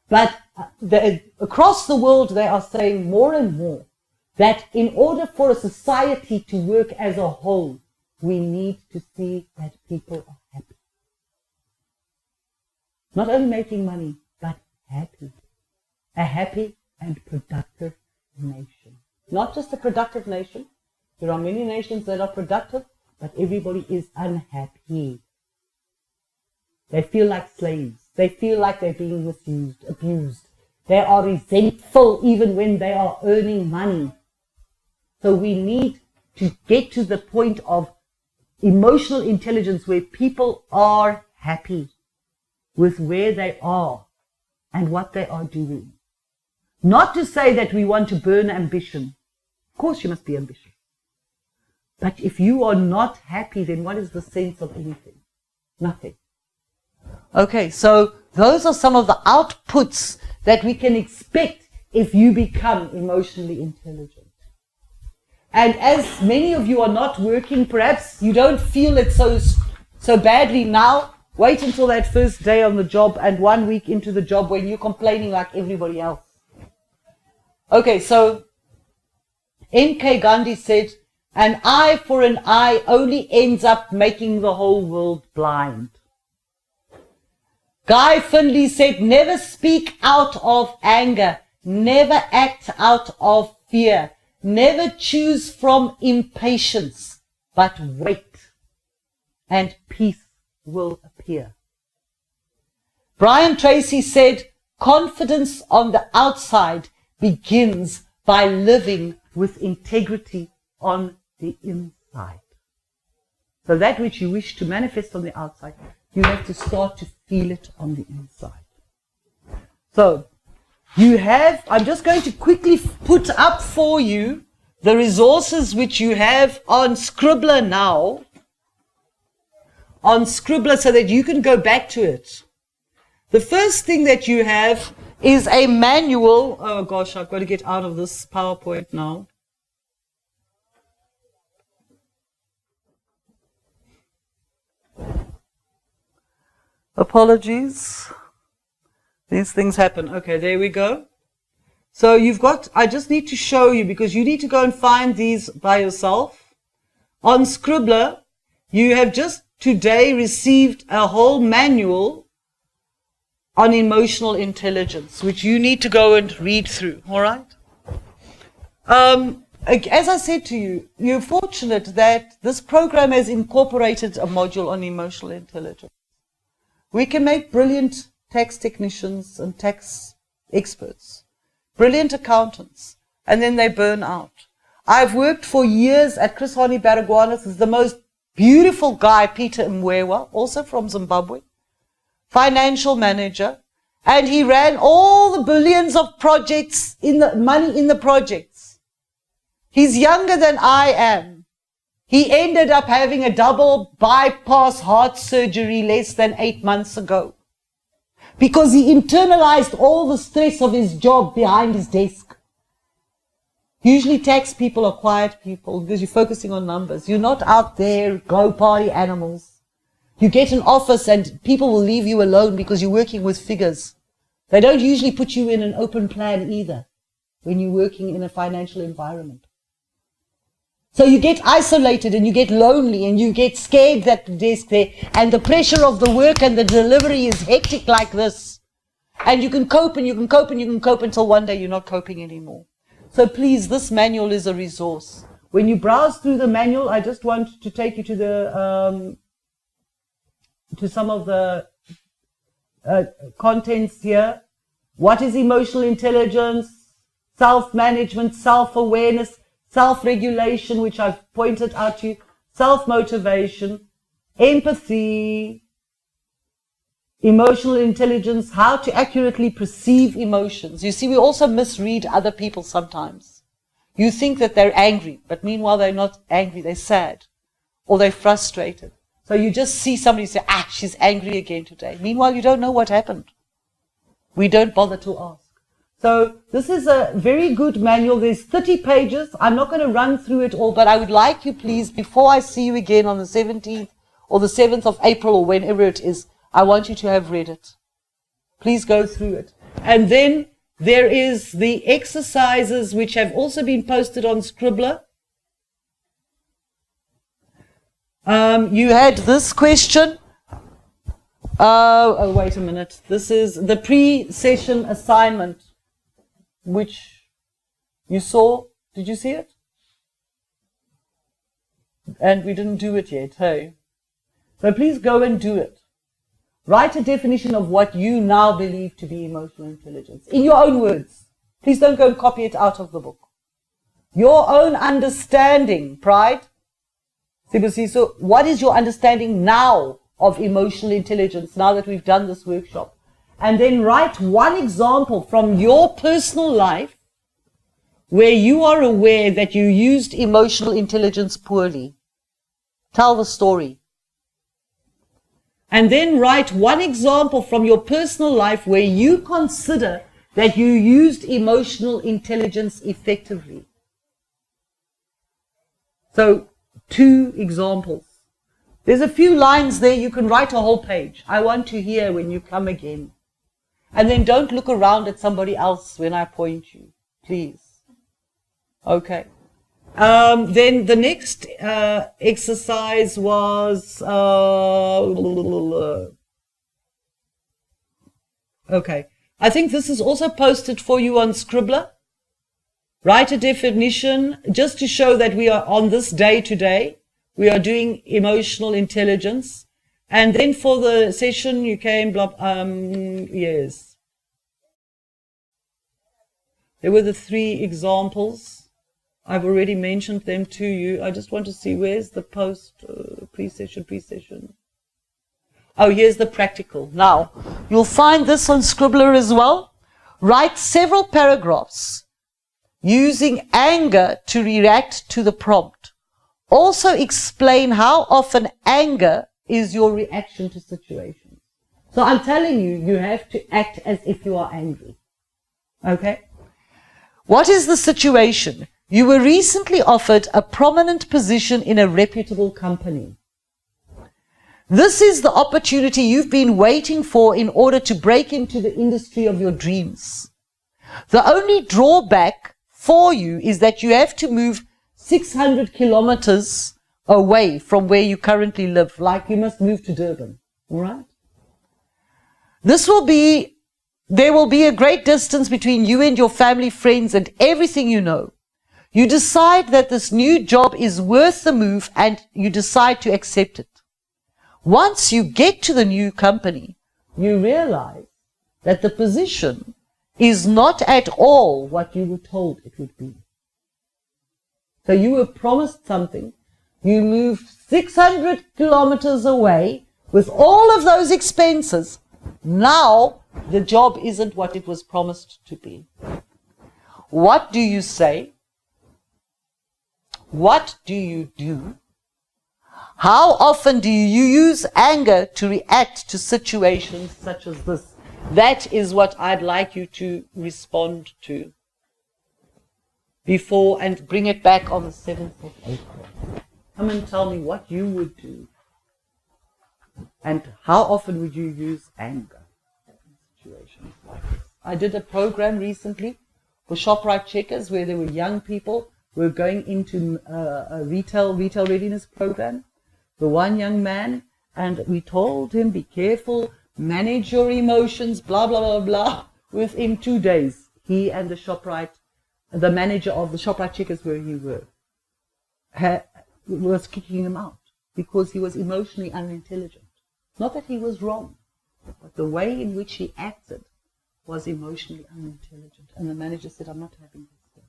But across the world, they are saying more and more that in order for a society to work as a whole, we need to see that people are happy. Not only making money, but happy. A happy and productive nation. Not just a productive nation. There are many nations that are productive, but everybody is unhappy. They feel like slaves. They feel like they're being misused, abused. They are resentful even when they are earning money. So we need to get to the point of emotional intelligence where people are happy with where they are and what they are doing. Not to say that we want to burn ambition. Of course you must be ambitious. But if you are not happy, then what is the sense of anything? Nothing. Okay, so those are some of the outputs that we can expect if you become emotionally intelligent. And as many of you are not working, perhaps you don't feel it so badly now. Wait until that first day on the job and 1 week into the job when you're complaining like everybody else. Okay, so N.K. Gandhi said, an eye for an eye only ends up making the whole world blind. Guy Finley said, never speak out of anger, never act out of fear, never choose from impatience, but wait, and peace will appear. Brian Tracy said, confidence on the outside begins by living with integrity on the inside. So that which you wish to manifest on the outside, you have to start to feel it on the inside. So, you have, I'm just going to quickly put up for you the resources which you have on Scribbler now, on Scribbler so that you can go back to it. The first thing that you have is a manual. Oh gosh, I've got to get out of this PowerPoint now. Apologies. These things happen. Okay, there we go. So you've got, I just need to show you because you need to go and find these by yourself. On Scribbler, you have just today received a whole manual on emotional intelligence, which you need to go and read through, all right? As I said to you, you're fortunate that this program has incorporated a module on emotional intelligence. We can make brilliant tax technicians and tax experts, brilliant accountants, and then they burn out. I've worked for years at Chris Hani Baragwanath, who's the most beautiful guy, Peter Mwewa, also from Zimbabwe, financial manager, and he ran all the billions of projects, money in the projects. He's younger than I am. He ended up having a double bypass heart surgery less than 8 months ago because he internalized all the stress of his job behind his desk. Usually tax people are quiet people because you're focusing on numbers. You're not out there, go party animals. You get an office and people will leave you alone because you're working with figures. They don't usually put you in an open plan either when you're working in a financial environment. So you get isolated and you get lonely and you get scared at the desk there, and the pressure of the work and the delivery is hectic like this. And you can cope and you can cope and you can cope until one day you're not coping anymore. So please, this manual is a resource. When you browse through the manual, I just want to take you to the to some of the contents here. What is emotional intelligence? Self-management, self-awareness, self-regulation, which I've pointed out to you, self-motivation, empathy, emotional intelligence, how to accurately perceive emotions. You see, we also misread other people sometimes. You think that they're angry, but meanwhile they're not angry, they're sad, or they're frustrated. So you just see somebody say, she's angry again today. Meanwhile, you don't know what happened. We don't bother to ask. So this is a very good manual. There's 30 pages. I'm not going to run through it all, but I would like you, please, before I see you again on the 17th or the 7th of April or whenever it is, I want you to have read it. Please go through it. And then there is the exercises which have also been posted on Scribbler. You had this question. Oh, wait a minute. This is the pre-session assignment, which you saw. Did you see it? And we didn't do it yet, hey? So please go and do it. Write a definition of what you now believe to be emotional intelligence. In your own words. Please don't go and copy it out of the book. Your own understanding, Pride. So what is your understanding now of emotional intelligence, now that we've done this workshop? And then write one example from your personal life where you are aware that you used emotional intelligence poorly. Tell the story. And then write one example from your personal life where you consider that you used emotional intelligence effectively. So, 2 examples. There's a few lines there, you can write a whole page. I want to hear when you come again. And then don't look around at somebody else when I point you, please. Okay. Then the next exercise was, okay. I think this is also posted for you on Scribbler. Write a definition just to show that we are on this day today. We are doing emotional intelligence. And then for the session you came, yes. There were the 3 examples. I've already mentioned them to you. I just want to see where's the post, pre-session. Oh, here's the practical. Now, you'll find this on Scribbler as well. Write several paragraphs using anger to react to the prompt. Also explain how often anger is your reaction to situations. So I'm telling you, you have to act as if you are angry. Okay? What is the situation? You were recently offered a prominent position in a reputable company. This is the opportunity you've been waiting for in order to break into the industry of your dreams. The only drawback for you is that you have to move 600 kilometers away from where you currently live, like you must move to Durban, all right? There will be a great distance between you and your family, friends, and everything you know. You decide that this new job is worth the move and you decide to accept it. Once you get to the new company, you realize that the position is not at all what you were told it would be. So you were promised something, you moved 600 kilometers away with all of those expenses. Now the job isn't what it was promised to be. What do you say? What do you do? How often do you use anger to react to situations such as this? That is what I'd like you to respond to before and bring it back on the 7th of April. Come and tell me what you would do and how often would you use anger in situations like this. I did a program recently for ShopRite checkers where there were young people who were going into a retail readiness program. The one young man, and we told him, be careful, manage your emotions, blah, blah, blah, blah. Within 2 days, he and the manager of the ShopRite checkers where he worked, was kicking him out because he was emotionally unintelligent. Not that he was wrong, but the way in which he acted was emotionally unintelligent. And the manager said, I'm not having this.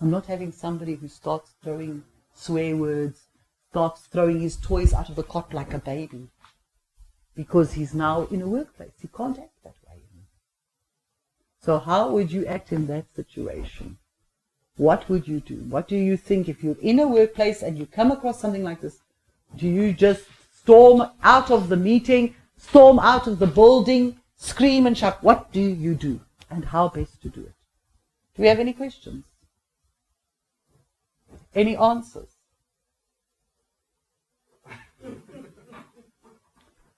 I'm not having somebody who starts throwing swear words, starts throwing his toys out of the cot like a baby, because he's now in a workplace. He can't act that way. So how would you act in that situation? What would you do? What do you think if you're in a workplace and you come across something like this? Do you just storm out of the meeting, storm out of the building, scream and shout? What do you do? And how best to do it? Do we have any questions? Any answers?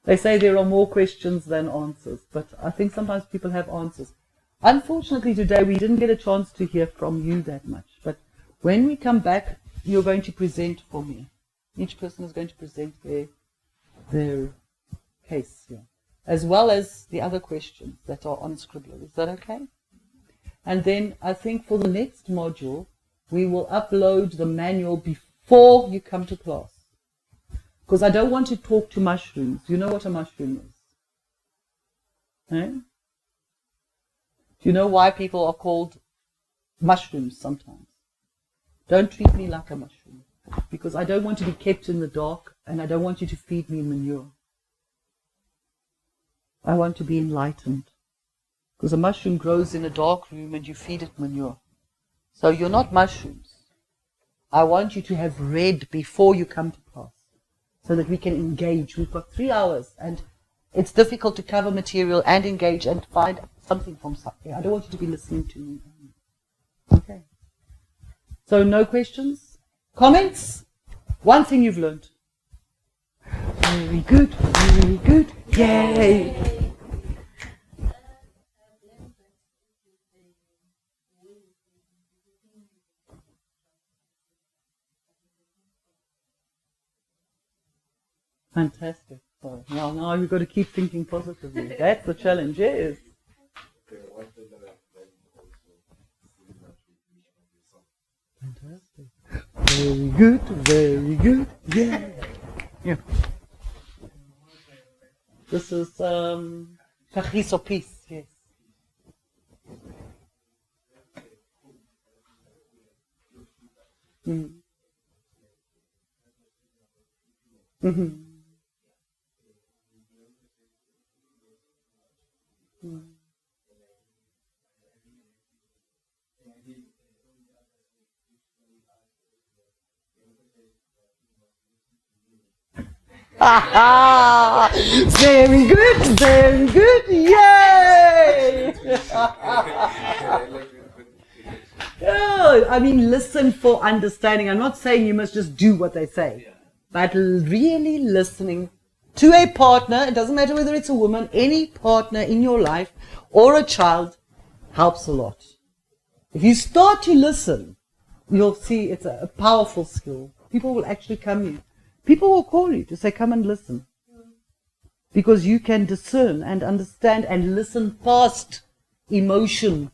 They say there are more questions than answers, but I think sometimes people have answers. Unfortunately today we didn't get a chance to hear from you that much, but when we come back you're going to present for me. Each person is going to present their case here, as well as the other questions that are on Scribbler. Is that okay? And then I think for the next module, we will upload the manual before you come to class. Because I don't want to talk to mushrooms. You know what a mushroom is? Eh? Do you know why people are called mushrooms sometimes? Don't treat me like a mushroom. Because I don't want to be kept in the dark, and I don't want you to feed me manure. I want to be enlightened. Because a mushroom grows in a dark room and you feed it manure. So you're not mushrooms. I want you to have read before you come to class so that we can engage. We've got 3 hours and it's difficult to cover material and engage and find something from something. I don't want you to be listening to me. Okay. So no questions? Comments? One thing you've learned. Very good, very good. Yay! Fantastic. So now you've got to keep thinking positively. That's the challenge, yes. Fantastic. Very good, very good. Yeah. Yeah. This is Tachis or peace, yes. Mm. Mm-hmm. Very good, very good, yay! Oh, I mean, listen for understanding. I'm not saying you must just do what they say, but really listening to a partner, it doesn't matter whether it's a woman, any partner in your life or a child helps a lot. If you start to listen, you'll see it's a powerful skill. People will actually come to you. People will call you to say, come and listen. Because you can discern and understand and listen past emotion.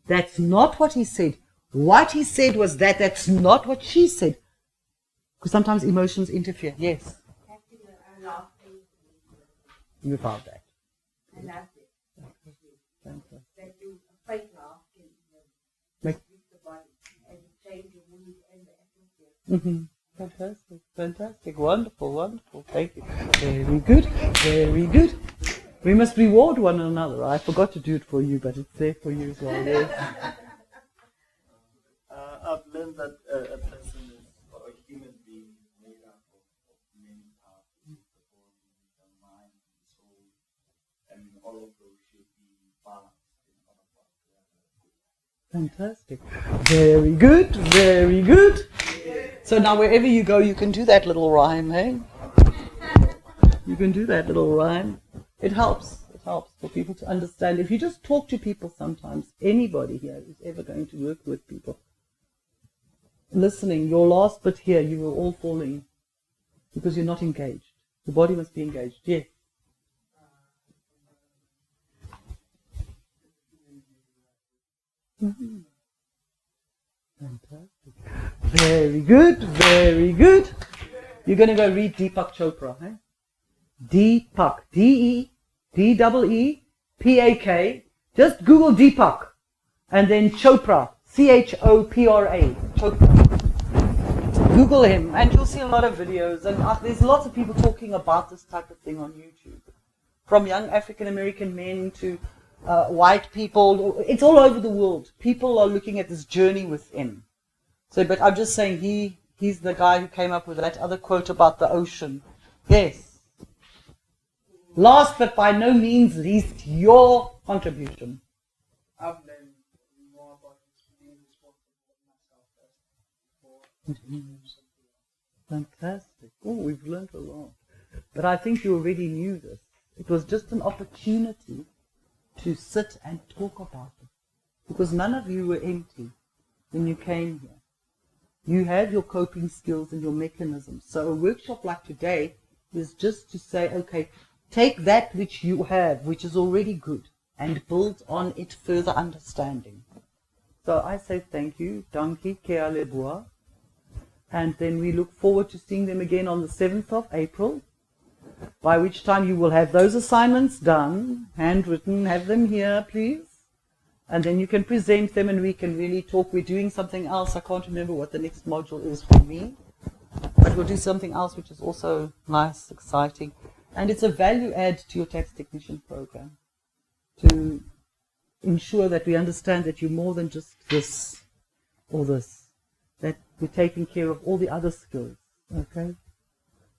That's not what he said. What he said was that. That's not what she said. Because sometimes emotions interfere. Yes. You found that. I loved it. Fantastic. That you fake laugh can Make the body and change your mood and the atmosphere. Mm-hmm. Fantastic, fantastic, wonderful, wonderful. Thank you. Very good, very good. We must reward one another. I forgot to do it for you, but it's there for you as well. Yes. I've learned that a person is, or a human being, made up of many parts: the body, the mind, the soul, and all of those should be balanced in order for us to have a good life. Fantastic. Very good, very good. So now wherever you go, you can do that little rhyme, hey? You can do that little rhyme. It helps. It helps for people to understand. If you just talk to people sometimes, anybody here who's ever going to work with people, listening, your last bit here, you will all fall in because you're not engaged. The body must be engaged. Yes. Mm-hmm. Fantastic. Very good, very good. You're going to go read Deepak Chopra, eh? Deepak, D-E-E-P-A-K. Just Google Deepak and then Chopra, C-H-O-P-R-A, Chopra. Google him and you'll see a lot of videos and there's lots of people talking about this type of thing on YouTube. From young African American men to white people, it's all over the world. People are looking at this journey within. So, but I'm just saying he's the guy who came up with that other quote about the ocean. Yes. Last but by no means least, your contribution. I've learned more about being responsible for myself first. Fantastic. Oh, we've learned a lot. But I think you already knew this. It was just an opportunity to sit and talk about it. Because none of you were empty when you came here. You have your coping skills and your mechanisms. So a workshop like today is just to say, okay, take that which you have, which is already good, and build on it further understanding. So I say thank you, dankie, ke a leboa. And then we look forward to seeing them again on the 7th of April, by which time you will have those assignments done, handwritten, have them here, please. And then you can present them and we can really talk. We're doing something else. I can't remember what the next module is for me. But we'll do something else which is also nice, exciting. And it's a value add to your tax technician program to ensure that we understand that you're more than just this or this, that we're taking care of all the other skills, okay?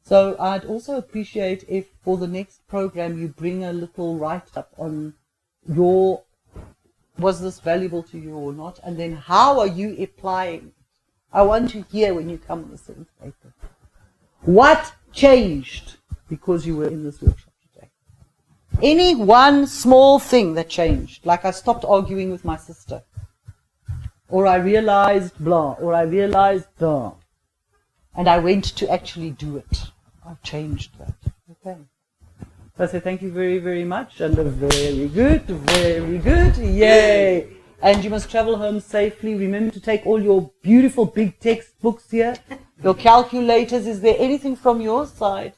So I'd also appreciate if for the next program you bring a little write-up on your, was this valuable to you or not, and then how are you applying it? I want to hear when you come on the 7th of April. What changed because you were in this workshop today? Any one small thing that changed, like I stopped arguing with my sister, or I realized blah, or I realized blah, and I went to actually do it. I changed that. Okay. So I say thank you very, very much, and a very good, yay! And you must travel home safely. Remember to take all your beautiful big textbooks here, your calculators. Is there anything from your side?